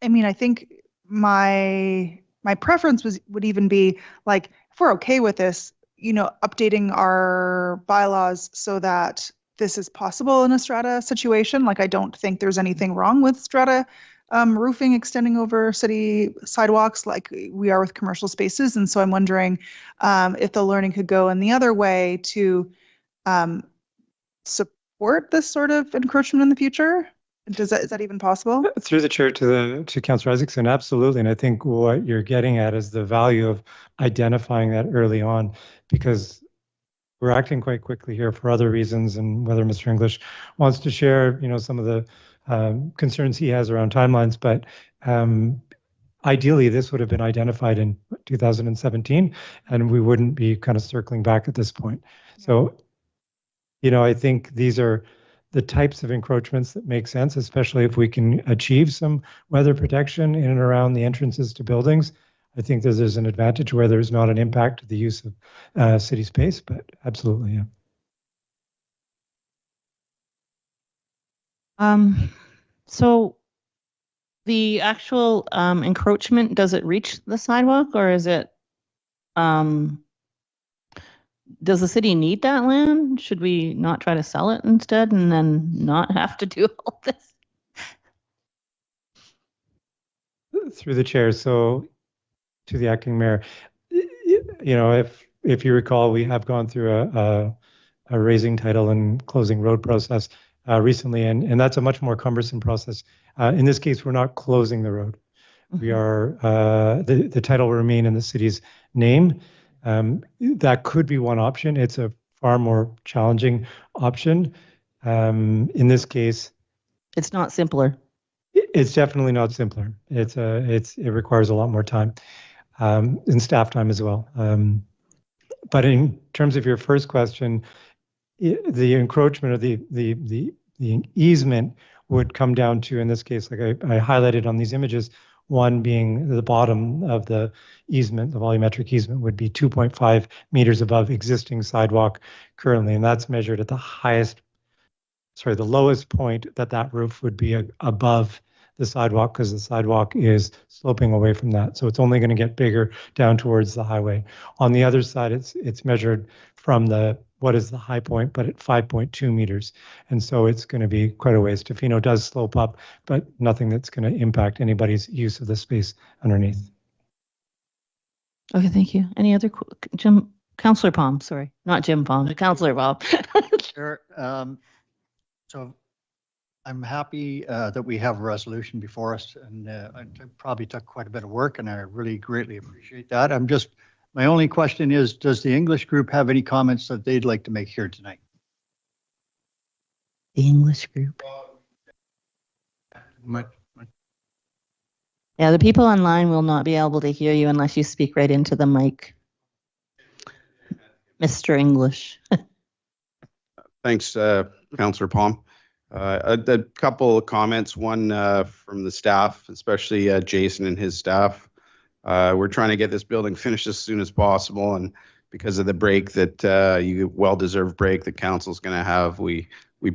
mean, I think my preference would even be like, if we're okay with this, updating our bylaws so that this is possible in a strata situation. Like, I don't think there's anything wrong with strata roofing extending over city sidewalks like we are with commercial spaces. And so I'm wondering if the learning could go in the other way to support this sort of encroachment in the future. Is that even possible? Through the chair to Councillor Isaacson, absolutely. And I think what you're getting at is the value of identifying that early on, because we're acting quite quickly here for other reasons. And whether Mr. English wants to share, some of the concerns he has around timelines, but ideally this would have been identified in 2017, and we wouldn't be kind of circling back at this point. So, I think these are the types of encroachments that make sense, especially if we can achieve some weather protection in and around the entrances to buildings. I think there's an advantage where there's not an impact to the use of city space, but absolutely, yeah. So the actual encroachment, does it reach the sidewalk, or is it, does the city need that land? Should we not try to sell it instead and then not have to do all this? Through the chair, so to the acting mayor, if you recall, we have gone through a raising title and closing road process recently, and that's a much more cumbersome process. In this case, we're not closing the road. We are, the title will remain in the city's name. That could be one option. It's a far more challenging option. In this case, it's not simpler. It's definitely not simpler. It requires a lot more time, and staff time as well. But in terms of your first question, the encroachment or the easement would come down to, in this case, like I highlighted on these images, one being the bottom of the easement, the volumetric easement would be 2.5 meters above existing sidewalk currently, and that's measured at the lowest point that roof would be above the sidewalk, because the sidewalk is sloping away from that. So it's only going to get bigger down towards the highway. On the other side, it's measured from what is the high point, but at 5.2 meters. And so it's going to be quite a ways. Tofino does slope up, but nothing that's going to impact anybody's use of the space underneath. Okay, thank you. Any other, Councillor Palm, sorry, not Jim Palm, Councillor Palm. Sure. So I'm happy that we have a resolution before us, and it probably took quite a bit of work, and I really greatly appreciate that. My only question is, does the English group have any comments that they'd like to make here tonight? The English group. Yeah, the people online will not be able to hear you unless you speak right into the mic. Mr. English. Thanks, Councillor Palm. A couple of comments, one from the staff, especially Jason and his staff. We're trying to get this building finished as soon as possible, and because of the break that well-deserved break the council's going to have, we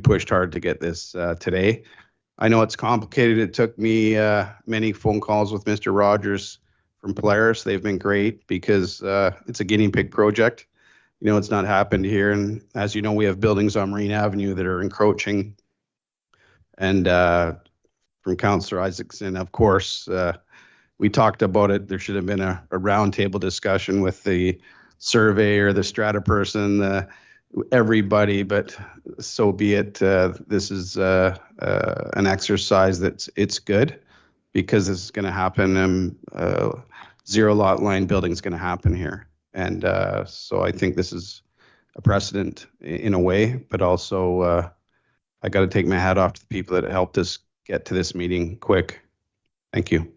pushed hard to get this today. I know it's complicated. It took me many phone calls with Mr. Rogers from Polaris. They've been great because it's a guinea pig project. It's not happened here, and as you know, we have buildings on Marine Avenue that are encroaching. And from Councillor Isaacson, of course, we talked about it. There should have been a roundtable discussion with the surveyor, the strata person, everybody, but so be it. This is an exercise it's good because this is going to happen. Zero lot line building is going to happen here. And so I think this is a precedent in a way, but also I got to take my hat off to the people that helped us get to this meeting quick. Thank you.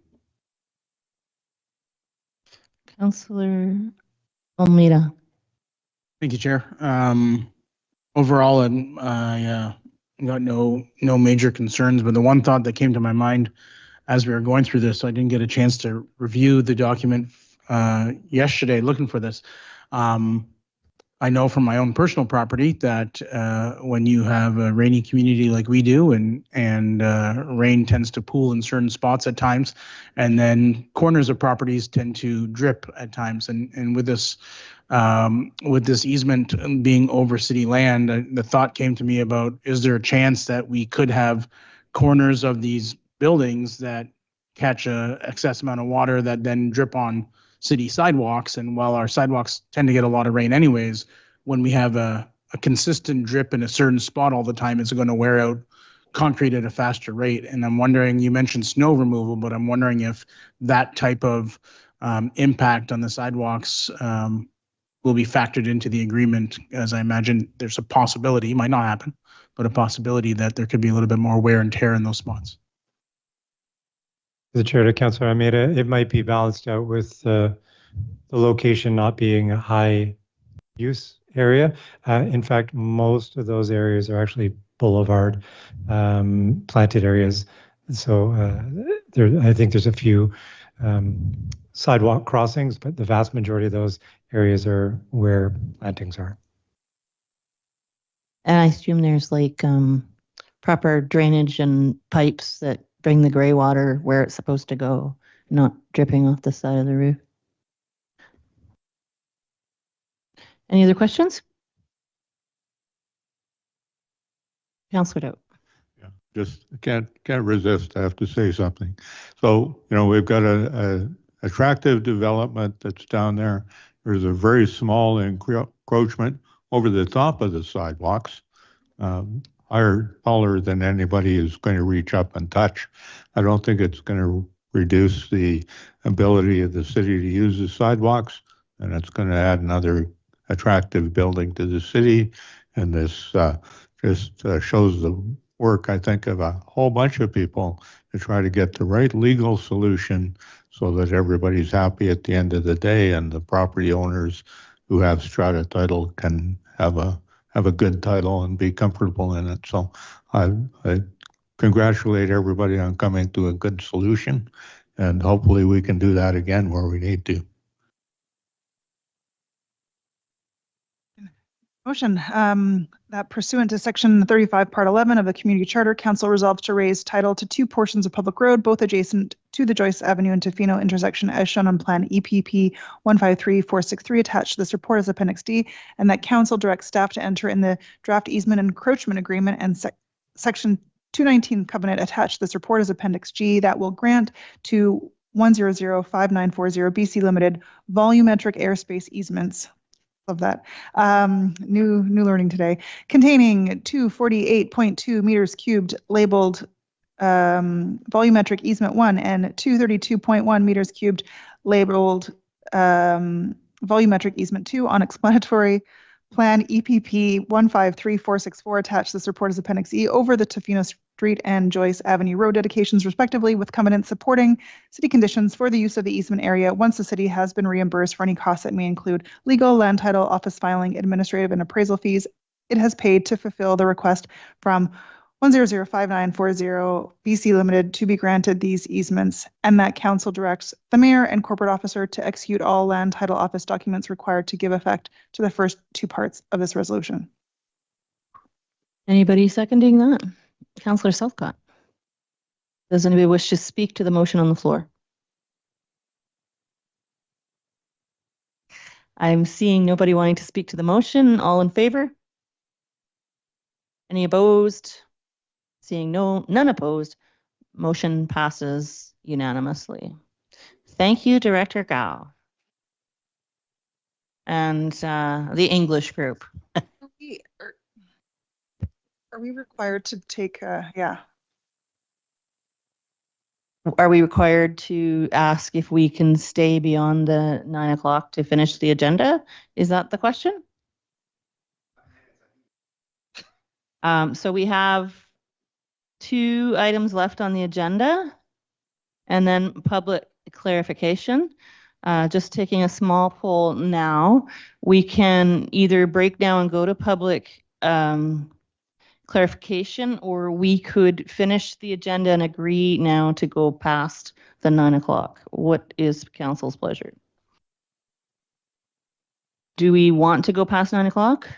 Councillor Almeida. Thank you, Chair. Overall, I got no major concerns, but the one thought that came to my mind as we were going through this, so I didn't get a chance to review the document yesterday looking for this. I know from my own personal property that when you have a rainy community like we do, and rain tends to pool in certain spots at times, and then corners of properties tend to drip at times. And with this easement being over city land, the thought came to me about, is there a chance that we could have corners of these buildings that catch a excess amount of water that then drip on city sidewalks? And while our sidewalks tend to get a lot of rain anyways, when we have a consistent drip in a certain spot all the time, it's going to wear out concrete at a faster rate. And I'm wondering, you mentioned snow removal, but I'm wondering if that type of impact on the sidewalks will be factored into the agreement, as I imagine there's a possibility, it might not happen, but a possibility that there could be a little bit more wear and tear in those spots. The chair to Councillor Almeida, it might be balanced out with the location not being a high use area. In fact, most of those areas are actually boulevard planted areas. So I think there's a few sidewalk crossings, but the vast majority of those areas are where plantings are. And I assume there's like proper drainage and pipes that bring the gray water where it's supposed to go, not dripping off the side of the roof. Any other questions? Councillor Doe. Yeah, just can't resist. I have to say something. So, we've got a attractive development that's down there. There's a very small encroachment over the top of the sidewalks, taller than anybody is going to reach up and touch. I don't think it's going to reduce the ability of the city to use the sidewalks, and it's going to add another attractive building to the city. And this just shows the work, I think, of a whole bunch of people to try to get the right legal solution so that everybody's happy at the end of the day, and the property owners who have strata title can have a good title and be comfortable in it. So I congratulate everybody on coming to a good solution, and hopefully we can do that again where we need to. Motion that pursuant to section 35, part 11 of the Community Charter, Council resolves to raise title to two portions of public road, both adjacent to the Joyce Avenue and Tofino intersection as shown on plan EPP 153463 attached to this report as Appendix D, and that Council directs staff to enter in the draft easement encroachment agreement and section 219 covenant attached to this report as Appendix G that will grant to 1005940 BC Limited volumetric airspace easements. Love that. New learning today. Containing 248.2 meters cubed labeled volumetric easement 1 and 232.1 meters cubed labeled volumetric easement 2 on explanatory plan EPP 153464 attached to this report as Appendix E over the Tofino Street and Joyce Avenue road dedications respectively, with covenants supporting city conditions for the use of the easement area once the city has been reimbursed for any costs that may include legal, land title, office filing, administrative, and appraisal fees it has paid to fulfill the request from 1005940 BC Limited to be granted these easements, and that Council directs the mayor and corporate officer to execute all land title office documents required to give effect to the first two parts of this resolution. Anybody seconding that? Councillor Southcott. Does anybody wish to speak to the motion on the floor? I'm seeing nobody wanting to speak to the motion. All in favor? Any opposed? Seeing none opposed, motion passes unanimously. Thank you, Director Gao. And the English group. Are we required to take, yeah. Are we required to ask if we can stay beyond the 9 o'clock to finish the agenda? Is that the question? So we have 2 items left on the agenda and then public clarification. Just taking a small poll now, we can either break down and go to public clarification, or we could finish the agenda and agree now to go past the 9 o'clock. What is council's pleasure? Do we want to go past 9 o'clock? I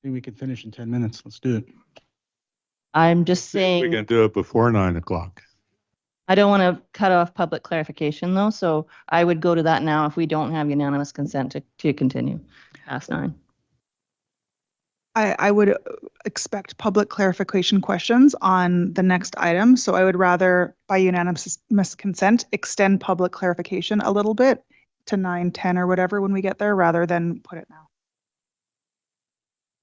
think we could finish in 10 minutes. Let's do it. I'm just We saying, can do it before 9 o'clock. I don't want to cut off public clarification though, so I would go to that now if we don't have unanimous consent to continue past 9. I would expect public clarification questions on the next item. So I would rather, by unanimous consent, extend public clarification a little bit to 9, 10 or whatever when we get there, rather than put it now.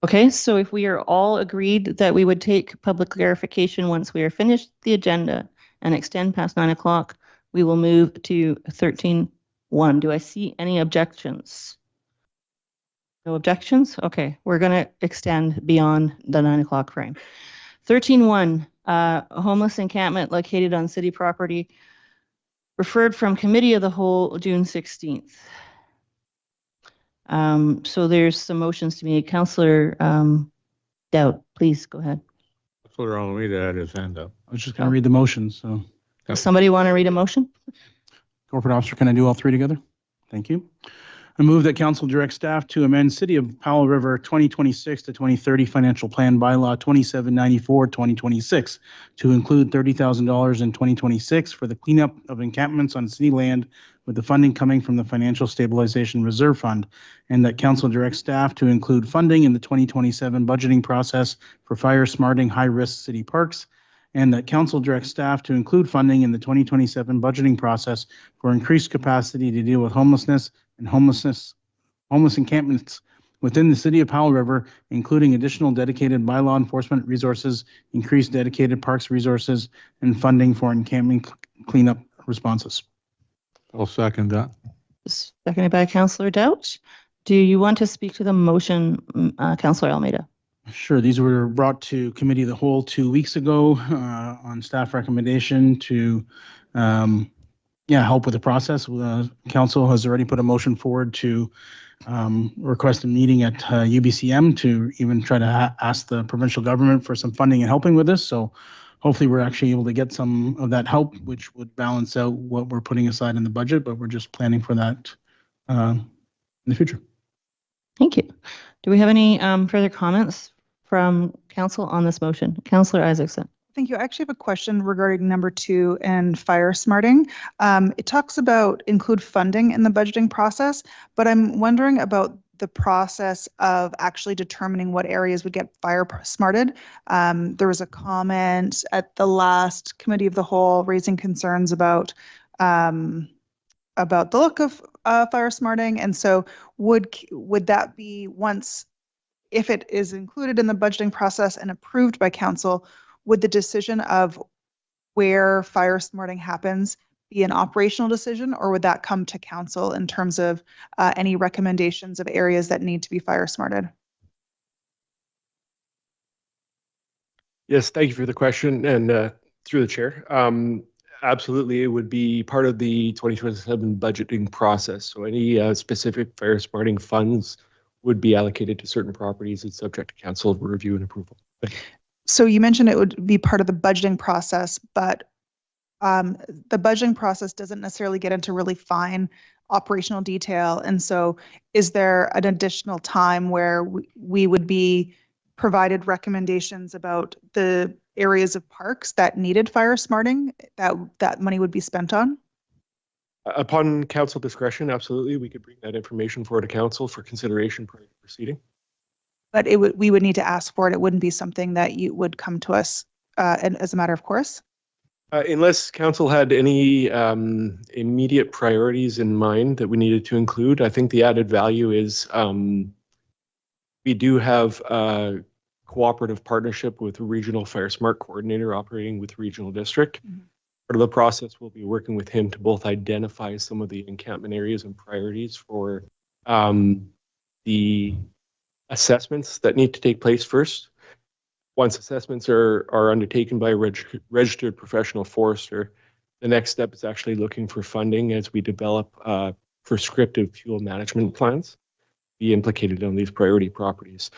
Okay, so if we are all agreed that we would take public clarification once we are finished the agenda and extend past 9 o'clock, we will move to 13.1. Do I see any objections? No objections? Okay, we're going to extend beyond the 9 o'clock frame. 13.1, homeless encampment located on city property, referred from Committee of the Whole, June 16th. So there's some motions to me. Councillor Dowd, please go ahead. Councillor Almeida had his hand up. I was just going to read the motion. So, Does somebody want to read a motion? corporate officer, can I do all three together? Thank you. I move that council direct staff to amend City of Powell River 2026 to 2030 financial plan bylaw 2794-2026 to include $30,000 in 2026 for the cleanup of encampments on city land, with the funding coming from the Financial Stabilization Reserve Fund, and that council direct staff to include funding in the 2027 budgeting process for fire smarting high-risk city parks, and that council direct staff to include funding in the 2027 budgeting process for increased capacity to deal with homelessness and homeless encampments within the City of Powell River, including additional dedicated by law enforcement resources, increased dedicated parks resources, and funding for encampment cleanup responses. I'll second that. Seconded by Councillor Douch. Do you want to speak to the motion, Councillor Almeida? Sure. These were brought to Committee of the Whole 2 weeks ago on staff recommendation to help with the process. Council has already put a motion forward to request a meeting at UBCM to even try to ask the provincial government for some funding and helping with this. So hopefully we're actually able to get some of that help, which would balance out what we're putting aside in the budget, but we're just planning for that in the future. Thank you. Do we have any further comments from council on this motion? Councillor Isaacson. Thank you. I actually have a question regarding number 2 and fire smarting. It talks about include funding in the budgeting process, but I'm wondering about the process of actually determining what areas would get fire smarted. There was a comment at the last Committee of the Whole raising concerns about the look of fire smarting, and so would that be once, if it is included in the budgeting process and approved by council, would the decision of where fire smarting happens be an operational decision, or would that come to council in terms of any recommendations of areas that need to be fire smarted? Yes, thank you for the question, and through the chair. Absolutely, it would be part of the 2027 budgeting process. So any specific fire smarting funds would be allocated to certain properties and subject to council review and approval. So you mentioned it would be part of the budgeting process, but the budgeting process doesn't necessarily get into really fine operational detail. And so is there an additional time where we would be provided recommendations about the areas of parks that needed fire smarting that money would be spent on? Upon council discretion, absolutely, we could bring that information forward to council for consideration prior to proceeding. But we would need to ask for it. It wouldn't be something that you would come to us as a matter of course? Unless council had any immediate priorities in mind that we needed to include, I think the added value is we do have a cooperative partnership with a regional fire smart coordinator operating with regional district. Mm-hmm. Part of the process, we'll be working with him to both identify some of the encampment areas and priorities for the assessments that need to take place first. Once assessments are undertaken by a registered professional forester, The next step is actually looking for funding as we develop prescriptive fuel management plans be implicated on these priority properties.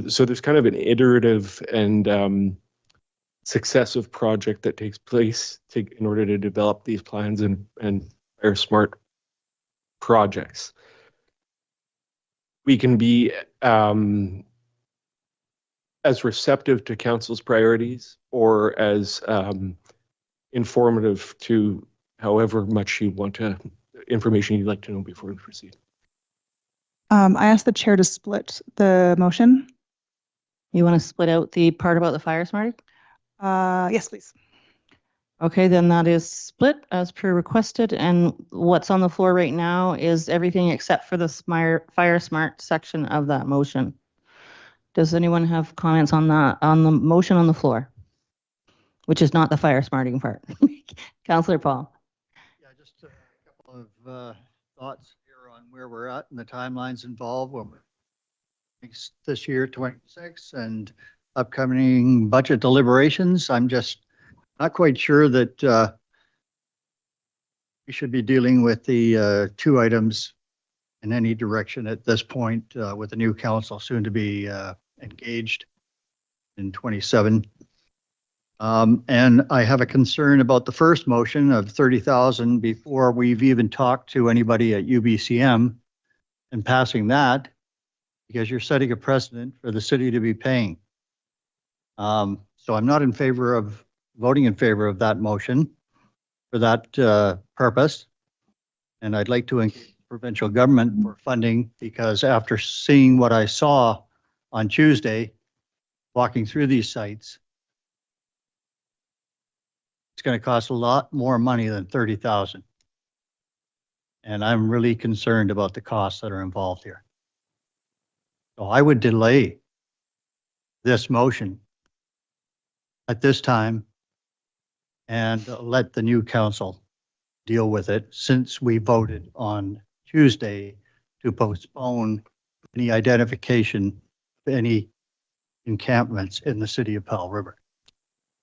So there's kind of an iterative and successive project that takes place in order to develop these plans and fire smart projects. We can be as receptive to council's priorities or as informative to however much you want to, information you'd like to know before we proceed. I asked the chair to split the motion. You want to split out the part about the fire smarty? Yes, please. Okay, then that is split as per requested, and what's on the floor right now is everything except for the fire smart section of that motion. Does anyone have comments on that, on the motion on the floor? Which is not the fire smarting part. Councillor Paul. Yeah, just a couple of thoughts here on where we're at and the timelines involved when this year 26 and upcoming budget deliberations. I'm just not quite sure that we should be dealing with the two items in any direction at this point with the new council soon to be engaged in 27. And I have a concern about the first motion of 30,000 before we've even talked to anybody at UBCM and passing that, because you're setting a precedent for the city to be paying. So I'm not in favor of voting in favor of that motion for that purpose. And I'd like to engage provincial government for funding, because after seeing what I saw on Tuesday, walking through these sites, it's going to cost a lot more money than 30,000. And I'm really concerned about the costs that are involved here. So I would delay this motion at this time and let the new council deal with it, since we voted on Tuesday to postpone any identification of any encampments in the city of Powell River.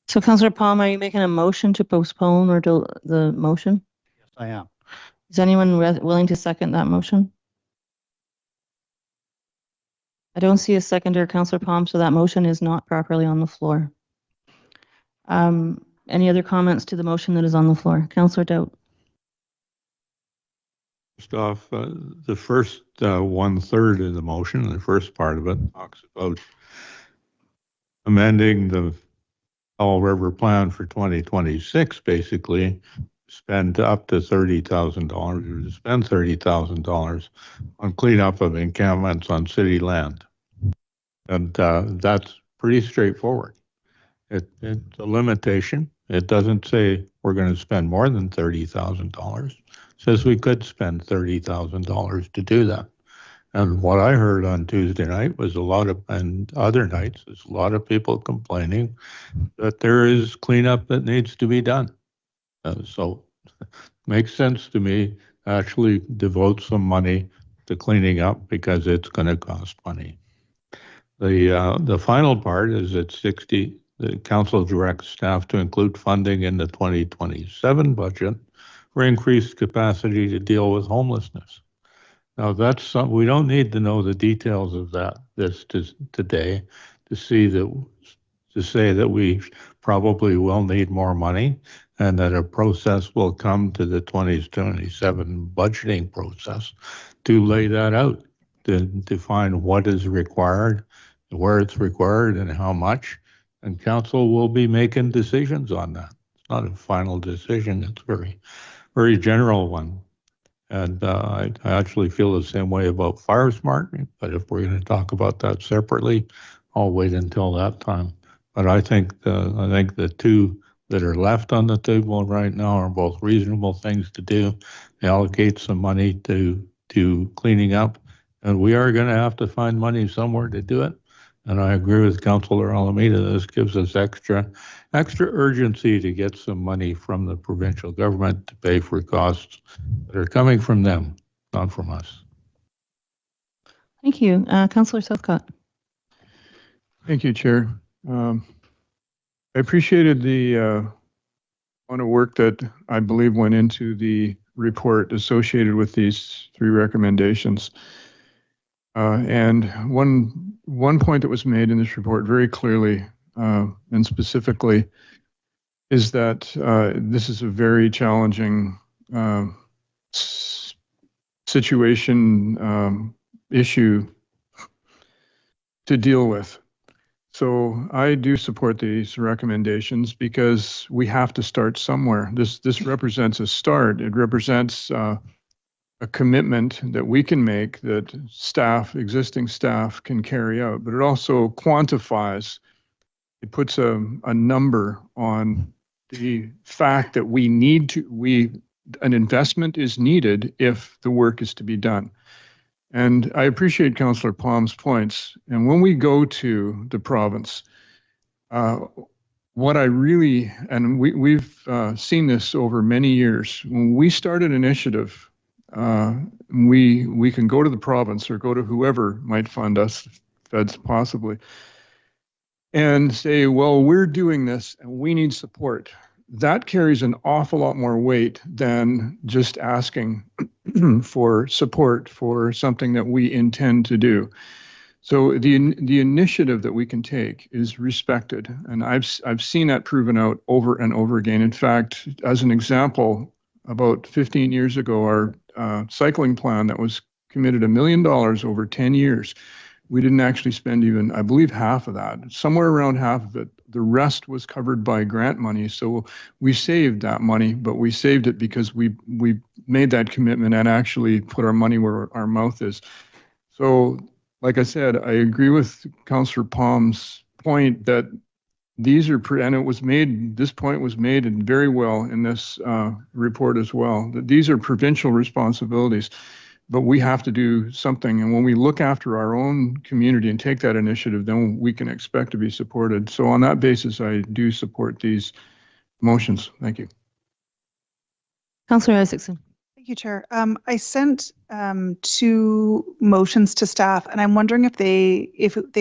So Councillor Palmer, are you making a motion to postpone or the motion? Yes, I am. Is anyone willing to second that motion? I don't see a seconder, Councillor Palm, so that motion is not properly on the floor. Any other comments to the motion that is on the floor? Councillor Doubt. First off, the first 1/3 of the motion, the first part of it, talks about amending the Powell River plan for 2026, basically spend up to $30,000 or to spend $30,000 on cleanup of encampments on city land. And that's pretty straightforward. It's a limitation. It doesn't say we're going to spend more than $30,000. It says we could spend $30,000 to do that. And what I heard on Tuesday night was and other nights, there's a lot of people complaining that there is cleanup that needs to be done. So it makes sense to me to actually devote some money to cleaning up, because it's going to cost money. The final part is at 60, the council directs staff to include funding in the 2027 budget for increased capacity to deal with homelessness. Now that's something we don't need to know the details of today to say that we probably will need more money, and that a process will come to the 2027 budgeting process to lay that out, to define what is required, where it's required, and how much. And council will be making decisions on that. It's not a final decision. It's very, very general one. And I actually feel the same way about fire smart, but if we're going to talk about that separately, I'll wait until that time. But I think the two that are left on the table right now are both reasonable things to do. Allocate some money to cleaning up, and we are going to have to find money somewhere to do it. And I agree with Councillor Alameda. This gives us extra urgency to get some money from the provincial government to pay for costs that are coming from them, not from us. Thank you. Councillor Southcott. Thank you, Chair. I appreciated the amount of work that I believe went into the report associated with these 3 recommendations. And one point that was made in this report very clearly and specifically is that this is a very challenging situation, issue to deal with. So I do support these recommendations because we have to start somewhere. This represents a start. It represents a commitment that we can make, that existing staff can carry out, but it also quantifies, it puts a number on the fact that an investment is needed if the work is to be done. And I appreciate Councillor Palm's points. And when we go to the province, what I really, and we've seen this over many years, when we start an initiative, we can go to the province or go to whoever might fund us, feds possibly, and say, well, we're doing this and we need support. That carries an awful lot more weight than just asking for support for something that we intend to do. So the initiative that we can take is respected, and I've seen that proven out over and over again. In fact, as an example, about 15 years ago, our cycling plan that was committed $1 million over 10 years. We didn't actually spend even, I believe, half of that, somewhere around half of it. The rest was covered by grant money. So we saved that money, but we saved it because we made that commitment and actually put our money where our mouth is. So, like I said, I agree with Councillor Palm's point that these are, and it was made, this point was made and very well in this report as well, that these are provincial responsibilities. But we have to do something. And when we look after our own community and take that initiative, then we can expect to be supported. So on that basis, I do support these motions. Thank you. Councillor Isaacson. Thank you, Chair. I sent 2 motions to staff, and I'm wondering if they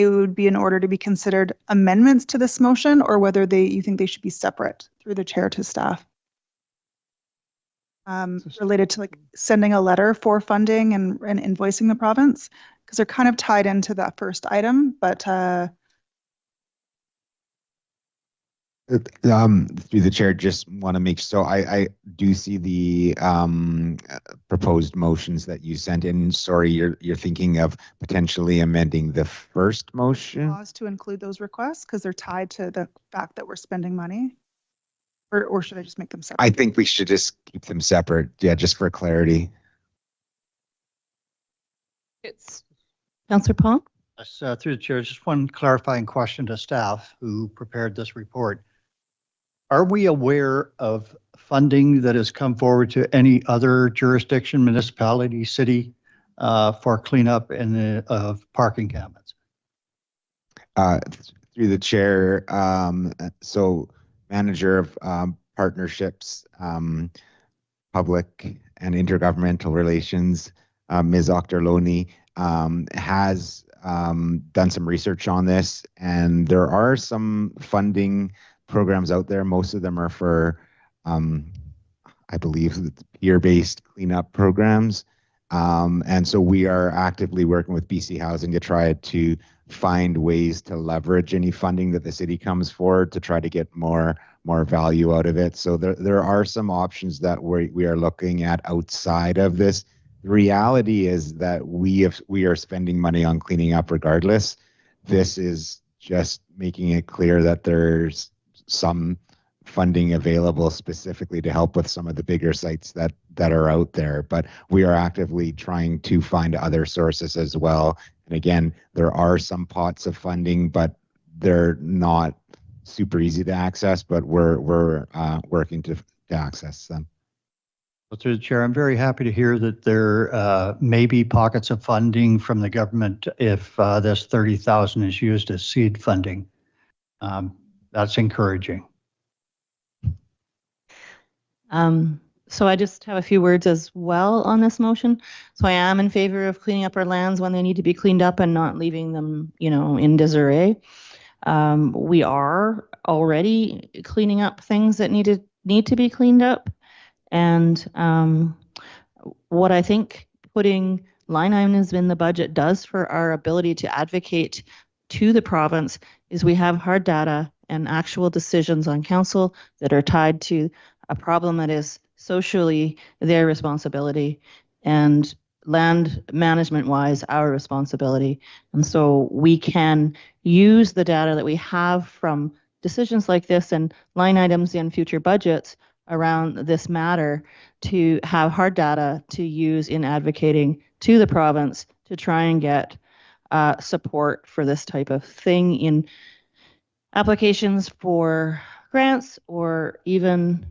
would be in order to be considered amendments to this motion, or whether you think they should be separate through the chair to staff. Related to like sending a letter for funding and invoicing the province, because they're kind of tied into that first item, but through the chair, just want to make so I do see the proposed motions that you sent in. Sorry, you're thinking of potentially amending the first motion? Pause to include those requests because they're tied to the fact that we're spending money. Or should I just make them separate? I think we should just keep them separate. Yeah, just for clarity. It's Councillor Palm. Yes, through the chair, just one clarifying question to staff who prepared this report. Are we aware of funding that has come forward to any other jurisdiction, municipality, city for cleanup of parking cabins? Through the chair, so manager of partnerships, public and intergovernmental relations, Ms. Octorloni, has done some research on this, and there are some funding programs out there. Most of them are for, I believe, peer-based cleanup programs. And so we are actively working with BC Housing to try to find ways to leverage any funding that the city comes forward to try to get more value out of it. So there are some options that we are looking at outside of this. The reality is that we are spending money on cleaning up regardless. This is just making it clear that there's some funding available specifically to help with some of the bigger sites that are out there. But we are actively trying to find other sources as well. And again, there are some pots of funding, but they're not super easy to access, but we're working to access them. Well, through the chair, I'm very happy to hear that there may be pockets of funding from the government if this 30,000 is used as seed funding. That's encouraging. So I just have a few words as well on this motion. So I am in favor of cleaning up our lands when they need to be cleaned up and not leaving them, in disarray. We are already cleaning up things that needed need to be cleaned up. And what I think putting line items in the budget does for our ability to advocate to the province is we have hard data and actual decisions on council that are tied to a problem that is socially their responsibility and land management wise our responsibility. And so we can use the data that we have from decisions like this and line items in future budgets around this matter to have hard data to use in advocating to the province to try and get support for this type of thing in applications for grants, or even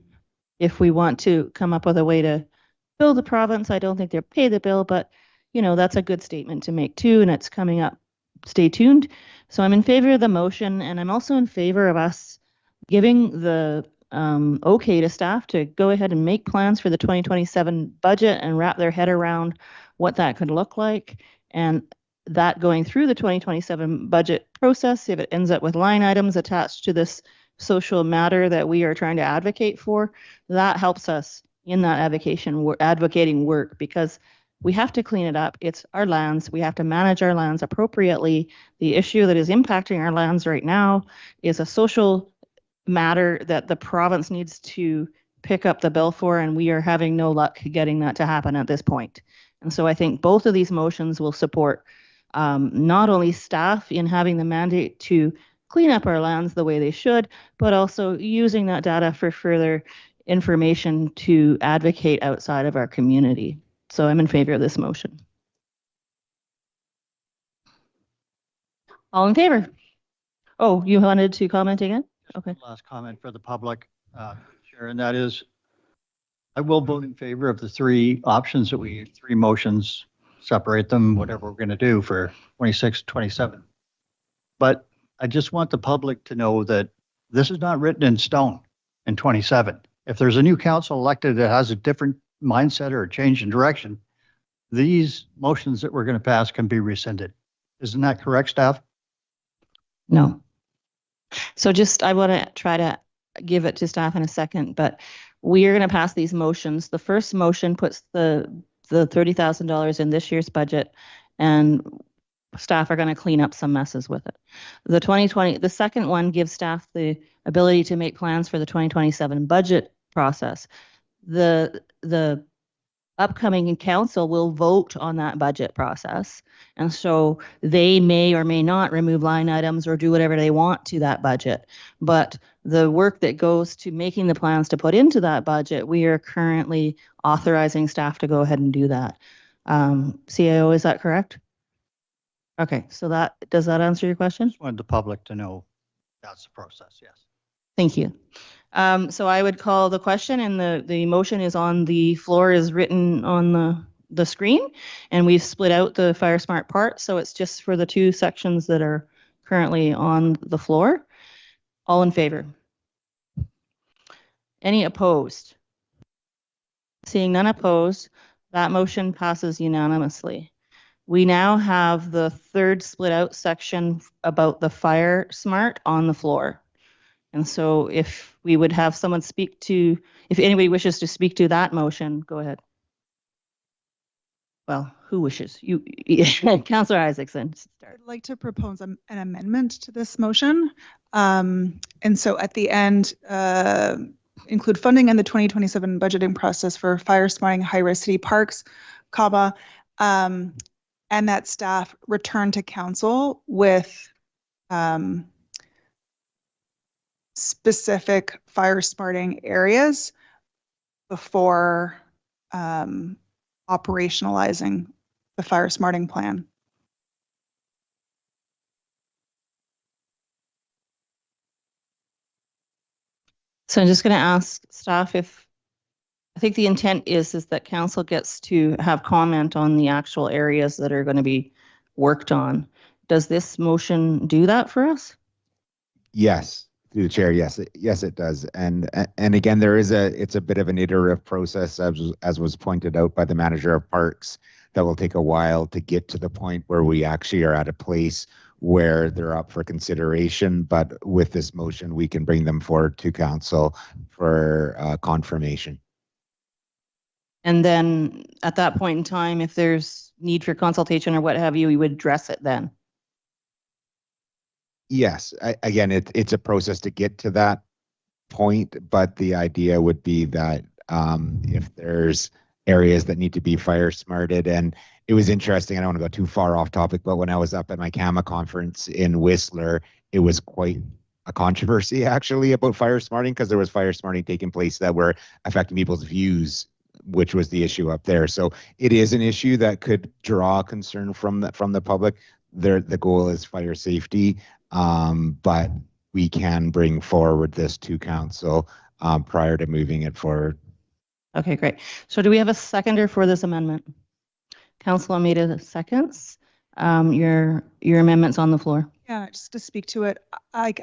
if we want to come up with a way to bill the province. I don't think they'll pay the bill, but you know, that's a good statement to make too, and it's coming up. Stay tuned. So I'm in favor of the motion, and I'm also in favor of us giving the okay to staff to go ahead and make plans for the 2027 budget and wrap their head around what that could look like, and that going through the 2027 budget process, if it ends up with line items attached to this social matter that we are trying to advocate for, that helps us in that advocating work, because we have to clean it up. It's our lands. We have to manage our lands appropriately. The issue that is impacting our lands right now is a social matter that the province needs to pick up the bill for, and we are having no luck getting that to happen at this point. And so I think both of these motions will support not only staff in having the mandate to clean up our lands the way they should, but also using that data for further information to advocate outside of our community. So I'm in favor of this motion. All in favor? Oh, you wanted to comment again? Okay. Last comment for the public, Chair, and that is, I will vote in favor of the three options that three motions, separate them, whatever we're going to do for 26, 27. But I just want the public to know that this is not written in stone in 27. If there's a new council elected that has a different mindset or a change in direction, these motions that we're going to pass can be rescinded. Isn't that correct, staff? No. So just, I want to try to give it to staff in a second, but we are going to pass these motions. The first motion puts the $30,000 in this year's budget, and staff are going to clean up some messes with it. The second one gives staff the ability to make plans for the 2027 budget process. The upcoming council will vote on that budget process, and so they may or may not remove line items or do whatever they want to that budget. But the work that goes to making the plans to put into that budget, we are currently authorizing staff to go ahead and do that. CAO, is that correct? Okay, so does that answer your question? Just wanted the public to know that's the process, yes. Thank you. So I would call the question, and the motion is on the floor, is written on the screen, and we've split out the Fire Smart part, so it's just for the two sections that are currently on the floor. All in favor? Any opposed? Seeing none opposed, that motion passes unanimously. We now have the third split out section about the Fire Smart on the floor. And so if we would have someone speak to, if anybody wishes to speak to that motion, go ahead. Well, who wishes? You, Councillor Isaacson. I'd like to propose an amendment to this motion. And so at the end, include funding in the 2027 budgeting process for fire smarting high-risk city parks, and that staff return to council with specific fire smarting areas before operationalizing the fire smarting plan. So I'm just going to ask staff if, I think the intent is that council gets to have comment on the actual areas that are going to be worked on. Does this motion do that for us? Yes. Through the chair, yes, it does, and again, it's a bit of an iterative process, as was pointed out by the manager of parks. that will take a while to get to the point where we actually are at a place where they're up for consideration. But with this motion, we can bring them forward to council for confirmation. And then at that point in time, if there's need for consultation or what have you, you would address it then. Yes, again, it's a process to get to that point, but the idea would be that if there's areas that need to be fire smarted, and it was interesting, I don't want to go too far off topic, but when I was up at my CAMA conference in Whistler, it was quite a controversy actually about fire smarting, because there was fire smarting taking place that were affecting people's views, which was the issue up there. So it is an issue that could draw concern from the public. The goal is fire safety, but we can bring forward this to council prior to moving it forward. Okay, great. So do we have a seconder for this amendment? Council Almeida seconds. Your amendment's on the floor. Yeah, just to speak to it, I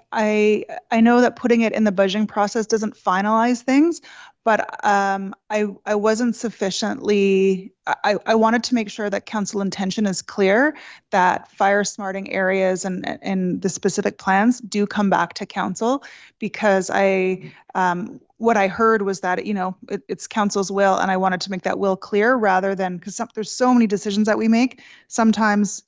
know that putting it in the budgeting process doesn't finalize things, but I wasn't sufficiently, I wanted to make sure that council intention is clear, that fire smarting areas and the specific plans do come back to council, because what I heard was that, it's council's will, and I wanted to make that will clear, rather than, because there's so many decisions that we make, sometimes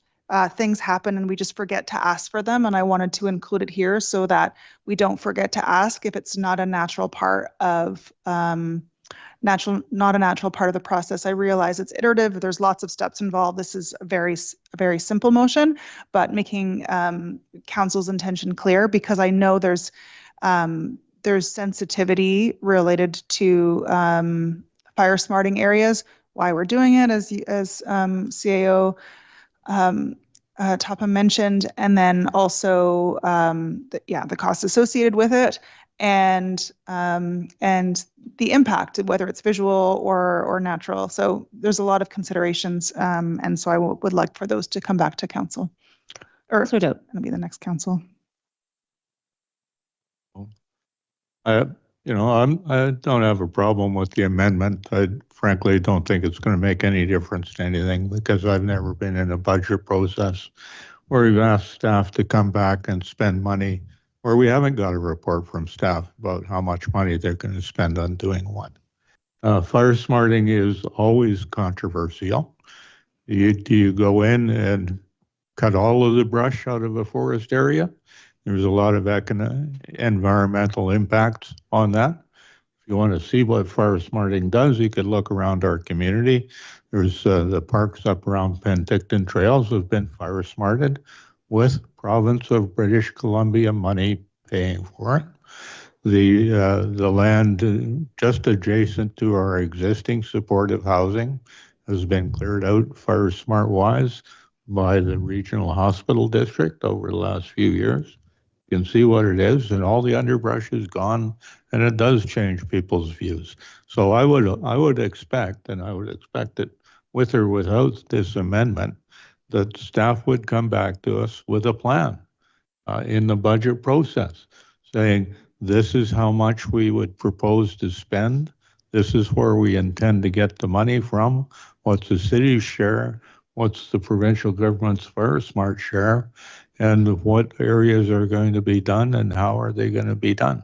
things happen and we just forget to ask for them, and I wanted to include it here so that we don't forget to ask if it's not a natural part of not a natural part of the process. I realize it's iterative. There's lots of steps involved. This is a very simple motion, but making council's intention clear, because I know there's sensitivity related to fire smarting areas. Why we're doing it, as CAO Tapa mentioned, and then also the costs associated with it, and the impact, whether it's visual or natural. So there's a lot of considerations, and so I would like for those to come back to council, or so dope. It'll be the next council. I don't have a problem with the amendment. I frankly don't think it's going to make any difference to anything, because I've never been in a budget process where we've asked staff to come back and spend money where we haven't got a report from staff about how much money they're going to spend on doing what. Fire smarting is always controversial. Do you go in and cut all of the brush out of a forest area? There's a lot of environmental impacts on that. If you want to see what fire smarting does, you could look around our community. There's the parks up around Penticton Trails have been fire smarted with province of British Columbia money paying for it. The land just adjacent to our existing supportive housing has been cleared out fire smart wise by the regional hospital district over the last few years. You can see what it is, and all the underbrush is gone, and it does change people's views. So I would expect, and I would expect it with or without this amendment, that staff would come back to us with a plan in the budget process, saying this is how much we would propose to spend, this is where we intend to get the money from, what's the city's share, what's the provincial government's fire smart share, and what areas are going to be done and how are they going to be done.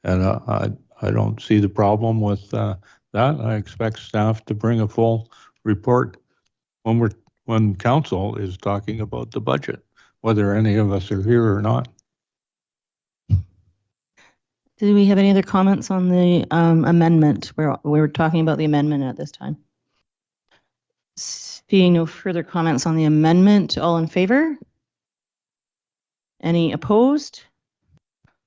And I don't see the problem with that. I expect staff to bring a full report when council is talking about the budget, whether any of us are here or not. Do we have any other comments on the amendment? We're talking about the amendment at this time. Seeing no further comments on the amendment, all in favor? Any opposed?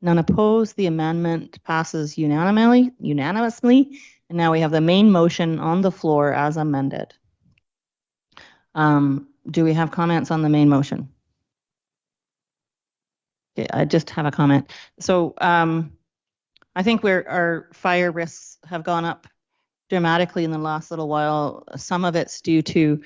None opposed. The amendment passes unanimously. And now we have the main motion on the floor as amended. Do we have comments on the main motion? Okay, I just have a comment. So I think our fire risks have gone up dramatically in the last little while. Some of it's due to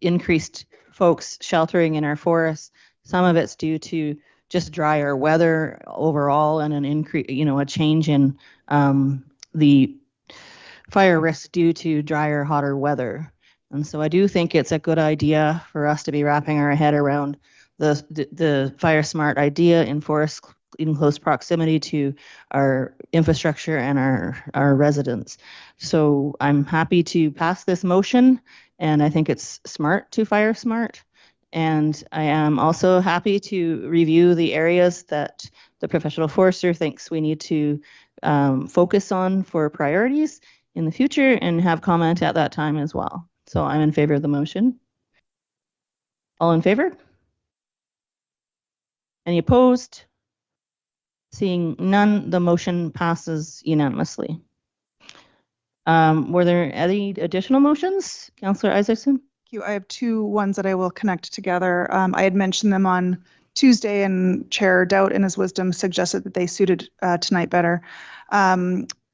increased folks sheltering in our forests. Some of it's due to just drier weather overall, and an increase, a change in the fire risk due to drier, hotter weather. And so I do think it's a good idea for us to be wrapping our head around the Fire Smart idea in close proximity to our infrastructure and our residents. So I'm happy to pass this motion, and I think it's smart to Fire Smart. And I am also happy to review the areas that the professional forester thinks we need to focus on for priorities in the future and have comment at that time as well. So I'm in favor of the motion. All in favor? Any opposed? Seeing none, the motion passes unanimously. Were there any additional motions, Councillor Isaacson? I have two ones that I will connect together. I had mentioned them on Tuesday, and Chair Doubt in his wisdom suggested that they suited tonight better.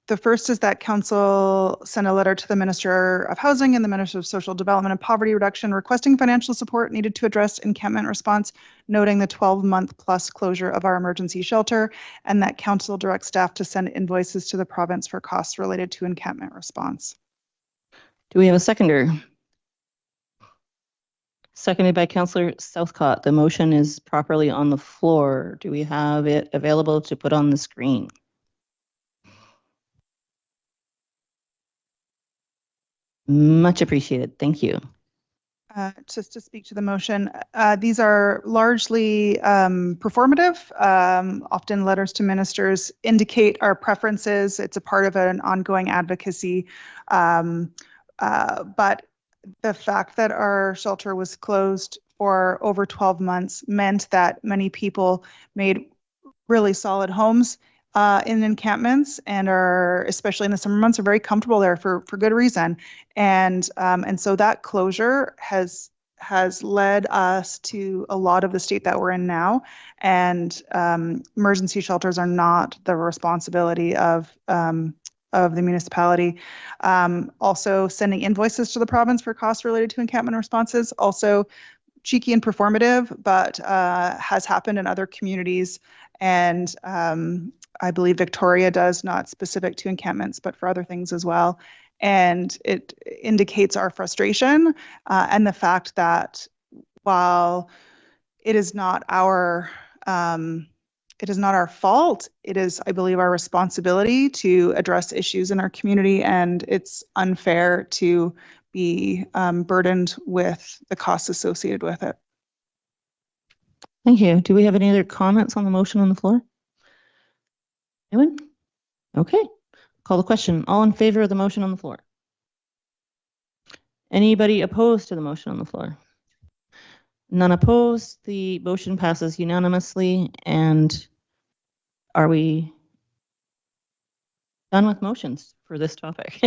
The first is that Council sent a letter to the Minister of Housing and the Minister of Social Development and Poverty Reduction requesting financial support needed to address encampment response, noting the 12-month plus closure of our emergency shelter, and that Council directs staff to send invoices to the province for costs related to encampment response. Do we have a seconder? Seconded by Councillor Southcott. The motion is properly on the floor. Do we have it available to put on the screen? Much appreciated. Thank you. Just to speak to the motion, these are largely performative. Often letters to ministers indicate our preferences. It's a part of an ongoing advocacy. But the fact that our shelter was closed for over 12 months meant that many people made really solid homes in encampments and are, especially in the summer months, are very comfortable there for good reason. And so that closure has led us to a lot of the state that we're in now. And emergency shelters are not the responsibility of the municipality. Also sending invoices to the province for costs related to encampment responses, also cheeky and performative, but has happened in other communities. And I believe Victoria does, not specific to encampments, but for other things as well. And it indicates our frustration and the fact that while it is not our fault, it is, I believe, our responsibility to address issues in our community, and it's unfair to be burdened with the costs associated with it. Thank you. Do we have any other comments on the motion on the floor? Anyone? Okay. Call the question. All in favor of the motion on the floor? Anybody opposed to the motion on the floor? None opposed. The motion passes unanimously. And are we done with motions for this topic?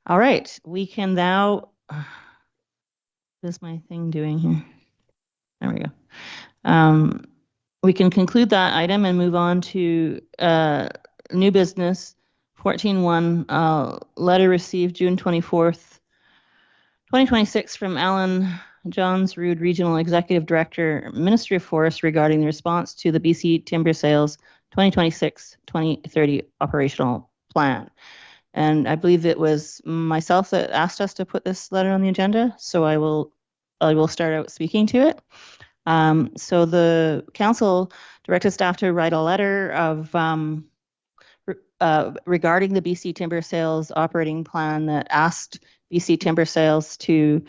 All right. We can now. What is my thing doing here? There we go. We can conclude that item and move on to new business 14.1, letter received June 24th, 2026 from Alan Johns-Rood, Regional Executive Director, Ministry of Forests, regarding the response to the BC Timber Sales 2026-2030 operational plan. And I believe it was myself that asked us to put this letter on the agenda, so I will start out speaking to it. So the council directed staff to write a letter of regarding the BC Timber Sales operating plan that asked BC Timber Sales to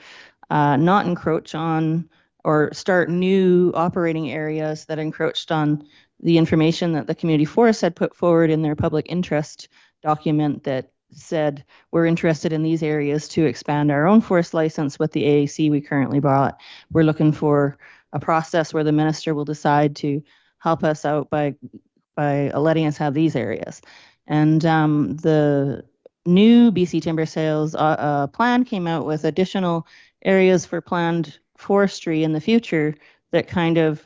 not encroach on or start new operating areas that encroached on the information that the community forest had put forward in their public interest document that said we're interested in these areas to expand our own forest license with the AAC we currently bought. We're looking for a process where the minister will decide to help us out by letting us have these areas. And the new BC Timber Sales plan came out with additional areas for planned forestry in the future that kind of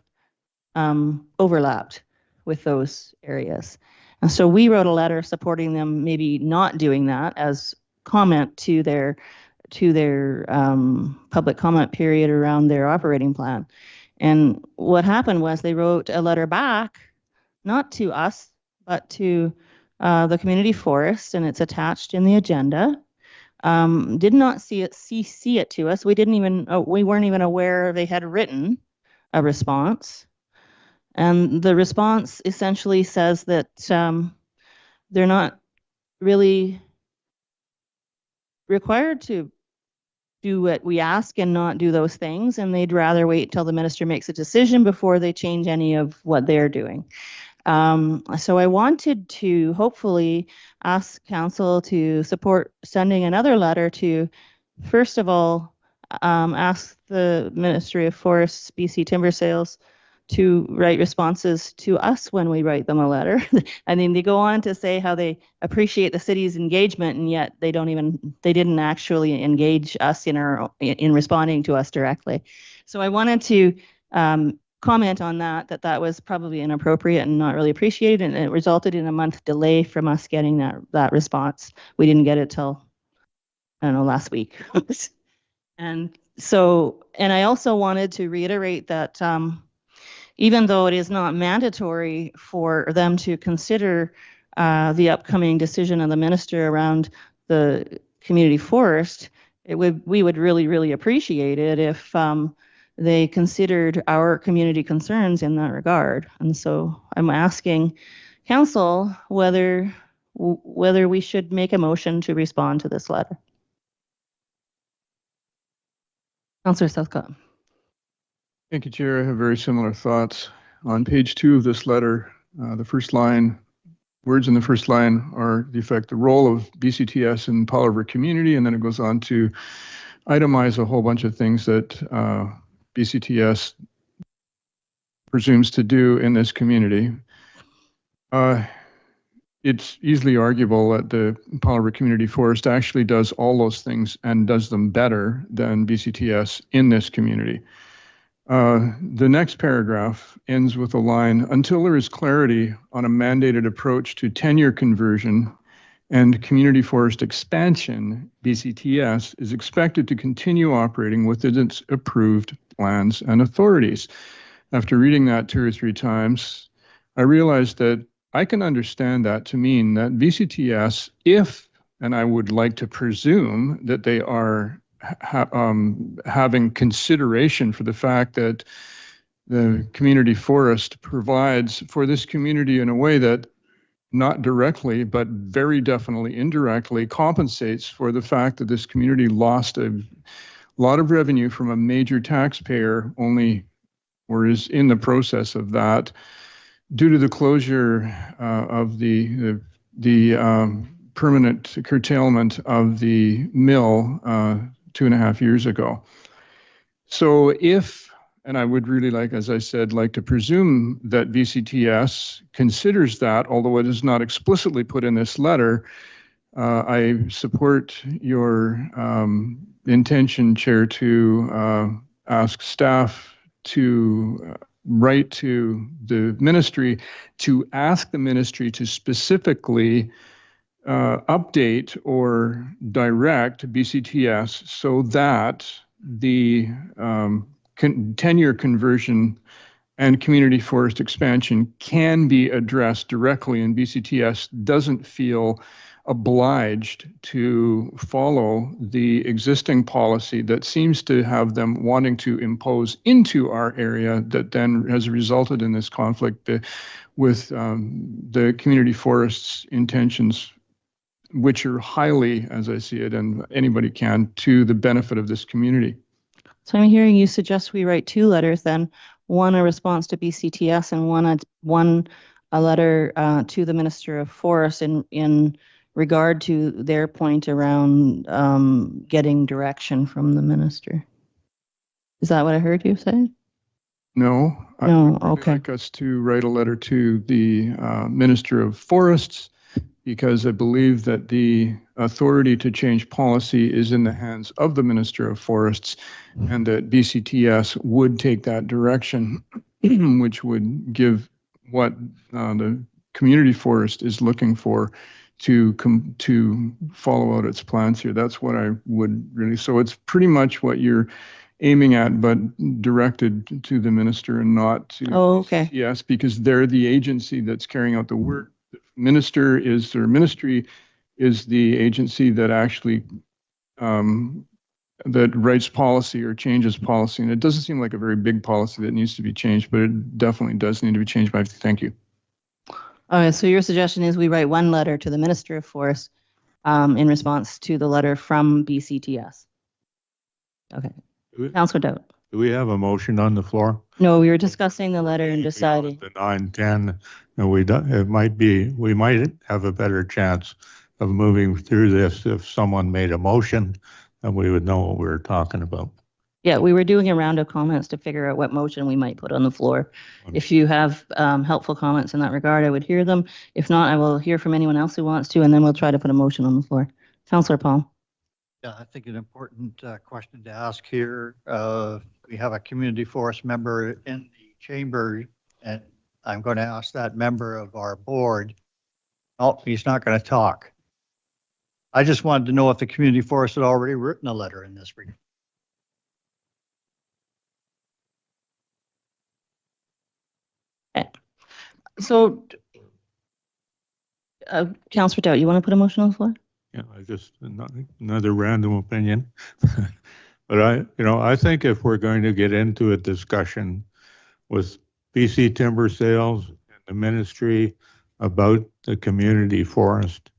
overlapped with those areas. And so we wrote a letter supporting them maybe not doing that as comment to their public comment period around their operating plan. And what happened was they wrote a letter back, not to us, but to the community forest, and it's attached in the agenda. did not see it to us. We weren't even aware they had written a response. And the response essentially says that they're not really required to do what we ask and not do those things, and they'd rather wait till the minister makes a decision before they change any of what they're doing. So I wanted to hopefully ask council to support sending another letter to, first of all, ask the Ministry of Forests, BC Timber Sales, to write responses to us when we write them a letter. I mean, they go on to say how they appreciate the city's engagement, and yet they didn't actually engage us in responding to us directly. So I wanted to comment on that was probably inappropriate and not really appreciated, and it resulted in a month delay from us getting that response. We didn't get it till, I don't know, last week. And I also wanted to reiterate that even though it is not mandatory for them to consider the upcoming decision of the minister around the community forest, we would really, really appreciate it if they considered our community concerns in that regard. And so I'm asking council whether we should make a motion to respond to this letter. Councillor Southcott. Thank you, Chair. I have very similar thoughts. On page 2 of this letter, the first line, words in the first line are the role of BCTS in Powell River community, and then it goes on to itemize a whole bunch of things that BCTS presumes to do in this community. It's easily arguable that the Powell River Community Forest actually does all those things and does them better than BCTS in this community. The next paragraph ends with a line, until there is clarity on a mandated approach to tenure conversion and community forest expansion, BCTS is expected to continue operating within its approved plans and authorities. After reading that 2 or 3 times, I realized that I can understand that to mean that BCTS, and I would like to presume that they are having consideration for the fact that the community forest provides for this community in a way that not directly, but very definitely indirectly compensates for the fact that this community lost a lot of revenue from a major taxpayer or is in the process of that due to the closure of the permanent curtailment of the mill 2.5 years ago. So and I would really like, as I said, like to presume that BCTS considers that, although it is not explicitly put in this letter. I support your intention, Chair, to ask staff to write to the ministry to ask the ministry to specifically update or direct BCTS so that the tenure conversion and community forest expansion can be addressed directly, and BCTS doesn't feel obliged to follow the existing policy that seems to have them wanting to impose into our area that then has resulted in this conflict with the community forests intentions, which are highly, as I see it, and anybody can, to the benefit of this community. So I'm hearing you suggest we write 2 letters then, one a response to BCTS and one a letter to the Minister of Forests in regard to their point around getting direction from the minister. Is that what I heard you say? No. No, I would okay. like us to write a letter to the Minister of Forests, because I believe that the authority to change policy is in the hands of the Minister of Forests, and that BCTS would take that direction, which would give what the community forest is looking for to follow out its plans here. That's what I would really, so it's pretty much what you're aiming at, but directed to the minister and not to BCTS, because they're the agency that's carrying out the work. Ministry is the agency that actually that writes policy or changes policy. And it doesn't seem like a very big policy that needs to be changed, but it definitely does need to be changed. But thank you. Okay, so your suggestion is we write one letter to the Minister of Forest in response to the letter from BCTS. Okay. Councillor Dowd. Do we have a motion on the floor? No, we were discussing the letter and deciding. The 9:10, and we might have a better chance of moving through this if someone made a motion and we would know what we were talking about. Yeah, we were doing a round of comments to figure out what motion we might put on the floor. If you have helpful comments in that regard, I would hear them. If not, I will hear from anyone else who wants to, and then we'll try to put a motion on the floor. Councillor Palm. Yeah, I think an important question to ask here. We have a community forest member in the chamber, and I'm going to ask that member of our board. Oh, he's not going to talk. I just wanted to know if the community forest had already written a letter in this regard. So, Councillor Dowd, you want to put a motion on the floor? Yeah, I just another random opinion, but I think if we're going to get into a discussion with BC Timber Sales and the ministry about the community forest,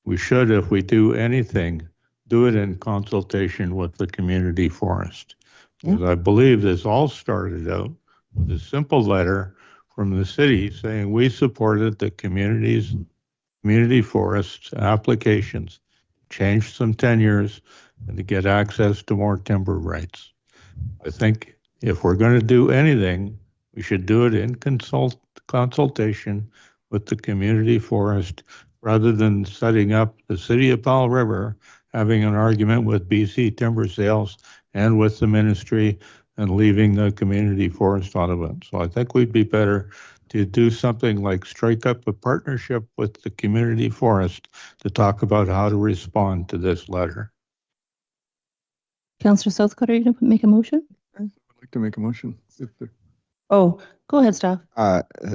we should, if we do anything, do it in consultation with the community forest. Because I believe this all started out with a simple letter from the city saying we supported the community forests applications, change some tenures, and to get access to more timber rights. I think if we're going to do anything, we should do it in consultation with the community forest rather than setting up the city of Powell River, having an argument with BC Timber Sales and with the ministry and leaving the community forest out of it. So I think we'd be better to do something like strike up a partnership with the community forest to talk about how to respond to this letter. Councillor Southcott, are you going to make a motion? I'd like to make a motion. Oh, go ahead, Staff.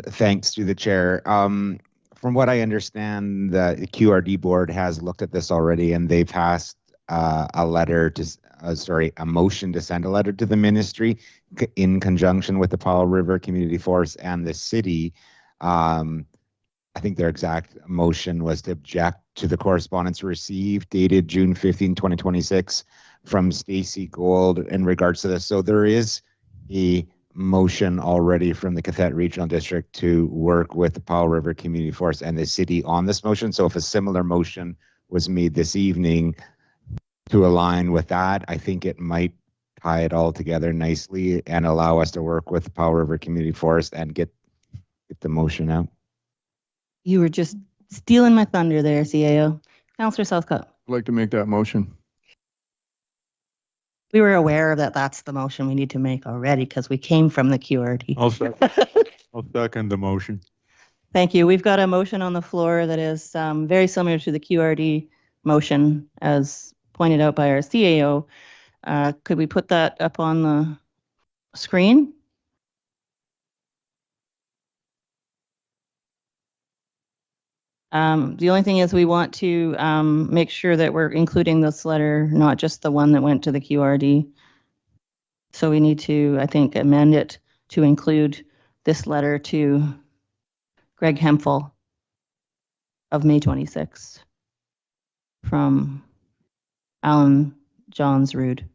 Thanks to the chair. From what I understand, the QRD board has looked at this already, and they've passed a motion to send a letter to the ministry in conjunction with the Powell River Community Forest and the city. I think their exact motion was to object to the correspondence received dated June 15, 2026 from Stacy Gold in regards to this. So there is a motion already from the Cathett Regional District to work with the Powell River Community Forest and the city on this motion. So if a similar motion was made this evening to align with that, I think it might tie it all together nicely and allow us to work with the Powell River Community Forest and get the motion out. You were just stealing my thunder there, CAO. Councillor Southcott. I'd like to make that motion. We were aware that that's the motion we need to make already because we came from the QRD. I'll second the motion. Thank you. We've got a motion on the floor that is very similar to the QRD motion as pointed out by our CAO. Could we put that up on the screen? The only thing is we want to make sure that we're including this letter, not just the one that went to the QRD. So we need to, I think, amend it to include this letter to Greg Hemphill of May 26th from Alan Johns Rood.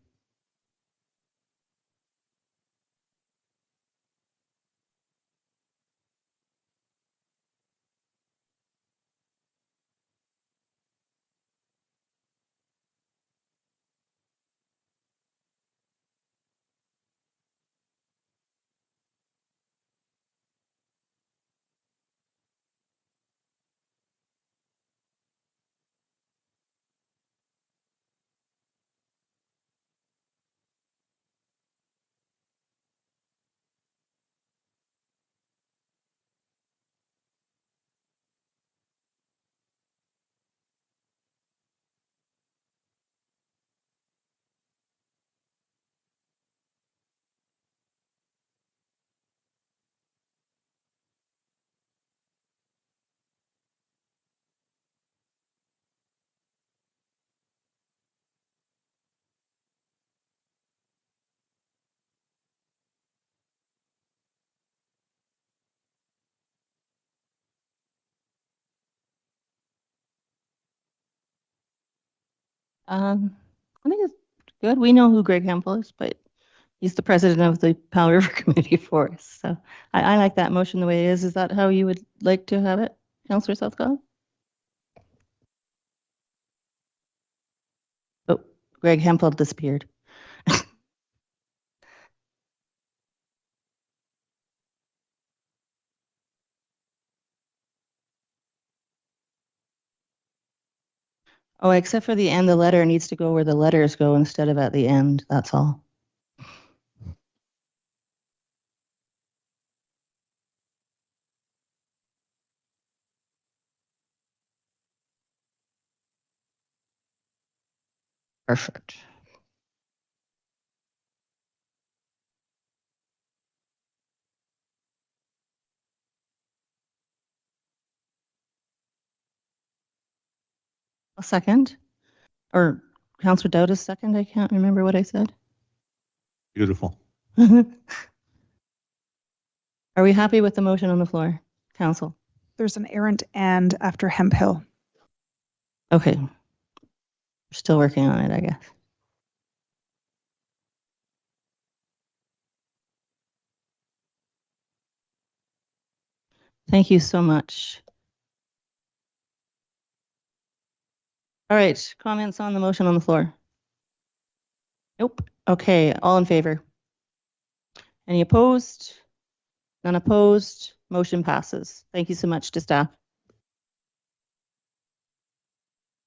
I think it's good. We know who Greg Hempel is, but he's the president of the Powell River Committee for us. So I like that motion the way it is. Is that how you would like to have it, Councillor Southcott? Oh, Greg Hempel disappeared. Oh, except for the end, the letter needs to go where the letters go instead of at the end. That's all. Perfect. A second, or Councillor Dowd is second. I can't remember what I said. Beautiful. Are we happy with the motion on the floor, Council? There's an errant and after Hemphill. Okay. We're still working on it, I guess. Thank you so much. All right, comments on the motion on the floor? Nope. Okay, all in favor? Any opposed? None opposed? Motion passes. Thank you so much to staff.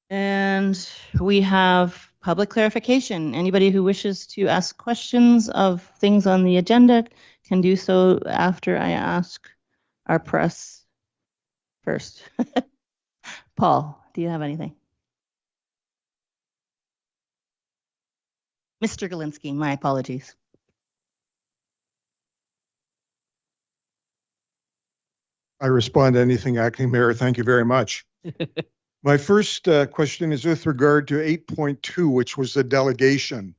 And we have public clarification. Anybody who wishes to ask questions of things on the agenda can do so after I ask our press first. Paul, do you have anything? Mr. Galinsky, my apologies. I respond to anything, Acting Mayor. Thank you very much. My first question is with regard to 8.2, which was the delegation.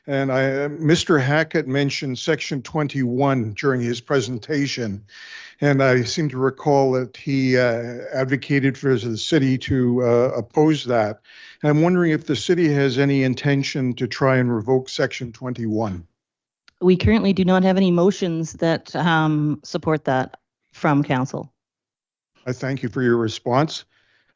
And Mr. Hackett mentioned Section 21 during his presentation. And I seem to recall that he advocated for the city to oppose that. And I'm wondering if the city has any intention to try and revoke Section 21. We currently do not have any motions that support that from council. I thank you for your response.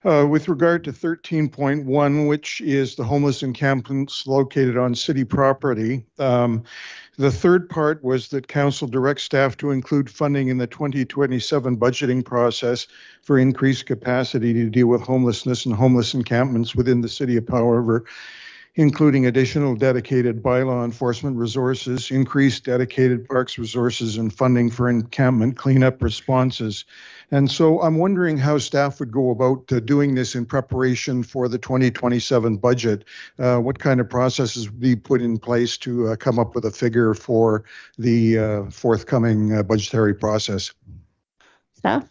With regard to 13.1, which is the homeless encampments located on city property, the third part was that council directs staff to include funding in the 2027 budgeting process for increased capacity to deal with homelessness and homeless encampments within the city of Powell River, including additional dedicated bylaw enforcement resources, increased dedicated parks resources, and funding for encampment cleanup responses. And so I'm wondering how staff would go about doing this in preparation for the 2027 budget. What kind of processes would be put in place to come up with a figure for the forthcoming budgetary process? Staff?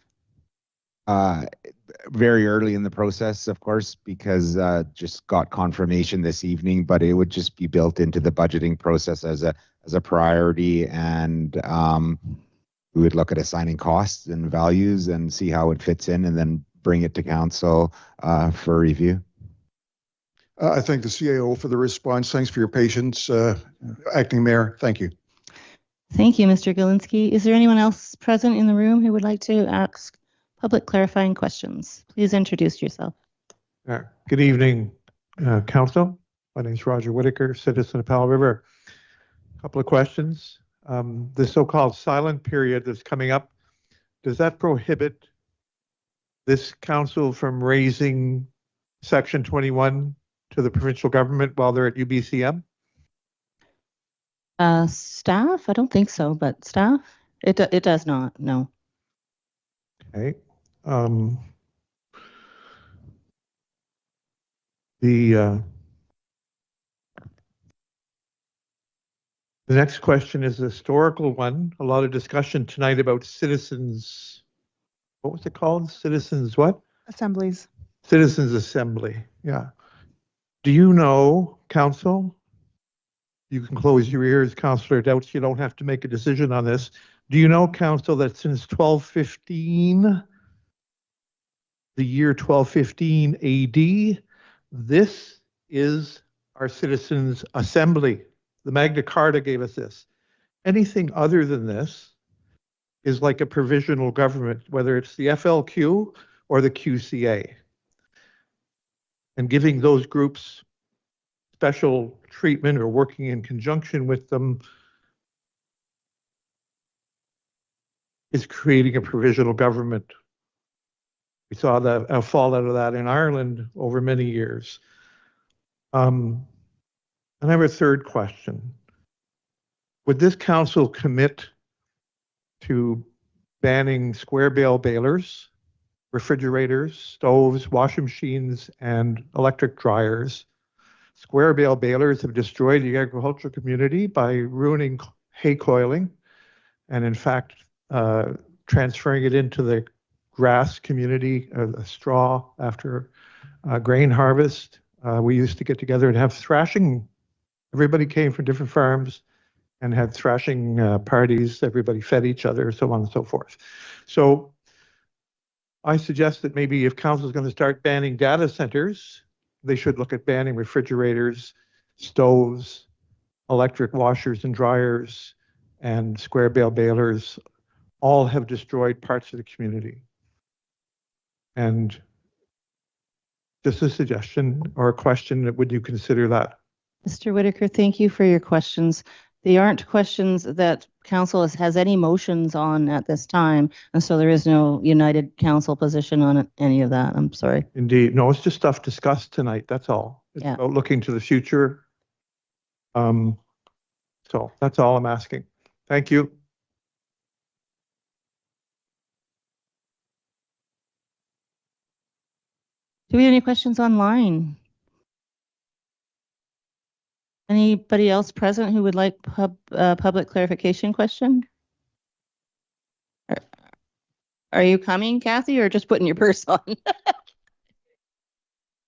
Very early in the process, of course, because just got confirmation this evening, but it would just be built into the budgeting process as a priority, and we would look at assigning costs and values and see how it fits in, and then bring it to council for review. I thank the CAO for the response. Thanks for your patience, Acting Mayor. Thank you. Thank you, Mr. Galinsky. Is there anyone else present in the room who would like to ask public clarifying questions? Please introduce yourself. Good evening, Council. My name is Roger Whitaker, citizen of Powell River. A couple of questions. The so-called silent period that's coming up, does that prohibit this council from raising Section 21 to the provincial government while they're at UBCM? Staff? I don't think so, but staff? It does not, no. Okay. The next question is a historical one. A lot of discussion tonight about citizens, what was it called? Citizens what? Assemblies. Citizens Assembly, yeah. Do you know, Council? You can close your ears, Councillor Doubts. You don't have to make a decision on this. Do you know, Council, that since 1215, the year 1215 AD, this is our citizens' assembly. The Magna Carta gave us this. Anything other than this is like a provisional government, whether it's the FLQ or the QCA. And giving those groups special treatment or working in conjunction with them is creating a provisional government. We saw a fallout of that in Ireland over many years. And I have a third question. Would this council commit to banning square bale balers, refrigerators, stoves, washing machines, and electric dryers? Square bale balers have destroyed the agricultural community by ruining hay coiling and, in fact, transferring it into the grass community, the straw after grain harvest. We used to get together and have thrashing. Everybody came from different farms and had thrashing parties. Everybody fed each other, so on and so forth. So I suggest that maybe if council is going to start banning data centers, they should look at banning refrigerators, stoves, electric washers and dryers, and square bale balers. All have destroyed parts of the community. And just a suggestion or a question, would you consider that? Mr. Whitaker, thank you for your questions. They aren't questions that council has any motions on at this time, and so there is no united council position on any of that. I'm sorry. Indeed. No, it's just stuff discussed tonight. That's all. It's about looking to the future. So that's all I'm asking. Thank you. Do we have any questions online? Anybody else present who would like public clarification question? Are you coming, Kathy, or just putting your purse on?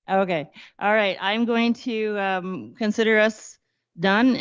Okay. All right. I'm going to consider us done.